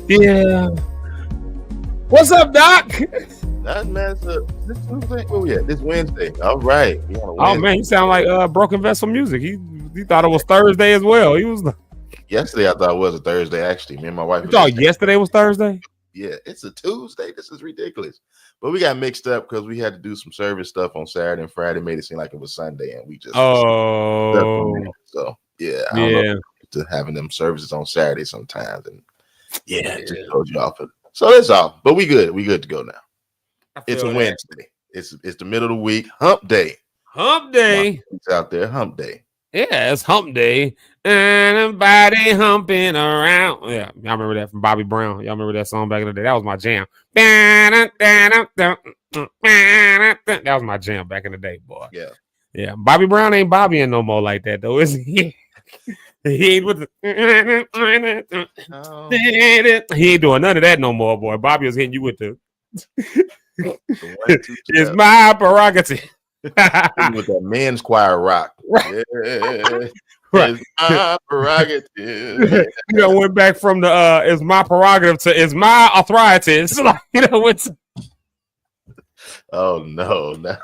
Yeah. What's up, Doc? Man, this Tuesday. Oh yeah, this Wednesday. All right. Oh man, you sound like Broken Vessel Music. He thought it was Thursday as well. He was. Yesterday I thought it was a Thursday. Actually, me and my wife. You thought yesterday was Thursday? Yeah, it's a Tuesday. This is ridiculous. But we got mixed up because we had to do some service stuff on Saturday and Friday. Made it seem like it was Sunday, and we just so yeah. I don't know to having them services on Saturday sometimes, and just told you off. So that's all. But we good. We good to go now. It's a Wednesday. It's the middle of the week. Hump day. Hump day. It's out there. Hump day. Yeah, it's hump day. Anybody humping around. Yeah, y'all remember that from Bobby Brown. Y'all remember that song back in the day? That was my jam. That was my jam back in the day, boy. Yeah. Yeah. Bobby Brown ain't Bobbying no more like that, though, is he? He ain't with the he ain't doing none of that no more, boy. Bobby was hitting you with the it's my prerogative. With that men's choir rock. Yeah. Right. It's my prerogative. Went back from the it's my prerogative to it's my arthritis. Like, what's oh no, not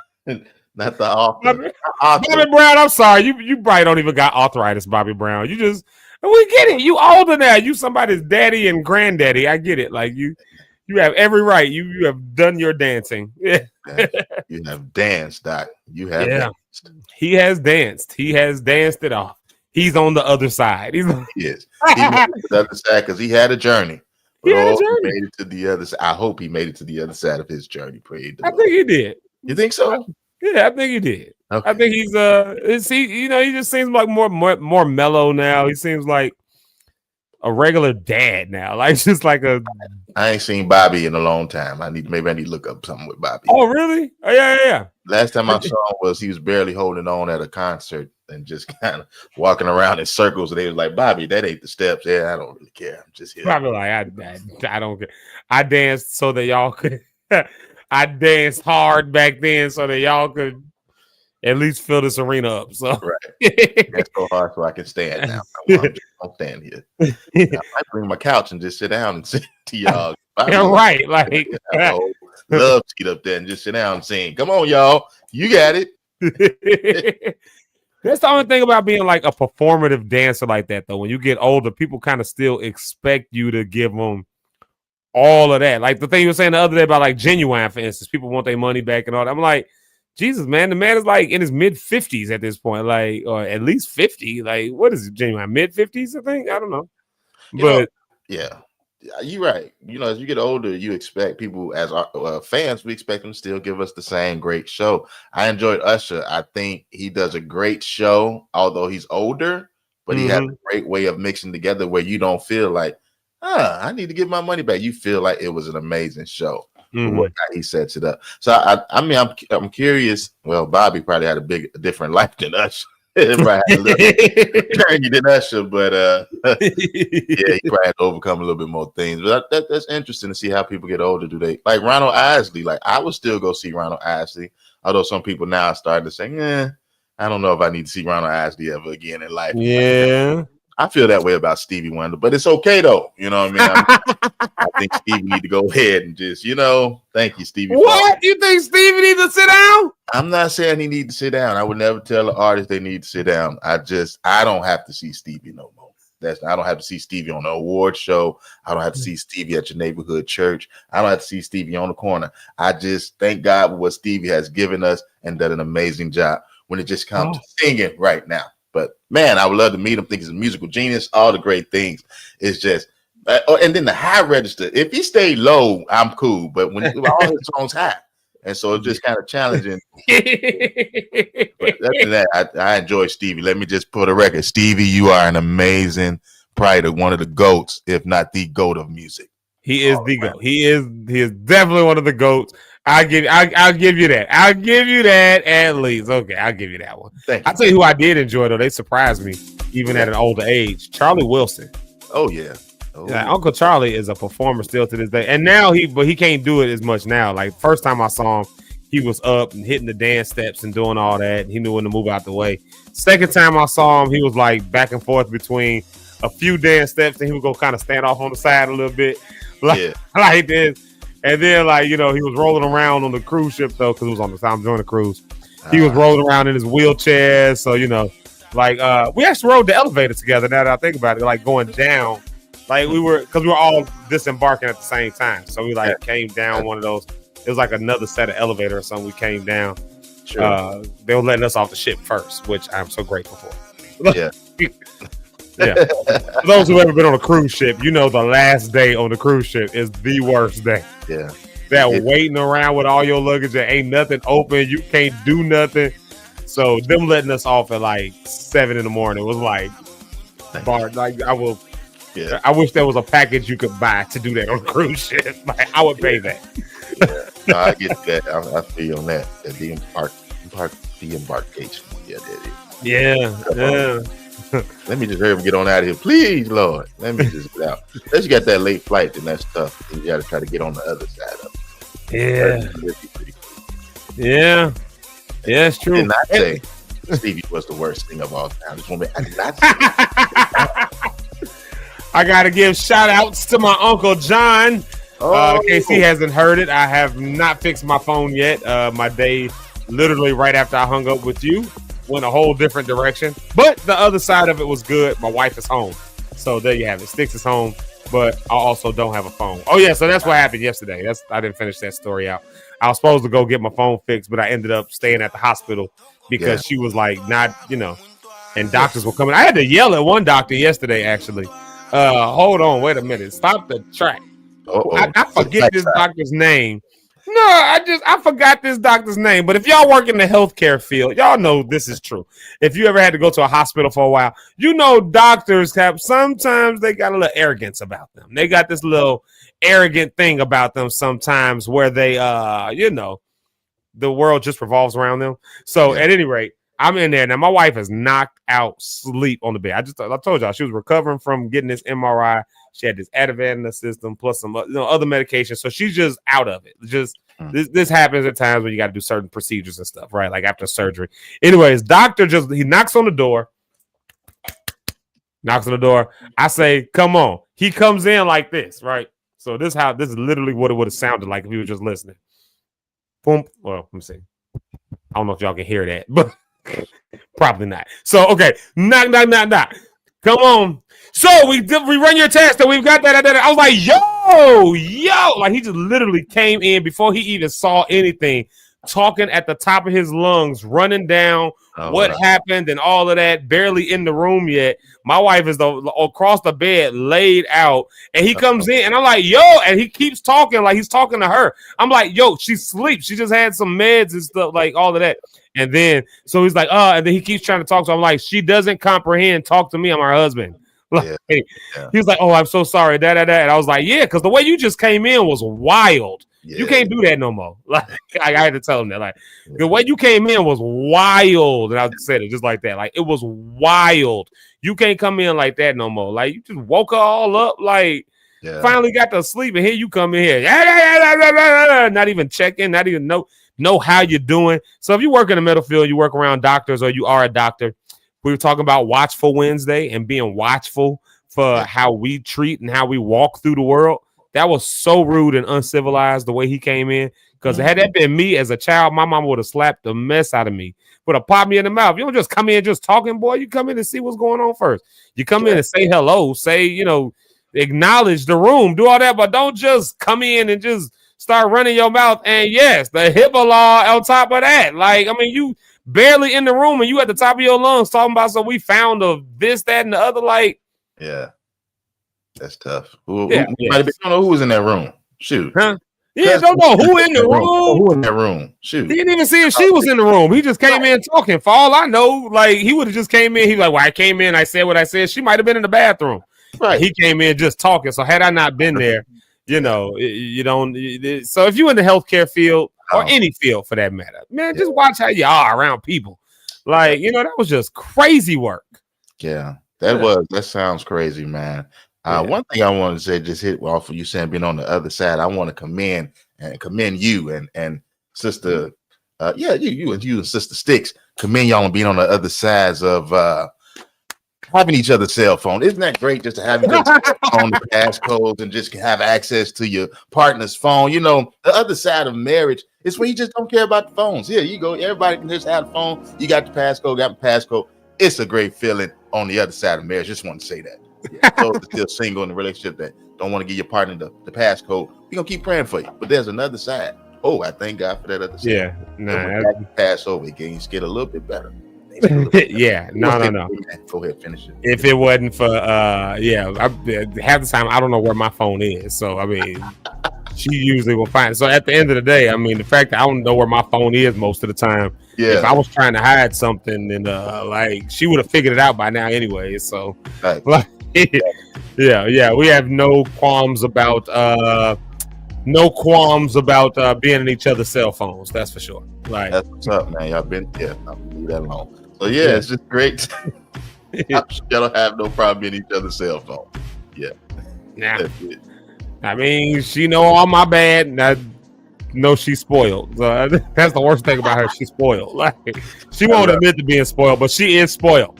the author. Bobby Brown, I'm sorry. You probably don't even got arthritis, Bobby Brown. We get it. You older now. You somebody's daddy and granddaddy. I get it. Like you have every right. You have done your dancing. Yeah. You have danced, Doc. You have danced. He has danced. He has danced it off. He's on the other side. He is. He made it to the other side because he had a journey. He made it to the other side. I hope he made it to the other side of his journey. Praise the Lord. Think he did. You think so? Yeah, I think he did. Okay. I think he's he just seems like more mellow now. He seems like a regular dad now. Like just like I ain't seen Bobby in a long time. Maybe I need to look up something with Bobby. Oh, really? Oh, yeah. Last time I saw him he was barely holding on at a concert and just kind of walking around in circles. And they was like, Bobby, that ain't the steps. Yeah, I don't really care. I'm just here. Probably like I don't care. I danced so that y'all could. I danced hard back then so that y'all could at least fill this arena up. So That's so hard so I can stand now. I'll stand here. I might bring my couch and just sit down and sing to y'all. Right. Like love seat up there and just sit down and sing. Come on, y'all. You got it. That's the only thing about being like a performative dancer like that, though. When you get older, people kind of still expect you to give them all of that. Like the thing you were saying the other day about like Genuine, for instance, people want their money back and all that. I'm like, Jesus, man, the man is like in his mid-50s at this point, like, or at least 50. Like, what is it, Genuine? Mid-50s, I think? I don't know. But yeah, you're right. As you get older, you expect people as our fans, we expect them to still give us the same great show. I enjoyed Usher. I think he does a great show, although he's older, but he has a great way of mixing together where you don't feel like, I need to get my money back. You feel like it was an amazing show. What he sets it up. So I'm curious. Well, Bobby probably had a different life than Usher. Right, a little journey than Usher, but he probably had to overcome a little bit more things. But that's interesting to see how people get older. Do they like Ronald Isley? Like I would still go see Ronald Isley, although some people now are starting to say, I don't know if I need to see Ronald Isley ever again in life. Yeah. I feel that way about Stevie Wonder, but it's okay though. You know what I mean? I think Stevie need to go ahead and just, thank you, Stevie. What? You think Stevie needs to sit down? I'm not saying he need to sit down. I would never tell an artist they need to sit down. I don't have to see Stevie no more. I don't have to see Stevie on the award show. I don't have to see Stevie at your neighborhood church. I don't have to see Stevie on the corner. I just thank God for what Stevie has given us and done an amazing job when it just comes to singing right now. But man, I would love to meet him. Think he's a musical genius, all the great things. It's just, and then the high register. If he stayed low, I'm cool. But when all his songs high, and so it's just kind of challenging. But other than that, I enjoy Stevie. Let me just put a record. Stevie, you are an amazing, probably one of the GOATs, if not the GOAT of music. He is the GOAT. He is definitely one of the GOATs. I'll give you that. I'll give you that at least. Okay, I'll give you that one. Thank you. I'll tell you who I did enjoy though. They surprised me even at an older age. Charlie Wilson. Oh yeah. Uncle Charlie is a performer still to this day. And now he can't do it as much now. Like first time I saw him, he was up and hitting the dance steps and doing all that. He knew when to move out the way. Second time I saw him, he was like back and forth between a few dance steps and he would go kind of stand off on the side a little bit. Like this. And then, he was rolling around on the cruise ship, though, because it was on the time during the cruise. He was rolling around in his wheelchair. So, we actually rode the elevator together now that I think about it, like going down Like we were all disembarking at the same time. So we like came down one of those. It was like another set of elevator or something. We came down. Sure. They were letting us off the ship first, which I'm so grateful for. Yeah. Yeah. For those who've ever been on a cruise ship, you know the last day on the cruise ship is the worst day. Yeah. That waiting around with all your luggage and ain't nothing open. You can't do nothing. So them letting us off at like 7 a.m. was like, I wish there was a package you could buy to do that on a cruise ship. Like I would pay that. No, I get that. I feel you on that. The embarkation. Yeah, that is. Yeah. Let me just hurry up and get on out of here, please, Lord. Let me just get out. Unless you got that late flight, then that's tough. You got to try to get on the other side of it. Yeah, it's true. I did not say Stevie was the worst thing of all time. I did not say I gotta give shout outs to my Uncle John. In case he hasn't heard it, I have not fixed my phone yet. My day, literally right after I hung up with you, went a whole different direction. But the other side of it was good. My wife is home. So there you have it. Sticks is home, but I also don't have a phone. Oh, yeah. So that's what happened yesterday. I didn't finish that story out. I was supposed to go get my phone fixed, but I ended up staying at the hospital because she was like, not, and doctors were coming. I had to yell at one doctor yesterday, actually. Hold on. Wait a minute. Stop the track. I forget this doctor's name. No, I forgot this doctor's name. But if y'all work in the healthcare field, y'all know this is true. If you ever had to go to a hospital for a while, doctors sometimes they got a little arrogance about them. They got this little arrogant thing about them sometimes where they, the world just revolves around them. So at any rate, I'm in there now. My wife is knocked out sleep on the bed. I told y'all she was recovering from getting this MRI. She had this Ativan in the system, plus some other medication. So she's just out of it. This happens at times when you got to do certain procedures and stuff, right? Like after surgery. Anyways, doctor he knocks on the door. I say, come on. He comes in like this, right? So this is literally what it would have sounded like if you were just listening. Boom. Well, let me see. I don't know if y'all can hear that, but probably not. So okay, knock. Come on. So we run your test and we've got that. I was like, yo. Like he just literally came in before he even saw anything, talking at the top of his lungs, running down what happened and all of that, barely in the room yet. My wife is across the bed, laid out, and he comes in and I'm like, yo, and he keeps talking like he's talking to her. I'm like, yo, she sleeps. She just had some meds and stuff, like all of that. And then, so he's like, and then he keeps trying to talk to her. I'm like, she doesn't comprehend. Talk to me. I'm her husband. Like, he was like, oh, I'm so sorry. And I was like, yeah, because the way you just came in was wild. You can't do that no more. Like, I had to tell him that. Like, the way you came in was wild. And I said it just like that. Like, it was wild. You can't come in like that no more. Like, you just woke her all up. Like, finally got to sleep. And here you come in here. Not even checking. Not even know how you're doing. So if you work in the medical field, you work around doctors, or you are a doctor. We were talking about Watchful Wednesday and being watchful for how we treat and how we walk through the world. That was so rude and uncivilized the way he came in. Because had that been me as a child, my mom would have slapped the mess out of me. Would have popped me in the mouth. You don't just come in just talking, boy. You come in and see what's going on first. You come in and say hello, acknowledge the room, do all that, but don't just come in and just start running your mouth. And yes, the HIPAA law on top of that. Like, I mean, you barely in the room and you at the top of your lungs talking about, so we found of this, that, and the other. Like, yeah, that's tough. I don't know who was in that room. Shoot. Huh? Yeah, don't know who in the room. Who in that room? Shoot. He didn't even see if she was in the room. He just came in talking. For all I know, like, he would have just came in. He was like, well, I came in, I said what I said. She might have been in the bathroom. Right. He came in just talking. So had I not been there, you don't. So if you're in the healthcare field or any field for that matter, man, just watch how you are around people. Like, that was just crazy work. Yeah, that sounds crazy, man. One thing I want to say, just hit off of you saying being on the other side. I want to commend you and sister, you and Sister Sticks. Commend y'all on being on the other sides of having each other's cell phone. Isn't that great just to have each other's phone, the passcodes, and just have access to your partner's phone? The other side of marriage is where you just don't care about the phones. Here you go. Everybody can just have a phone. You got the passcode, got the passcode. It's a great feeling on the other side of marriage. Just want to say that. Those that are still single in a relationship that don't want to give your partner the passcode, we're gonna keep praying for you. But there's another side. Oh, I thank God for that other side. Yeah, pass over, it gains get a little bit better. Yeah, no. Go ahead, finish it. If it wasn't for half the time I don't know where my phone is, so I mean, she usually will find it. So at the end of the day, I mean, the fact that I don't know where my phone is most of the time, if I was trying to hide something, then like she would have figured it out by now anyway. So, like, yeah, we have no qualms about being in each other's cell phones. That's for sure. Like, that's what's up, man. Y'all been I'll leave that alone. So yeah, it's just great. I'm sure y'all don't have no problem in each other's cell phone. Yeah. Nah. I mean, she know all my bad, and I know she's spoiled. So that's the worst thing about her. She's spoiled. Like, she won't admit to being spoiled, but she is spoiled.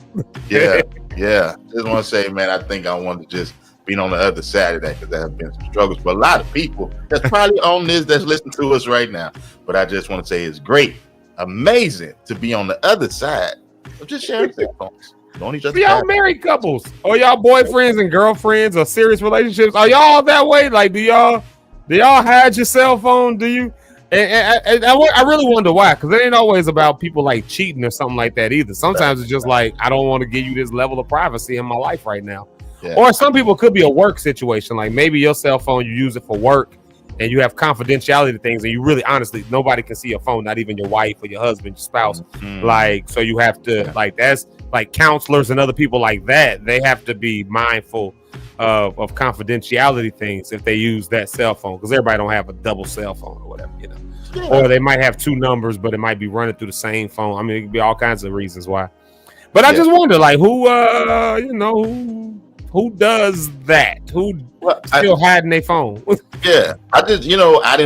Yeah. Just want to say, man, I think I want to just be on the other side of that because there have been some struggles. But a lot of people that's probably on this that's listening to us right now. But I just want to say it's great, amazing to be on the other side of just sharing cell phones. Y'all married couples, or y'all boyfriends and girlfriends, or serious relationships? Are y'all that way? Like, do y'all hide your cell phone? Do you? And I really wonder why, because it ain't always about people like cheating or something like that either. Sometimes it's just like, I don't want to give you this level of privacy in my life right now. Yeah. Or some people could be a work situation, like maybe your cell phone, you use it for work and you have confidentiality to things, and you really, honestly, nobody can see your phone, not even your wife or your husband, your spouse. Like, so you have to, like, that's like counselors and other people like that, they have to be mindful of confidentiality things if they use that cell phone, because everybody don't have a double cell phone or whatever, you know. Yeah. Or they might have two numbers, but it might be running through the same phone. I mean, it could be all kinds of reasons why. But I just wonder, like, who does that? Who still hiding their phone? Yeah, I didn't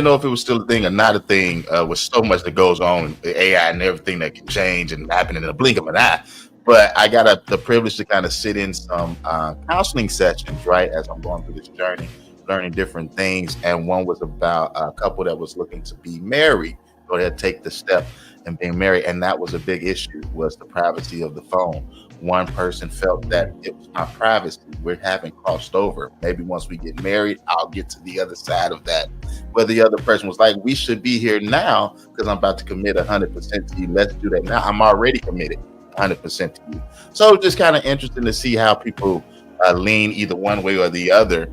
know if it was still a thing or not a thing. With so much that goes on, the AI and everything that can change and happen in the blink of an eye. But I got the privilege to kind of sit in some counseling sessions, right, as I'm going through this journey, learning different things. And one was about a couple that was looking to be married, go ahead, take the step and being married. And that was a big issue, was the privacy of the phone. One person felt that it was my privacy. We haven't crossed over. Maybe once we get married, I'll get to the other side of that. But the other person was like, we should be here now because I'm about to commit 100% to you. Let's do that now. I'm already committed 100% to you. So just kind of interesting to see how people lean either one way or the other.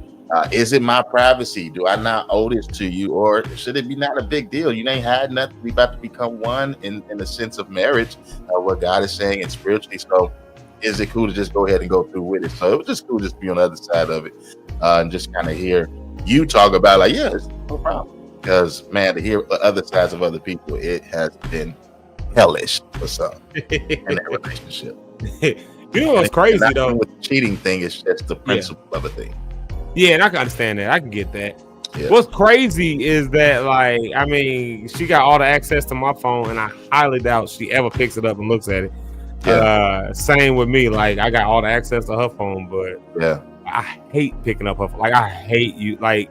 Is it my privacy? Do I not owe this to you? Or should it be not a big deal? You ain't had nothing. We about to become one in the sense of marriage, what God is saying, and spiritually. So is it cool to just go ahead and go through with it? So it was just cool just to be on the other side of it and just kind of hear you talk about, like, yeah, it's no problem. Because, man, to hear other sides of other people, it has been hellish for some in that relationship. You know what's crazy though? With the cheating thing, it's just the principle of a thing. Yeah, and I can understand that. I can get that. Yeah. What's crazy is that, like, I mean, she got all the access to my phone, and I highly doubt she ever picks it up and looks at it. Yeah. Same with me. Like, I got all the access to her phone, but I hate picking up her phone. Like, I hate you. Like,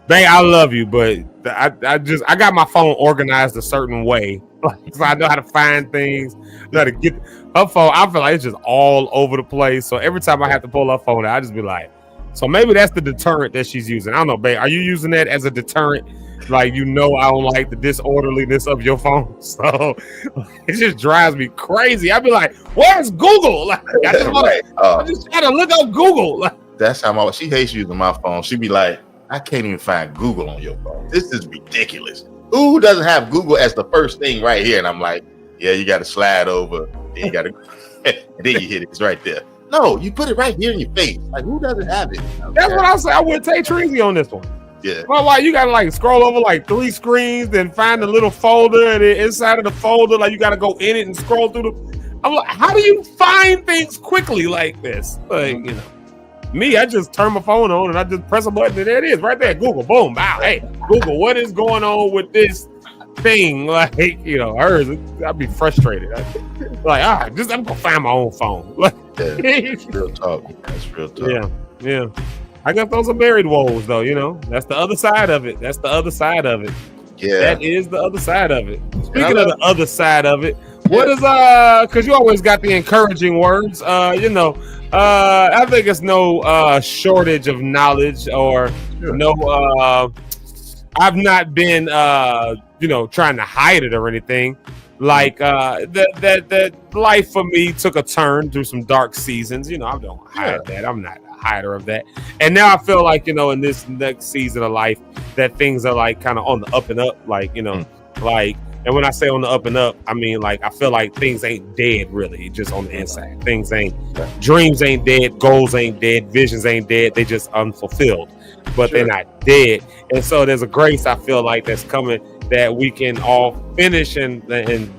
babe, I love you, but I got my phone organized a certain way. So I know how to find things, know how to get her phone. I feel like it's just all over the place. So every time I have to pull her phone out, I just be like, so maybe that's the deterrent that she's using. I don't know, babe. Are you using that as a deterrent? Like, I don't like the disorderliness of your phone. So it just drives me crazy. I'd be like, where's Google? Like, I just try to look up Google. Like, that's how she hates using my phone. She'd be like, I can't even find Google on your phone. This is ridiculous. Who doesn't have Google as the first thing right here? And I'm like, yeah, you got to slide over. Then you got to, and then you hit it. It's right there. No, you put it right here in your face. Like, who doesn't have it? That's what I say. I would take Treasy on this one. Yeah. Well, like, you got to, like, scroll over like 3 screens, then find the little folder, and then inside of the folder, like, you got to go in it and scroll through I'm like, how do you find things quickly like this? Like, me, I just turn my phone on and I just press a button and there it is, right there. Google, boom, wow. Hey, Google, what is going on with this thing? Like, hers, I'd be frustrated. I'm gonna find my own phone. It's real talk. That's real talk. Yeah. I guess those are married woes, though. That's the other side of it. Yeah. That is the other side of it. Speaking of the other side of it, What is because you always got the encouraging words. I think it's no shortage of knowledge or no. I've not been trying to hide it or anything. Like that life for me took a turn through some dark seasons. I don't hide that. I'm not a hider of that. And now I feel like in this next season of life that things are like kind of on the up and up. Like like. And when I say on the up and up, I mean like I feel like things ain't dead really, just on the inside. Dreams ain't dead, goals ain't dead, visions ain't dead. They just unfulfilled, but they're not dead. And so there's a grace I feel like that's coming that we can all finish and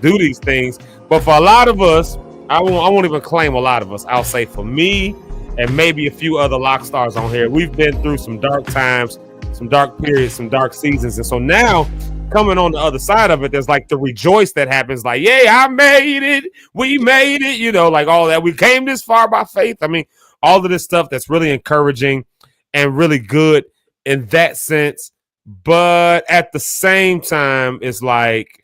do these things. But for a lot of us, I won't even claim a lot of us. I'll say for me and maybe a few other lock stars on here, we've been through some dark times, some dark periods, some dark seasons, and so now. Coming on the other side of it, there's like the rejoice that happens, like, yeah, I made it, we made it, like all that. We came this far by faith. I mean, all of this stuff that's really encouraging and really good in that sense. But at the same time, it's like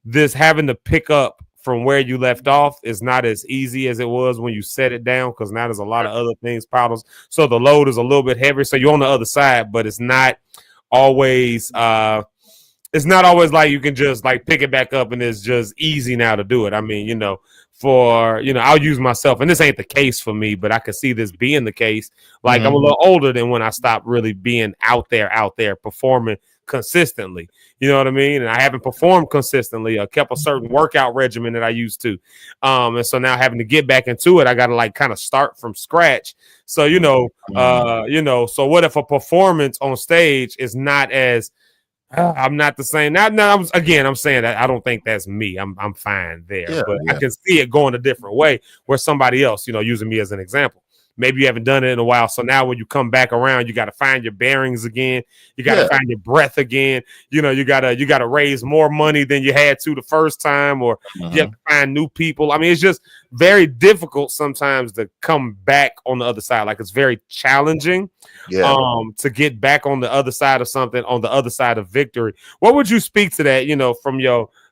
this having to pick up from where you left off is not as easy as it was when you set it down, because now there's a lot of other things piled on. So the load is a little bit heavier. So you're on the other side, but it's not always like you can just like pick it back up and it's just easy now to do it. I mean, I'll use myself, and this ain't the case for me, but I can see this being the case. Like I'm a little older than when I stopped really being out there performing consistently. You know what I mean? And I haven't performed consistently. I kept a certain workout regimen that I used to. And so now having to get back into it, I got to like kind of start from scratch. So, so what if a performance on stage is not as I'm not the same. I'm saying that I don't think that's me. I'm fine there, but I can see it going a different way where somebody else, using me as an example. Maybe you haven't done it in a while. So now when you come back around, you got to find your bearings again. You got to find your breath again. You got to raise more money than you had to the first time, or you have to find new people. I mean, it's just very difficult sometimes to come back on the other side. Like it's very challenging to get back on the other side of something, on the other side of victory. What would you speak to that,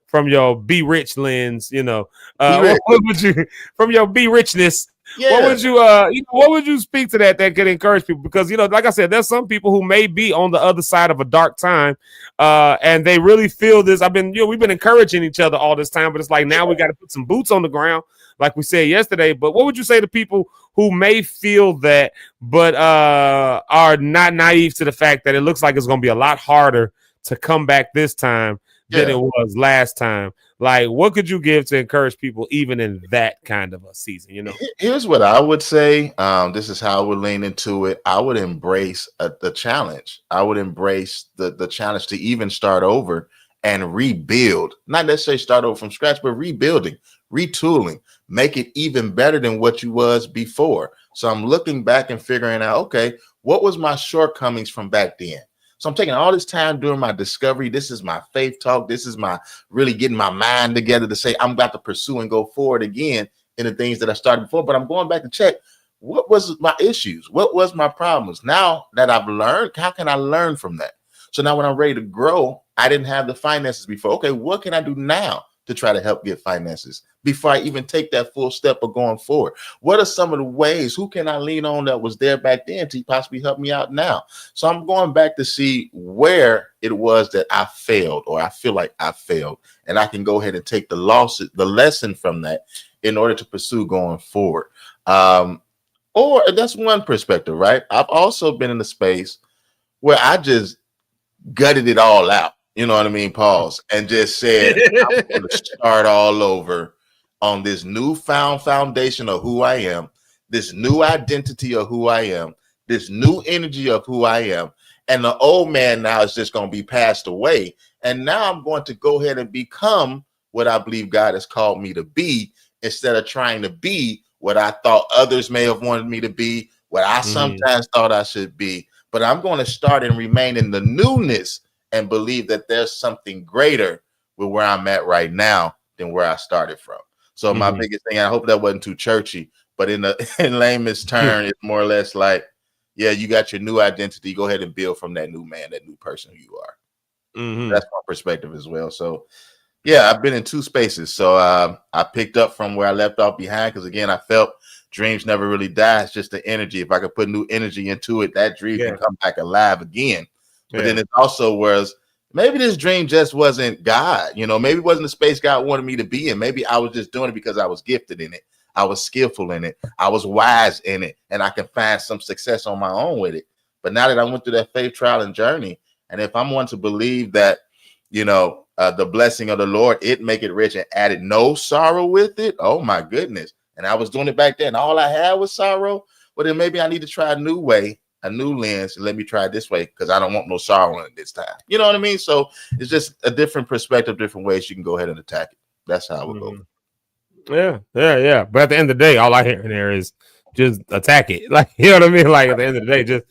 from your be rich lens, what would you, from your be richness, what would you speak to that could encourage people? Because, like I said, there's some people who may be on the other side of a dark time and they really feel this. We've been encouraging each other all this time, but it's like now we got to put some boots on the ground, like we said yesterday. But what would you say to people who may feel that, but are not naive to the fact that it looks like it's going to be a lot harder to come back this time than it was last time? Like, what could you give to encourage people even in that kind of a season? Here's what I would say. This is how I would lean into it. I would embrace the challenge. I would embrace the challenge to even start over and rebuild. Not necessarily start over from scratch, but rebuilding, retooling, make it even better than what you was before. So I'm looking back and figuring out, okay, what was my shortcomings from back then? So I'm taking all this time doing my discovery. This is my faith talk. This is my really getting my mind together to say I'm about to pursue and go forward again in the things that I started before. But I'm going back to check what was my issues? What was my problems? Now that I've learned, how can I learn from that? So now when I'm ready to grow, I didn't have the finances before. Okay, what can I do now to try to help get finances before I even take that full step of going forward? What are some of the ways? Who can I lean on that was there back then to possibly help me out now? So I'm going back to see where it was that I failed, or I feel like I failed, and I can go ahead and take the lesson from that in order to pursue going forward. Or that's one perspective, right? I've also been in a space where I just gutted it all out. You know what I mean? Pause. And just said, I'm going to start all over on this newfound foundation of who I am, this new identity of who I am, this new energy of who I am. And the old man now is just going to be passed away. And now I'm going to go ahead and become what I believe God has called me to be, instead of trying to be what I thought others may have wanted me to be, what I sometimes thought I should be. But I'm going to start and remain in the newness and believe that there's something greater with where I'm at right now than where I started from. So my biggest thing, I hope that wasn't too churchy, but in layman's term, it's more or less like, yeah, you got your new identity. Go ahead and build from that new man, that new person who you are. That's my perspective as well. So Yeah, I've been in two spaces. So I picked up from where I left off behind because, again, I felt dreams never really die. It's just the energy. If I could put new energy into it, that dream can come back alive again. But then it's also whereas maybe this dream just wasn't God. You know, maybe it wasn't the space God wanted me to be in. Maybe I was just doing it because I was gifted in it. I was skillful in it. I was wise in it. And I can find some success on my own with it. But now that I went through that faith trial and journey, and if I'm one to believe that, you know, the blessing of the Lord, it make it rich and added no sorrow with it. Oh my goodness. And I was doing it back then. All I had was sorrow. Well, then maybe I need to try a new way, a new lens, and let me try it this way because I don't want no sorrow in it this time. You know what I mean? So it's just a different perspective, different ways you can go ahead and attack it. That's how it would go. Yeah. But at the end of the day, all I hear in there is just attack it. Like, you know what I mean? Like at the end of the day, just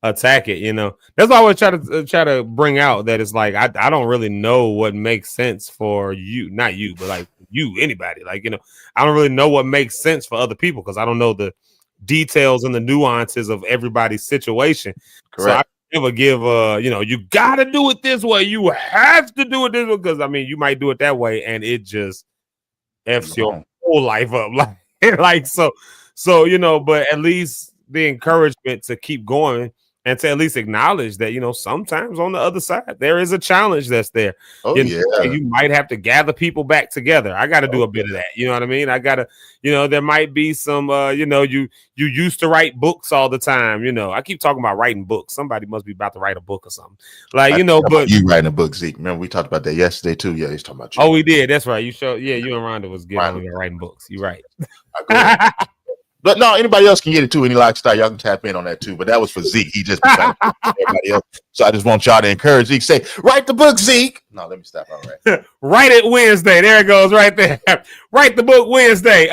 attack it. You know, that's why I always try to bring out that it's like I don't really know what makes sense for you, not you, but like you, anybody. Like, you know, I don't really know what makes sense for other people because I don't know the details and the nuances of everybody's situation. Correct. So I never give you know, you gotta do it this way. You have to do it this way because I mean, you might do it that way and it just F's your whole life up. Like so, you know, but at least the encouragement to keep going and to at least acknowledge that, you know, sometimes on the other side, there is a challenge that's there. Oh, You might have to gather people back together. I got to do a bit of that. You know what I mean? I got to, you know, there might be some, you know, you used to write books all the time. You know, I keep talking about writing books. Somebody must be about to write a book or something. Like, you know, but you writing a book, Zeke. Remember, we talked about that yesterday too. Yeah, he's talking about you. Oh, we did. That's right. You showed, you and Rhonda was getting on writing books. You're right. But no, anybody else can get it too. Any Locke'd, y'all can tap in on that too. But that was for Zeke. He just everybody else. So I just want y'all to encourage Zeke. Say, write the book, Zeke. No, let me stop. All right. Write it Wednesday. There it goes, right there. Write the book Wednesday.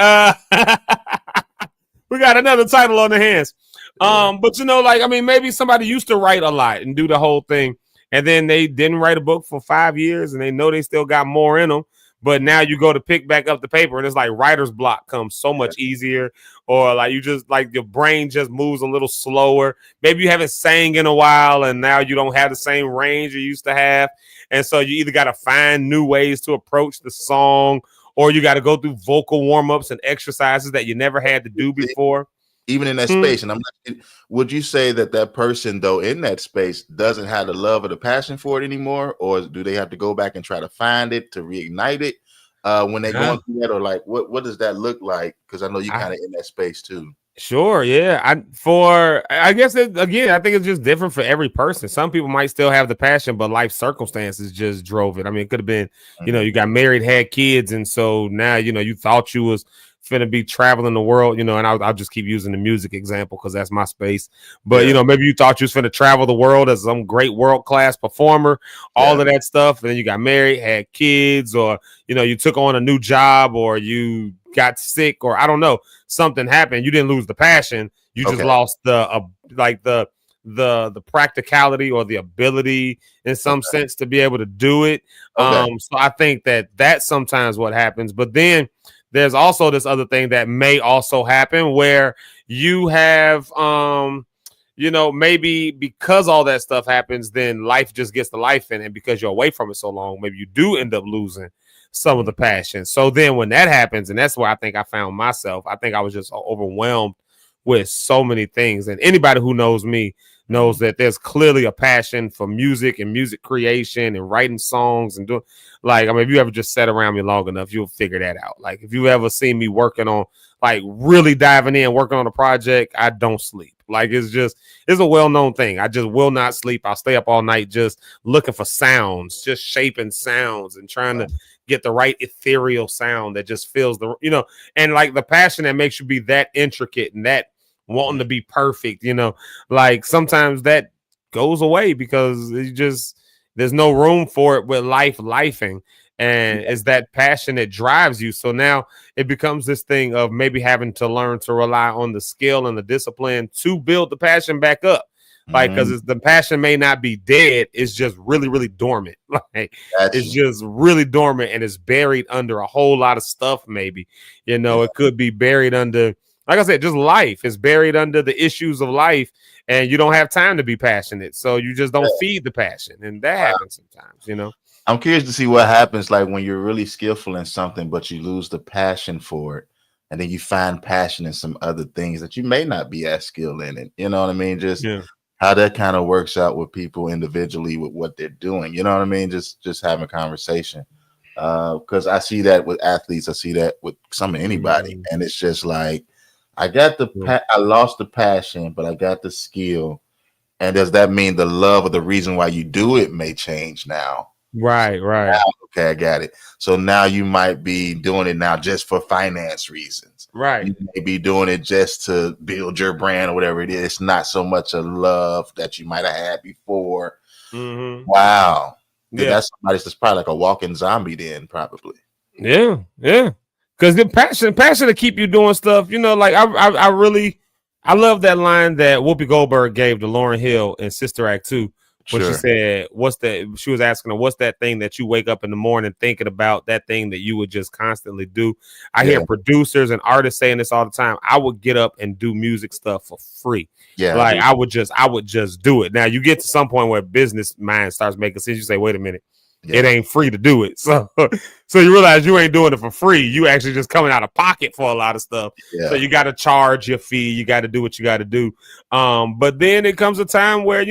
We got another title on the hands. But you know, like I mean, maybe somebody used to write a lot and do the whole thing, and then they didn't write a book for 5 years, and they know they still got more in them. But now you go to pick back up the paper and it's like writer's block comes so much easier, or like you just like your brain just moves a little slower. Maybe you haven't sang in a while and now you don't have the same range you used to have. And so you either got to find new ways to approach the song, or you got to go through vocal warm-ups and exercises that you never had to do before. Even in that space. And would you say that person though in that space doesn't have the love or the passion for it anymore, or do they have to go back and try to find it to reignite it when they're going through that, or like what does that look like? Because I know you kind of in that space too. Sure, yeah. I guess again, I think it's just different for every person. Some people might still have the passion, but life circumstances just drove it. I mean, it could have been, you know, you got married, had kids, and so now you know you thought you was finna be traveling the world, you know, and I'll just keep using the music example because that's my space. But you know, maybe you thought you was finna travel the world as some great world-class performer, all of that stuff, and then you got married, had kids, or you know, you took on a new job, or you got sick, or I don't know, something happened. You didn't lose the passion, you just lost the the practicality or the ability in some sense to be able to do it. So I think that's sometimes what happens. But then there's also this other thing that may also happen where you have, you know, maybe because all that stuff happens, then life just gets the life in it. And because you're away from it so long, maybe you do end up losing some of the passion. So then when that happens, and that's where I think I found myself, I think I was just overwhelmed with so many things. And anybody who knows me knows that there's clearly a passion for music and music creation and writing songs and doing, like, I mean, if you ever just sat around me long enough, you'll figure that out. Like, if you ever seen me working on, like, really diving in, working on a project, I don't sleep. Like, it's a well-known thing. I just will not sleep. I'll stay up all night just looking for sounds, just shaping sounds and trying to get the right ethereal sound that just feels the, you know, and like the passion that makes you be that intricate and that wanting to be perfect, you know, like sometimes that goes away because it just, there's no room for it with lifing. And it's that passion that drives you. So now it becomes this thing of maybe having to learn to rely on the skill and the discipline to build the passion back up. Like, because the passion may not be dead, it's just really, really dormant. Like, it's just really dormant and it's buried under a whole lot of stuff. Maybe, you know, it could be buried under, like I said, just life. It's buried under the issues of life, and you don't have time to be passionate, so you just don't feed the passion, and that happens sometimes. You know, I'm curious to see what happens like when you're really skillful in something, but you lose the passion for it, and then you find passion in some other things that you may not be as skilled in it. You know what I mean? Just how that kind of works out with people individually with what they're doing. You know what I mean? Just having a conversation. Because I see that with athletes, I see that with anybody, and it's just like I lost the passion, but I got the skill. And does that mean the love or the reason why you do it may change now? Right. Now, okay, I got it. So now you might be doing it now just for finance reasons. Right. You may be doing it just to build your brand or whatever it is. It's not so much a love that you might have had before. Wow. Yeah. That's somebody that's probably like a walking zombie then, probably. Yeah. Because the passion to keep you doing stuff, like I love that line that Whoopi Goldberg gave to Lauryn Hill in Sister Act 2. When she said, she was asking her, what's that thing that you wake up in the morning thinking about, that thing that you would just constantly do? I hear producers and artists saying this all the time. I would get up and do music stuff for free. Yeah. Like I would just do it. Now you get to some point where business mind starts making sense. You say, wait a minute, it ain't free to do it. So you realize you ain't doing it for free. You actually just coming out of pocket for a lot of stuff. Yeah. So you got to charge your fee. You got to do what you got to do. But then it comes a time where,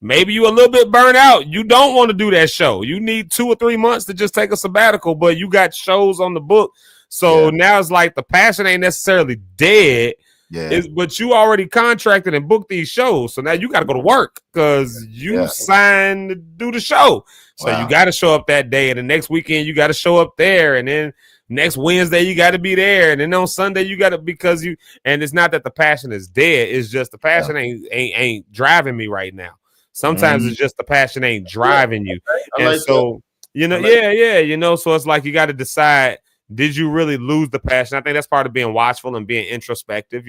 maybe you a little bit burnt out. You don't want to do that show. You need 2 or 3 months to just take a sabbatical, but you got shows on the book. So now it's like the passion ain't necessarily dead. Yeah. But you already contracted and booked these shows. So now you got to go to work because you signed to do the show. So you got to show up that day. And the next weekend, you got to show up there. And then next Wednesday, you got to be there. And then on Sunday, you got to, and it's not that the passion is dead. It's just the passion ain't driving me right now. Sometimes it's just the passion ain't driving you. And so, so it's like you got to decide, did you really lose the passion? I think that's part of being watchful and being introspective,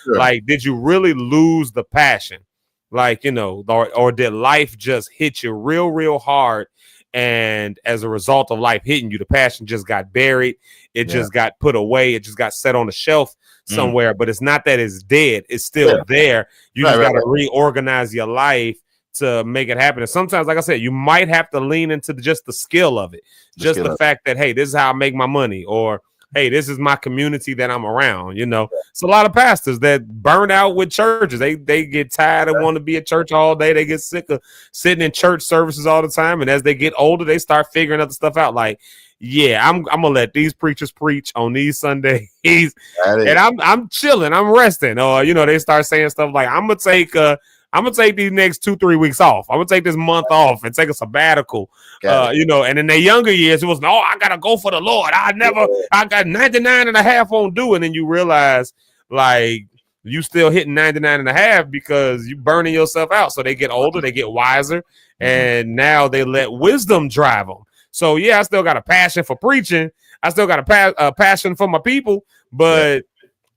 like, did you really lose the passion? Like, or did life just hit you real, real hard? And as a result of life hitting you, the passion just got buried. It just got put away. It just got set on the shelf somewhere, but it's not that it's dead. It's still there. You just got to reorganize your life to make it happen. And sometimes, like I said, you might have to lean into just the skill of it. Just the fact that, hey, this is how I make my money, or hey, this is my community that I'm around. It's a lot of pastors that burn out with churches. They get tired and want to be at church all day. They get sick of sitting in church services all the time. And as they get older, they start figuring other stuff out. Like, I'm gonna let these preachers preach on these Sundays, and I'm chilling, I'm resting. Or they start saying stuff like, I'm gonna take these next 2-3 weeks off. I'm gonna take this month off and take a sabbatical. And in their younger years, it was, I gotta go for the Lord. I got 99 and a half on due. And then you realize, like, you still hitting 99 and a half because you burning yourself out. So they get older, they get wiser, and now they let wisdom drive them. So I still got a passion for preaching. I still got a passion for my people, but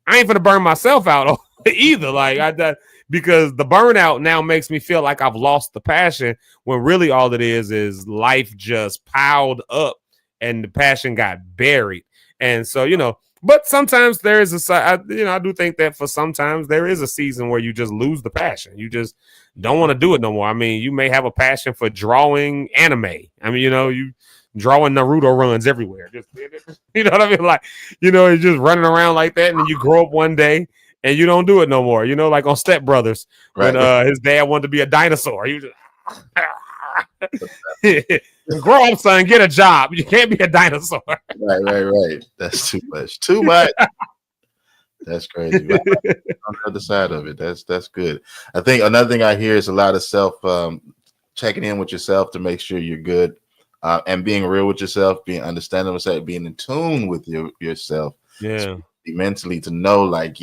I ain't gonna burn myself out either. Like because the burnout now makes me feel like I've lost the passion, when really all it is life just piled up and the passion got buried. And so, but sometimes there is I do think that for sometimes there is a season where you just lose the passion. You just don't want to do it no more. I mean, you may have a passion for drawing anime. I mean, you drawing Naruto runs everywhere. Just, you know what I mean? Like, you're just running around like that, and then you grow up one day and you don't do it no more. Like on Step Brothers, when his dad wanted to be a dinosaur. You just grow up, son, get a job. You can't be a dinosaur. Right. That's too much. Too much. That's crazy. On the other side of it, that's good. I think another thing I hear is a lot of self checking in with yourself to make sure you're good, and being real with yourself, being understanding with yourself, being in tune with yourself. Yeah. Mentally, to know, like,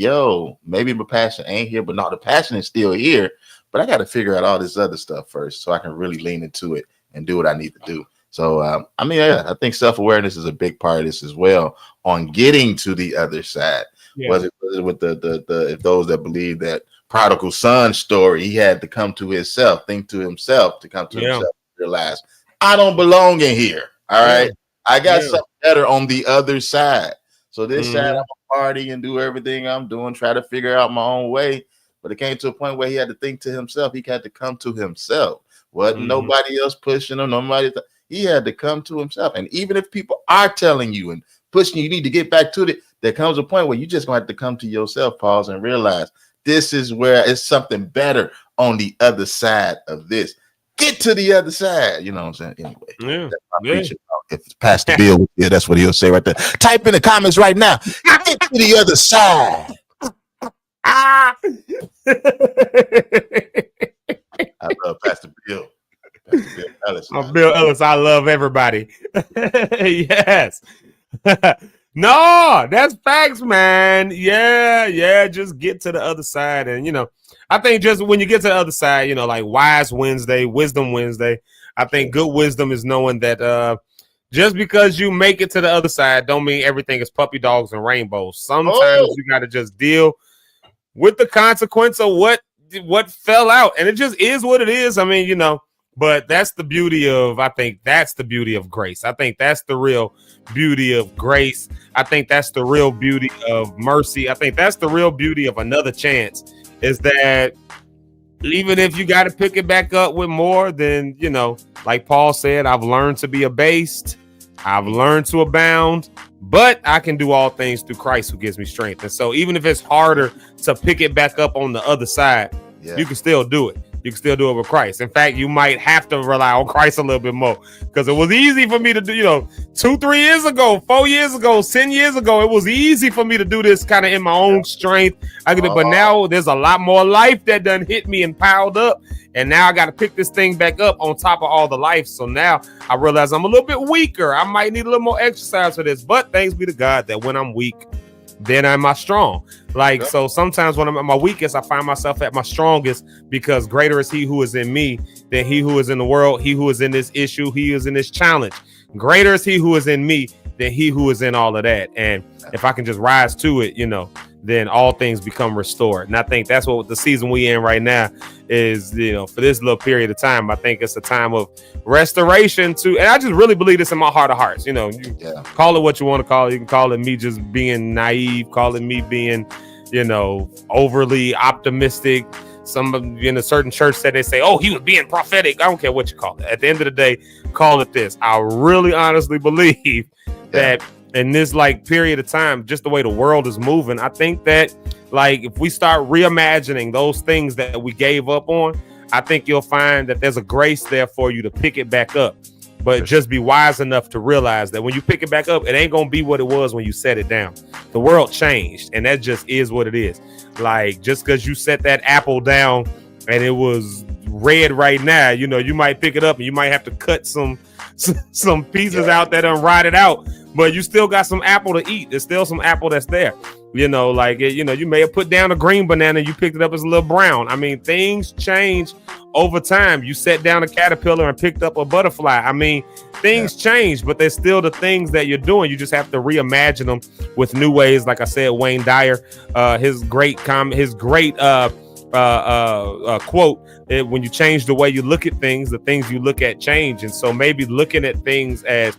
maybe my passion ain't here, but no, the passion is still here, but I got to figure out all this other stuff first so I can really lean into it and do what I need to do. So I think self-awareness is a big part of this as well, on getting to the other side. Was it with the if those that believe that prodigal son story, he had to come to himself, think to himself, to come to himself, realize I don't belong in here. All right, I got something better on the other side. So this side, I'm gonna party and do everything I'm doing, try to figure out my own way. But it came to a point where he had to think to himself. He had to come to himself. Wasn't nobody else pushing him. He had to come to himself. And even if people are telling you and pushing you need to get back to it, there comes a point where you just gonna have to come to yourself, pause, and realize this is where it's something better on the other side of this. Get to the other side. You know what I'm saying? Anyway, yeah. If it's Pastor Bill, yeah, that's what he'll say right there. Type in the comments right now. Get to the other side. I love Pastor Bill. Pastor Bill Ellis. Bill Ellis, I love everybody. Yes. No, that's facts, man. Yeah. Just get to the other side. And, I think just when you get to the other side, like Wise Wednesday, Wisdom Wednesday, I think good wisdom is knowing that just because you make it to the other side don't mean everything is puppy dogs and rainbows. Sometimes you got to just deal with the consequence of what fell out. And it just is what it is. I mean, but that's the beauty of, I think that's the beauty of grace. I think that's the real beauty of grace. I think that's the real beauty of mercy. I think that's the real beauty of another chance, is that even if you got to pick it back up with more, then, like Paul said, I've learned to be abased. I've learned to abound, but I can do all things through Christ who gives me strength. And so even if it's harder to pick it back up on the other side, you can still do it. You can still do it with Christ. In fact, you might have to rely on Christ a little bit more, because it was easy for me to do, 2, 3 years ago, 4 years ago, 10 years ago, it was easy for me to do this kind of in my own strength. But now there's a lot more life that done hit me and piled up. And now I got to pick this thing back up on top of all the life. So now I realize I'm a little bit weaker. I might need a little more exercise for this, but thanks be to God that when I'm weak, then I'm my strong. So sometimes when I'm at my weakest, I find myself at my strongest, because greater is he who is in me than he who is in the world, he who is in this issue, he is in this challenge. Greater is he who is in me than he who is in all of that. And if I can just rise to it, then all things become restored. And I think that's what the season we in right now is, for this little period of time. I think it's a time of restoration and I just really believe this in my heart of hearts. You call it what you want to call it. You can call it me just being naive, call it me being, overly optimistic. Some in a certain church said, they say, oh, he was being prophetic. I don't care what you call it. At the end of the day, call it this. I really honestly believe that in this period of time, just the way the world is moving, I think that if we start reimagining those things that we gave up on, I think you'll find that there's a grace there for you to pick it back up. But just be wise enough to realize that when you pick it back up, it ain't going to be what it was when you set it down. The world changed, and that just is what it is. Just because you set that apple down and it was red right now, you might pick it up and you might have to cut some pieces out that done rotted out, but you still got some apple to eat. There's still some apple that's there. You may have put down a green banana, you picked it up as a little brown. I mean, things change over time. You set down a caterpillar and picked up a butterfly. I mean, things change, but there's still the things that you're doing. You just have to reimagine them with new ways. Like I said, Wayne Dyer, his great quote, when you change the way you look at things, the things you look at change. And so maybe looking at things as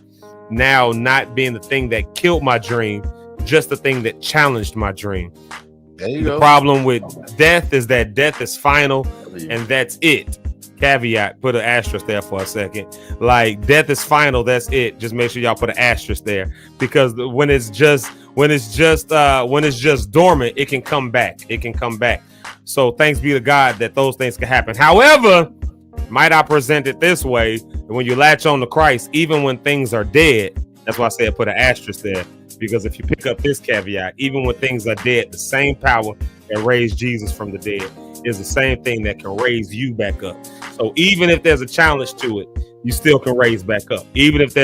now not being the thing that killed my dream, just the thing that challenged my dream. The problem with death is that death is final, and that's it. Caveat, put an asterisk there for a second. Death is final, that's it. Just make sure y'all put an asterisk there, because when it's just dormant, it can come back. So thanks be to God that those things can happen. However, might I present it this way: when you latch on to Christ, even when things are dead, that's why I said put an asterisk there. Because if you pick up this caveat, even when things are dead, the same power that raised Jesus from the dead is the same thing that can raise you back up. So even if there's a challenge to it, you still can raise back up. Even if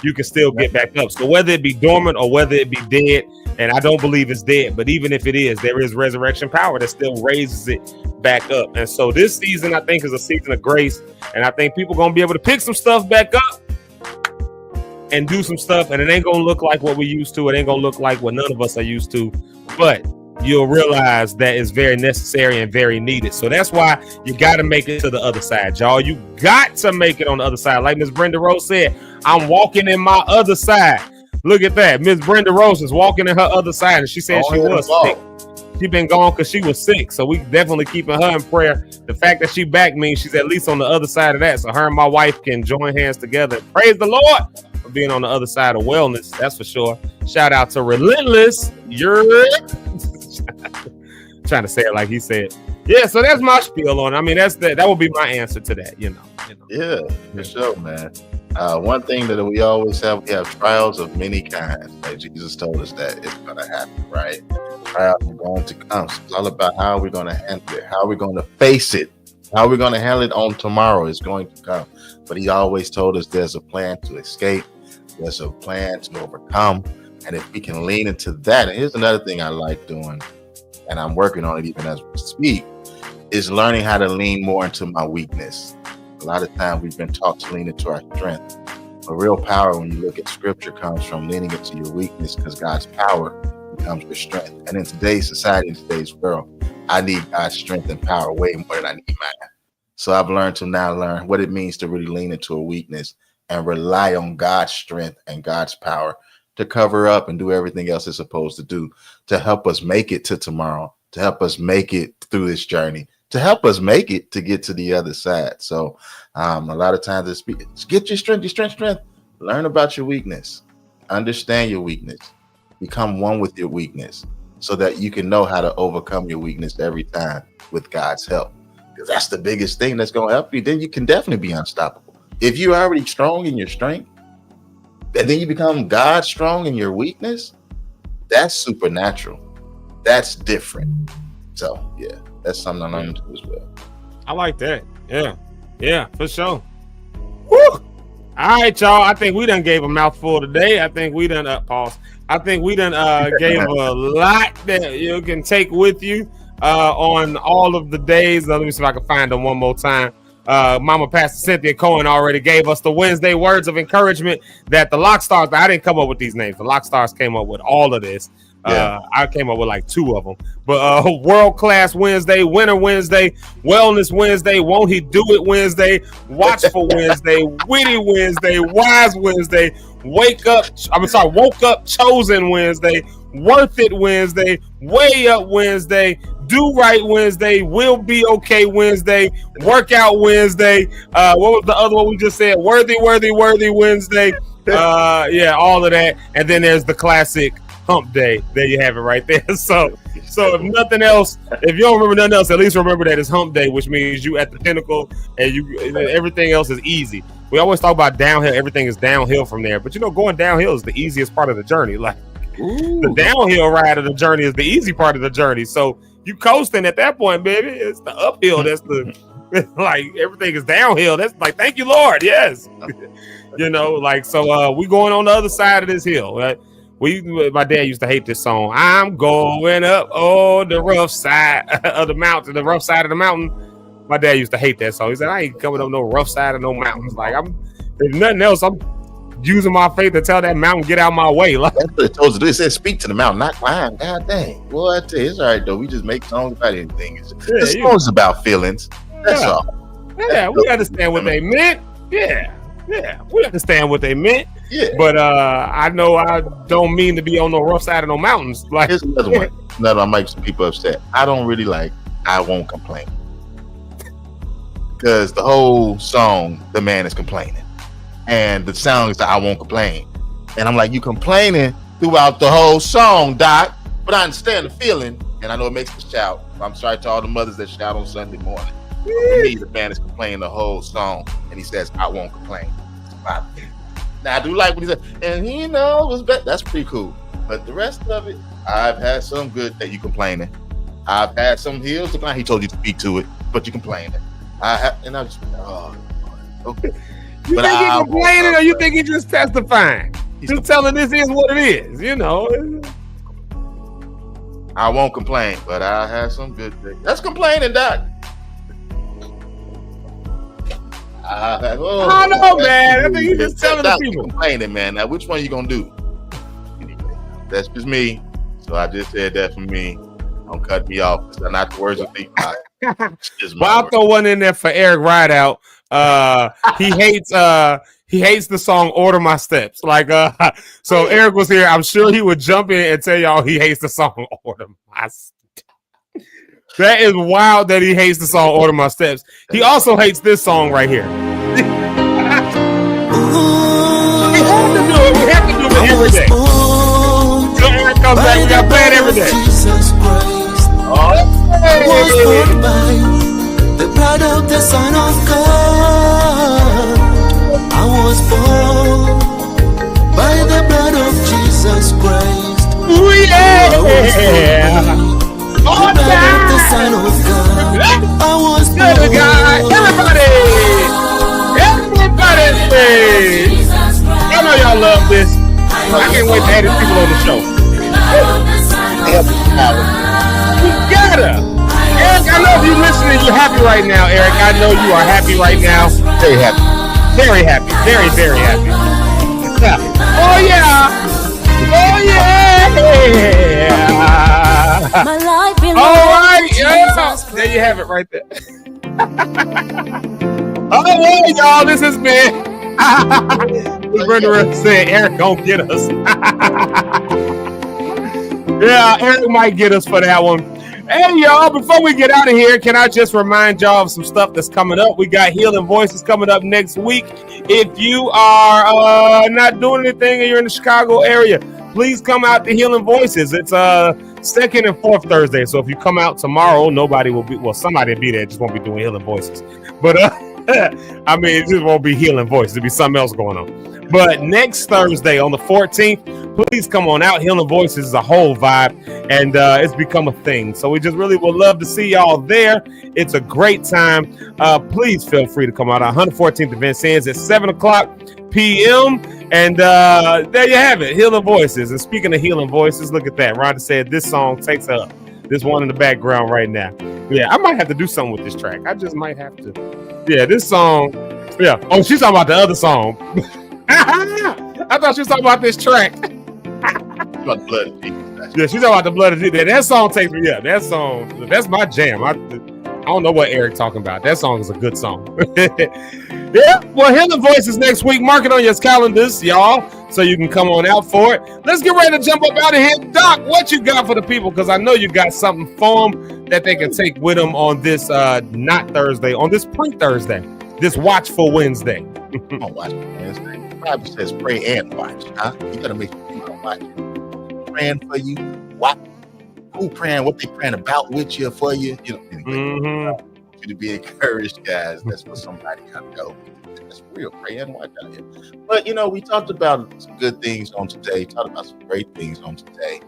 you can still get back up. So whether it be dormant or whether it be dead, and I don't believe it's dead, but even if it is, there is resurrection power that still raises it back up. And so this season, I think, is a season of grace. And I think people are going to be able to pick some stuff back up and do some stuff, and it ain't gonna look like what we used to. It ain't gonna look like what none of us are used to, but you'll realize that it's very necessary and very needed. So that's why you got to make it to the other side, y'all. You got to make it on the other side. Like Miss Brenda Rose said, I'm walking in my other side. Look at that. Miss Brenda Rose is walking in her other side, and she said she was sick. She been gone because she was sick, so we definitely keeping her in prayer. The fact that she back means she's at least on the other side of that, so her and my wife can join hands together. Praise the Lord for being on the other side of wellness, that's for sure. Shout out to Relentless. You're trying to say it like he said. Yeah, so that's my spiel on it. I mean, that would be my answer to that, you know. Yeah, for sure, man. One thing that we always have, we have trials of many kinds. Like Jesus told us that it's going to happen, right? Trials are going to come. So it's all about how we're going to handle it, how we're going to face it, how we're going to handle it on tomorrow is going to come. But he always told us there's a plan to escape, there's a plan to overcome, and if we can lean into that. And here's another thing I like doing, and I'm working on it even as we speak, is learning how to lean more into my weakness. A lot of times we've been taught to lean into our strength. But real power, when you look at scripture, comes from leaning into your weakness, because God's power becomes your strength. And in today's society, in today's world, I need God's strength and power way more than I need mine. So I've learned to now learn what it means to really lean into a weakness and rely on God's strength and God's power to cover up and do everything else it's supposed to do, to help us make it to tomorrow, to help us make it through this journey, to help us make it to get to the other side. So a lot of times it's get your strength. Learn about your weakness. Understand your weakness. Become one with your weakness so that you can know how to overcome your weakness every time with God's help. Because that's the biggest thing that's going to help you. Then you can definitely be unstoppable. If you're already strong in your strength, and then you become God strong in your weakness, that's supernatural. That's different. So, yeah. That's something I learned as well. I like that. Yeah, for sure. Woo! All right, y'all. I think we done gave a mouthful today. I think we done pause. I think we done gave a lot that you can take with you on all of the days. Let me see if I can find them one more time. Mama Pastor Cynthia Cohen already gave us the Wednesday words of encouragement that the Lock Stars. I didn't come up with these names. The Lock Stars came up with all of this. I came up with like 2 of them, but World Class Wednesday, Winter Wednesday, Wellness Wednesday, Won't He Do It Wednesday, Watchful Wednesday, Witty Wednesday, Wise Wednesday, Woke Up Chosen Wednesday, Worth It Wednesday, Way Up Wednesday, Do Right Wednesday, Will Be Okay Wednesday, Workout Wednesday. What was the other one we just said? Worthy Wednesday. All of that. And then there's the classic Hump Day. There you have it right there. So if nothing else, if you don't remember nothing else, at least remember that it's Hump Day, which means you at the pinnacle and everything else is easy. We always talk about downhill. Everything is downhill from there. But going downhill is the easiest part of the journey. Like the downhill ride of the journey is the easy part of the journey. So you coasting at that point, baby. It's the uphill. That's the like everything is downhill. That's like, thank you, Lord. Yes. So we going on the other side of this hill, right? My dad used to hate this song. I'm going up the rough side of the mountain, the rough side of the mountain. My dad used to hate that song. He said, I ain't coming up no rough side of no mountains. Like if nothing else, I'm using my faith to tell that mountain, get out my way. Like, that's what it told us to do. It said, speak to the mountain, not climb. God dang. Well, I tell you, it's all right, though. We just make songs about anything. This song's about feelings. That's all. Yeah, we understand what they meant. Yeah, we understand what they meant. Yeah. But I know I don't mean to be on the rough side of no mountains. Like, here's another one. Another one makes some people upset. I don't really like I Won't Complain. Because the whole song, the man is complaining. And the song is that I won't complain. And I'm like, you complaining throughout the whole song, Doc. But I understand the feeling. And I know it makes us shout. I'm sorry to all the mothers that shout on Sunday morning. For me, the man is complaining the whole song. And he says, I won't complain. Now, I do like what he said. And he knows better. That's pretty cool. But the rest of it, I've had some good that you complaining. I've had some hills to climb. He told you to speak to it, but you complaining. Okay. You think he's complaining or you think he's just testifying? He's just telling this is what it is, I won't complain, but I have some good things. That's complaining, Doc. I don't know, man. I think he's just telling the people. Complaining, man. Now, which one you gonna do? That's just me. So I just said that for me. Don't cut me off. It's not the words of me. Well, I'll throw one in there for Eric Rideout. He hates the song "Order My Steps." So Eric was here. I'm sure he would jump in and tell y'all he hates the song "Order My Steps." That is wild that he hates the song Order My Steps. He also hates this song right here. We have to do it every day. So Eric comes back, we got to play it every day. The blood of the Son of God. I was born by the blood of Jesus Christ. Yeah. The blood of the Son of God. I was born. Everybody. I know y'all love this. I can't wait to have these people on the show. We gotta. Eric, I know if you're listening, you're happy right now, Eric. I know you are happy right now. Very happy. Very happy. Very, very happy. Oh, yeah. Oh, yeah. My life all right. Yeah. There you have it right there. Oh, well, y'all. This has been... Brenda said Eric gonna get us. Yeah, Eric might get us for that one. Hey, y'all, before we get out of here, can I just remind y'all of some stuff that's coming up? We got Healing Voices coming up next week. If you are not doing anything and you're in the Chicago area, please come out to Healing Voices. It's second and fourth Thursday. So if you come out tomorrow, nobody will be, well, somebody will be there, just won't be doing Healing Voices. But I mean, it just won't be Healing Voices. There'll be something else going on. But next Thursday on the 14th, please come on out. Healing Voices is a whole vibe, and it's become a thing. So we just really would love to see y'all there. It's a great time. Please feel free to come out. Our 114th event ends at 7:00 p.m. And there you have it, Healing Voices. And speaking of Healing Voices, look at that. Rhonda said this song takes her up. This one in the background right now. Yeah, I might have to do something with this track. I just might have to. Yeah, this song. Yeah. Oh, she's talking about the other song. I thought she was talking about this track. About blood of Jesus. Yeah, she's talking about the blood of Jesus. That song takes me. Yeah, that song. That's my jam. I don't know what Eric talking about. That song is a good song. Yeah. Well, Healing Voices next week. Mark it on your calendars, y'all, so you can come on out for it. Let's get ready to jump up out of here. Doc, what you got for the people? Because I know you got something for them that they can take with them on this not Thursday, on this pre-Thursday, this Watchful Wednesday. On Watchful Wednesday. The Bible says pray and watch. Huh? You gotta make sure you don't watch. Praying for you. What? Who praying? What they praying about with you, for you? You know, anyway, you to be encouraged, guys. That's what somebody got to go. That's real. Pray and watch out here. But you know, we talked about some good things on today. Talked about some great things on today.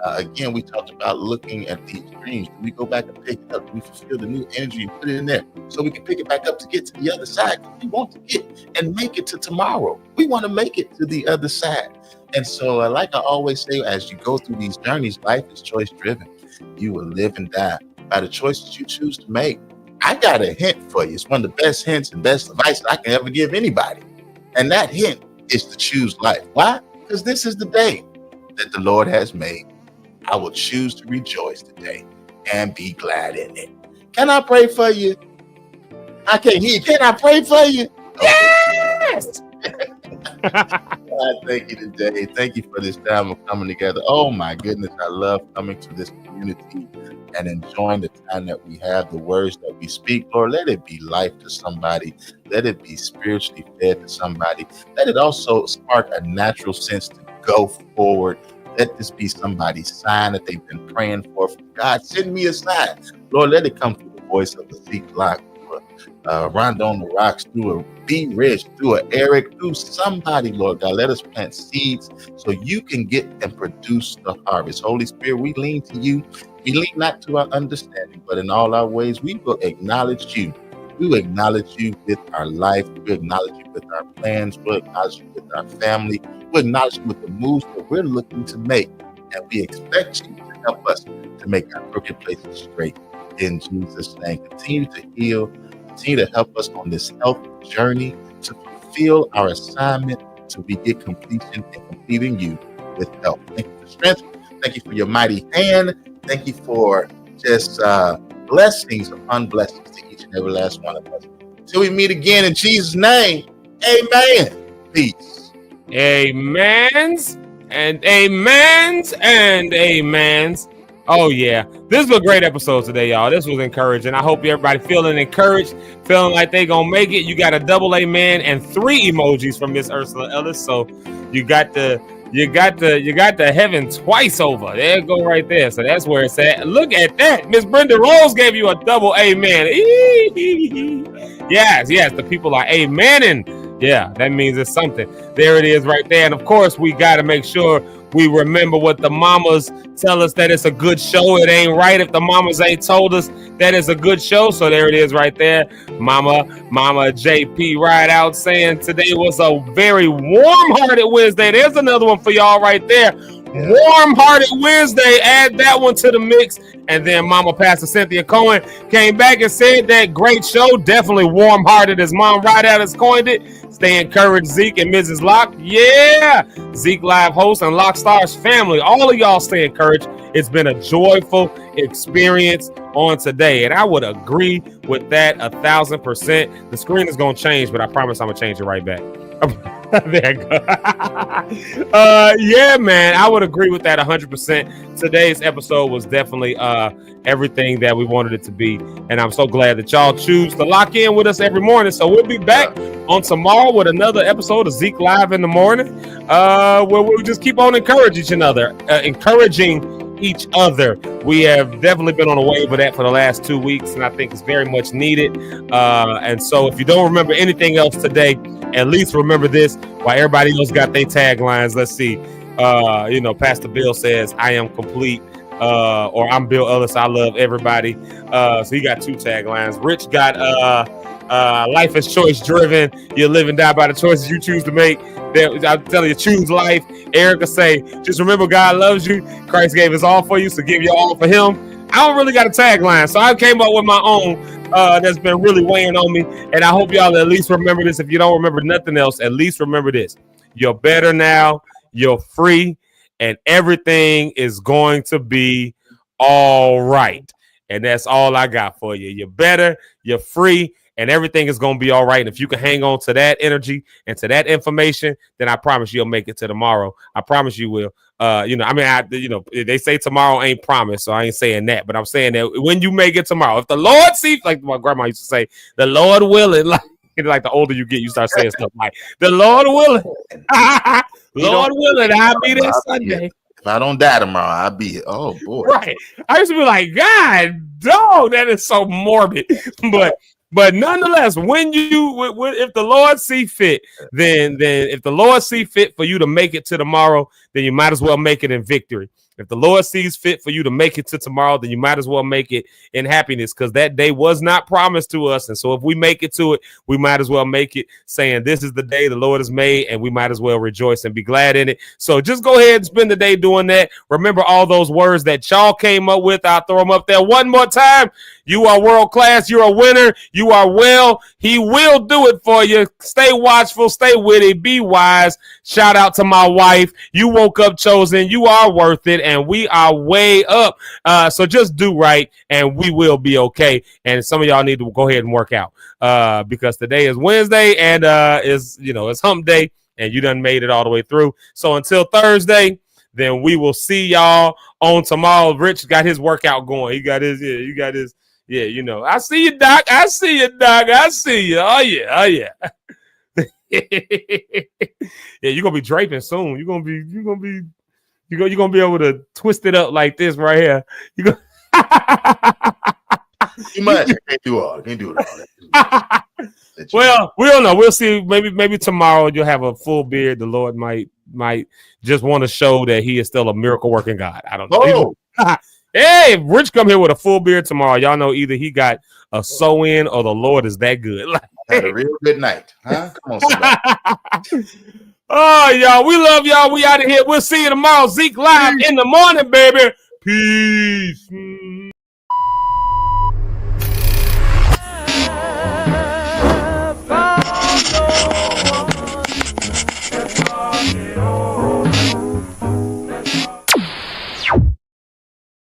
Again, we talked about looking at the extremes. Do we go back and pick it up? Do we fulfill the new energy and put it in there so we can pick it back up to get to the other side? We want to get and make it to tomorrow. We want to make it to the other side. And so, like I always say, as you go through these journeys, life is choice driven. You will live and die by the choices you choose to make. I got a hint for you. It's one of the best hints and best advice that I can ever give anybody. And that hint is to choose life. Why? Because this is the day that the Lord has made. I will choose to rejoice today and be glad in it. Can I pray for you? I can't hear you. Can I pray for you? Yes! God, thank you today. Thank you for this time of coming together. Oh my goodness, I love coming to this community and enjoying the time that we have, the words that we speak. Lord, let it be life to somebody. Let it be spiritually fed to somebody. Let it also spark a natural sense to go forward. Let this be somebody's sign that they've been praying for. God, send me a sign. Lord, let it come through the voice of the Zeke, Rhonda on the Rocks, through a Be Rich, through a Eric, through somebody, Lord God. Let us plant seeds so you can get and produce the harvest. Holy Spirit, we lean to you. We lean not to our understanding, but in all our ways, we will acknowledge you. We will acknowledge you with our life. We acknowledge you with our plans. We'll acknowledge you with our family. We'll acknowledge you with the moves that we're looking to make. And we expect you to help us to make our crooked places straight. In Jesus' name, continue to heal. Continue to help us on this health journey to fulfill our assignment till we get completion and completing you with health. Thank you for strength. Thank you for your mighty hand. Thank you for just blessings upon blessings to each and every last one of us. Till we meet again in Jesus' name, amen. Peace. Amens and amens and amens. Oh yeah, this was a great episode today, y'all. This was encouraging. I hope everybody feeling encouraged, feeling like they gonna make it. You got a double amen and 3 emojis from Miss Ursula Ellis, so you got the heaven twice over. There you go, right there. So that's where it's at. Look at that. Miss Brenda Rose gave you a double amen. Yes, the people are amening. Yeah, that means it's something. There it is right there. And of course, we got to make sure we remember what the mamas tell us, that it's a good show. It ain't right if the mamas ain't told us that it's a good show. So there it is right there. Mama JP right out saying today was a very warm-hearted Wednesday. There's another one for y'all right there. Warm-hearted Wednesday. Add that one to the mix. And then Mama Pastor Cynthia Cohen came back and said that great show. Definitely warm-hearted as Mom Rideout has coined it. Stay encouraged, Zeke and Mrs. Locke. Yeah. Zeke Live host and Locke Stars family. All of y'all stay encouraged. It's been a joyful experience on today. And I would agree with that 1,000%. The screen is going to change, but I promise I'm going to change it right back. There you go. Yeah, man, I would agree with that 100%. Today's episode was definitely everything that we wanted it to be, and I'm so glad that y'all choose to lock in with us every morning. So we'll be back on tomorrow with another episode of Zeke Live in the morning, where we'll just keep on encouraging each other. We have definitely been on a wave of that for the last 2 weeks, and I think it's very much needed. And so if you don't remember anything else today, at least remember this while everybody else got their taglines. Let's see. Pastor Bill says, I am complete. Or I'm Bill Ellis. I love everybody. So he got 2 taglines. Rich got life is choice driven. You live and die by the choices you choose to make. I'm telling you, choose life. Erica say, just remember God loves you. Christ gave his all for you, so give your all for him. I don't really got a tagline, so I came up with my own that's been really weighing on me. And I hope y'all at least remember this. If you don't remember nothing else, at least remember this. You're better now. You're free. And everything is going to be all right. And that's all I got for you. You're better. You're free. And everything is going to be all right. And if you can hang on to that energy and to that information, then I promise you'll make it to tomorrow. I promise you will. They say tomorrow ain't promised, so I ain't saying that. But I'm saying that when you make it tomorrow, if the Lord sees, like my grandma used to say, the Lord willing, like the older you get, you start saying stuff like, the Lord willing, Lord willing, I'll be there Sunday. If I don't die tomorrow, I'll be here. Oh, boy. Right. I used to be like, God, dog, that is so morbid. But nonetheless, if the Lord see fit, then if the Lord see fit for you to make it to tomorrow, then you might as well make it in victory. If the Lord sees fit for you to make it to tomorrow, then you might as well make it in happiness, because that day was not promised to us. And so if we make it to it, we might as well make it saying this is the day the Lord has made, and we might as well rejoice and be glad in it. So just go ahead and spend the day doing that. Remember all those words that y'all came up with. I'll throw them up there one more time. You are world class. You're a winner. You are well. He will do it for you. Stay watchful. Stay witty. Be wise. Shout out to my wife. You woke up chosen. You are worth it. And we are way up. So just do right and we will be okay. And some of y'all need to go ahead and work out because today is Wednesday and it's hump day and you done made it all the way through. So until Thursday, then we will see y'all on tomorrow. Rich got his workout going. He got his, I see you, Doc. I see you, Doc. I see you. Oh yeah. Yeah, you're gonna be draping soon. You're gonna be able to twist it up like this right here. You might can't do all. Can't do it all. Well, we don't know. We'll see. Maybe tomorrow you'll have a full beard. The Lord might just want to show that He is still a miracle working God. I don't know. Oh. Hey, if Rich come here with a full beard tomorrow, y'all know either he got a sew in or the Lord is that good. Had a real good night, huh? Come on, somebody. Oh, y'all, we love y'all. We out of here. We'll see you tomorrow. Zeke Live in the morning, baby. Peace.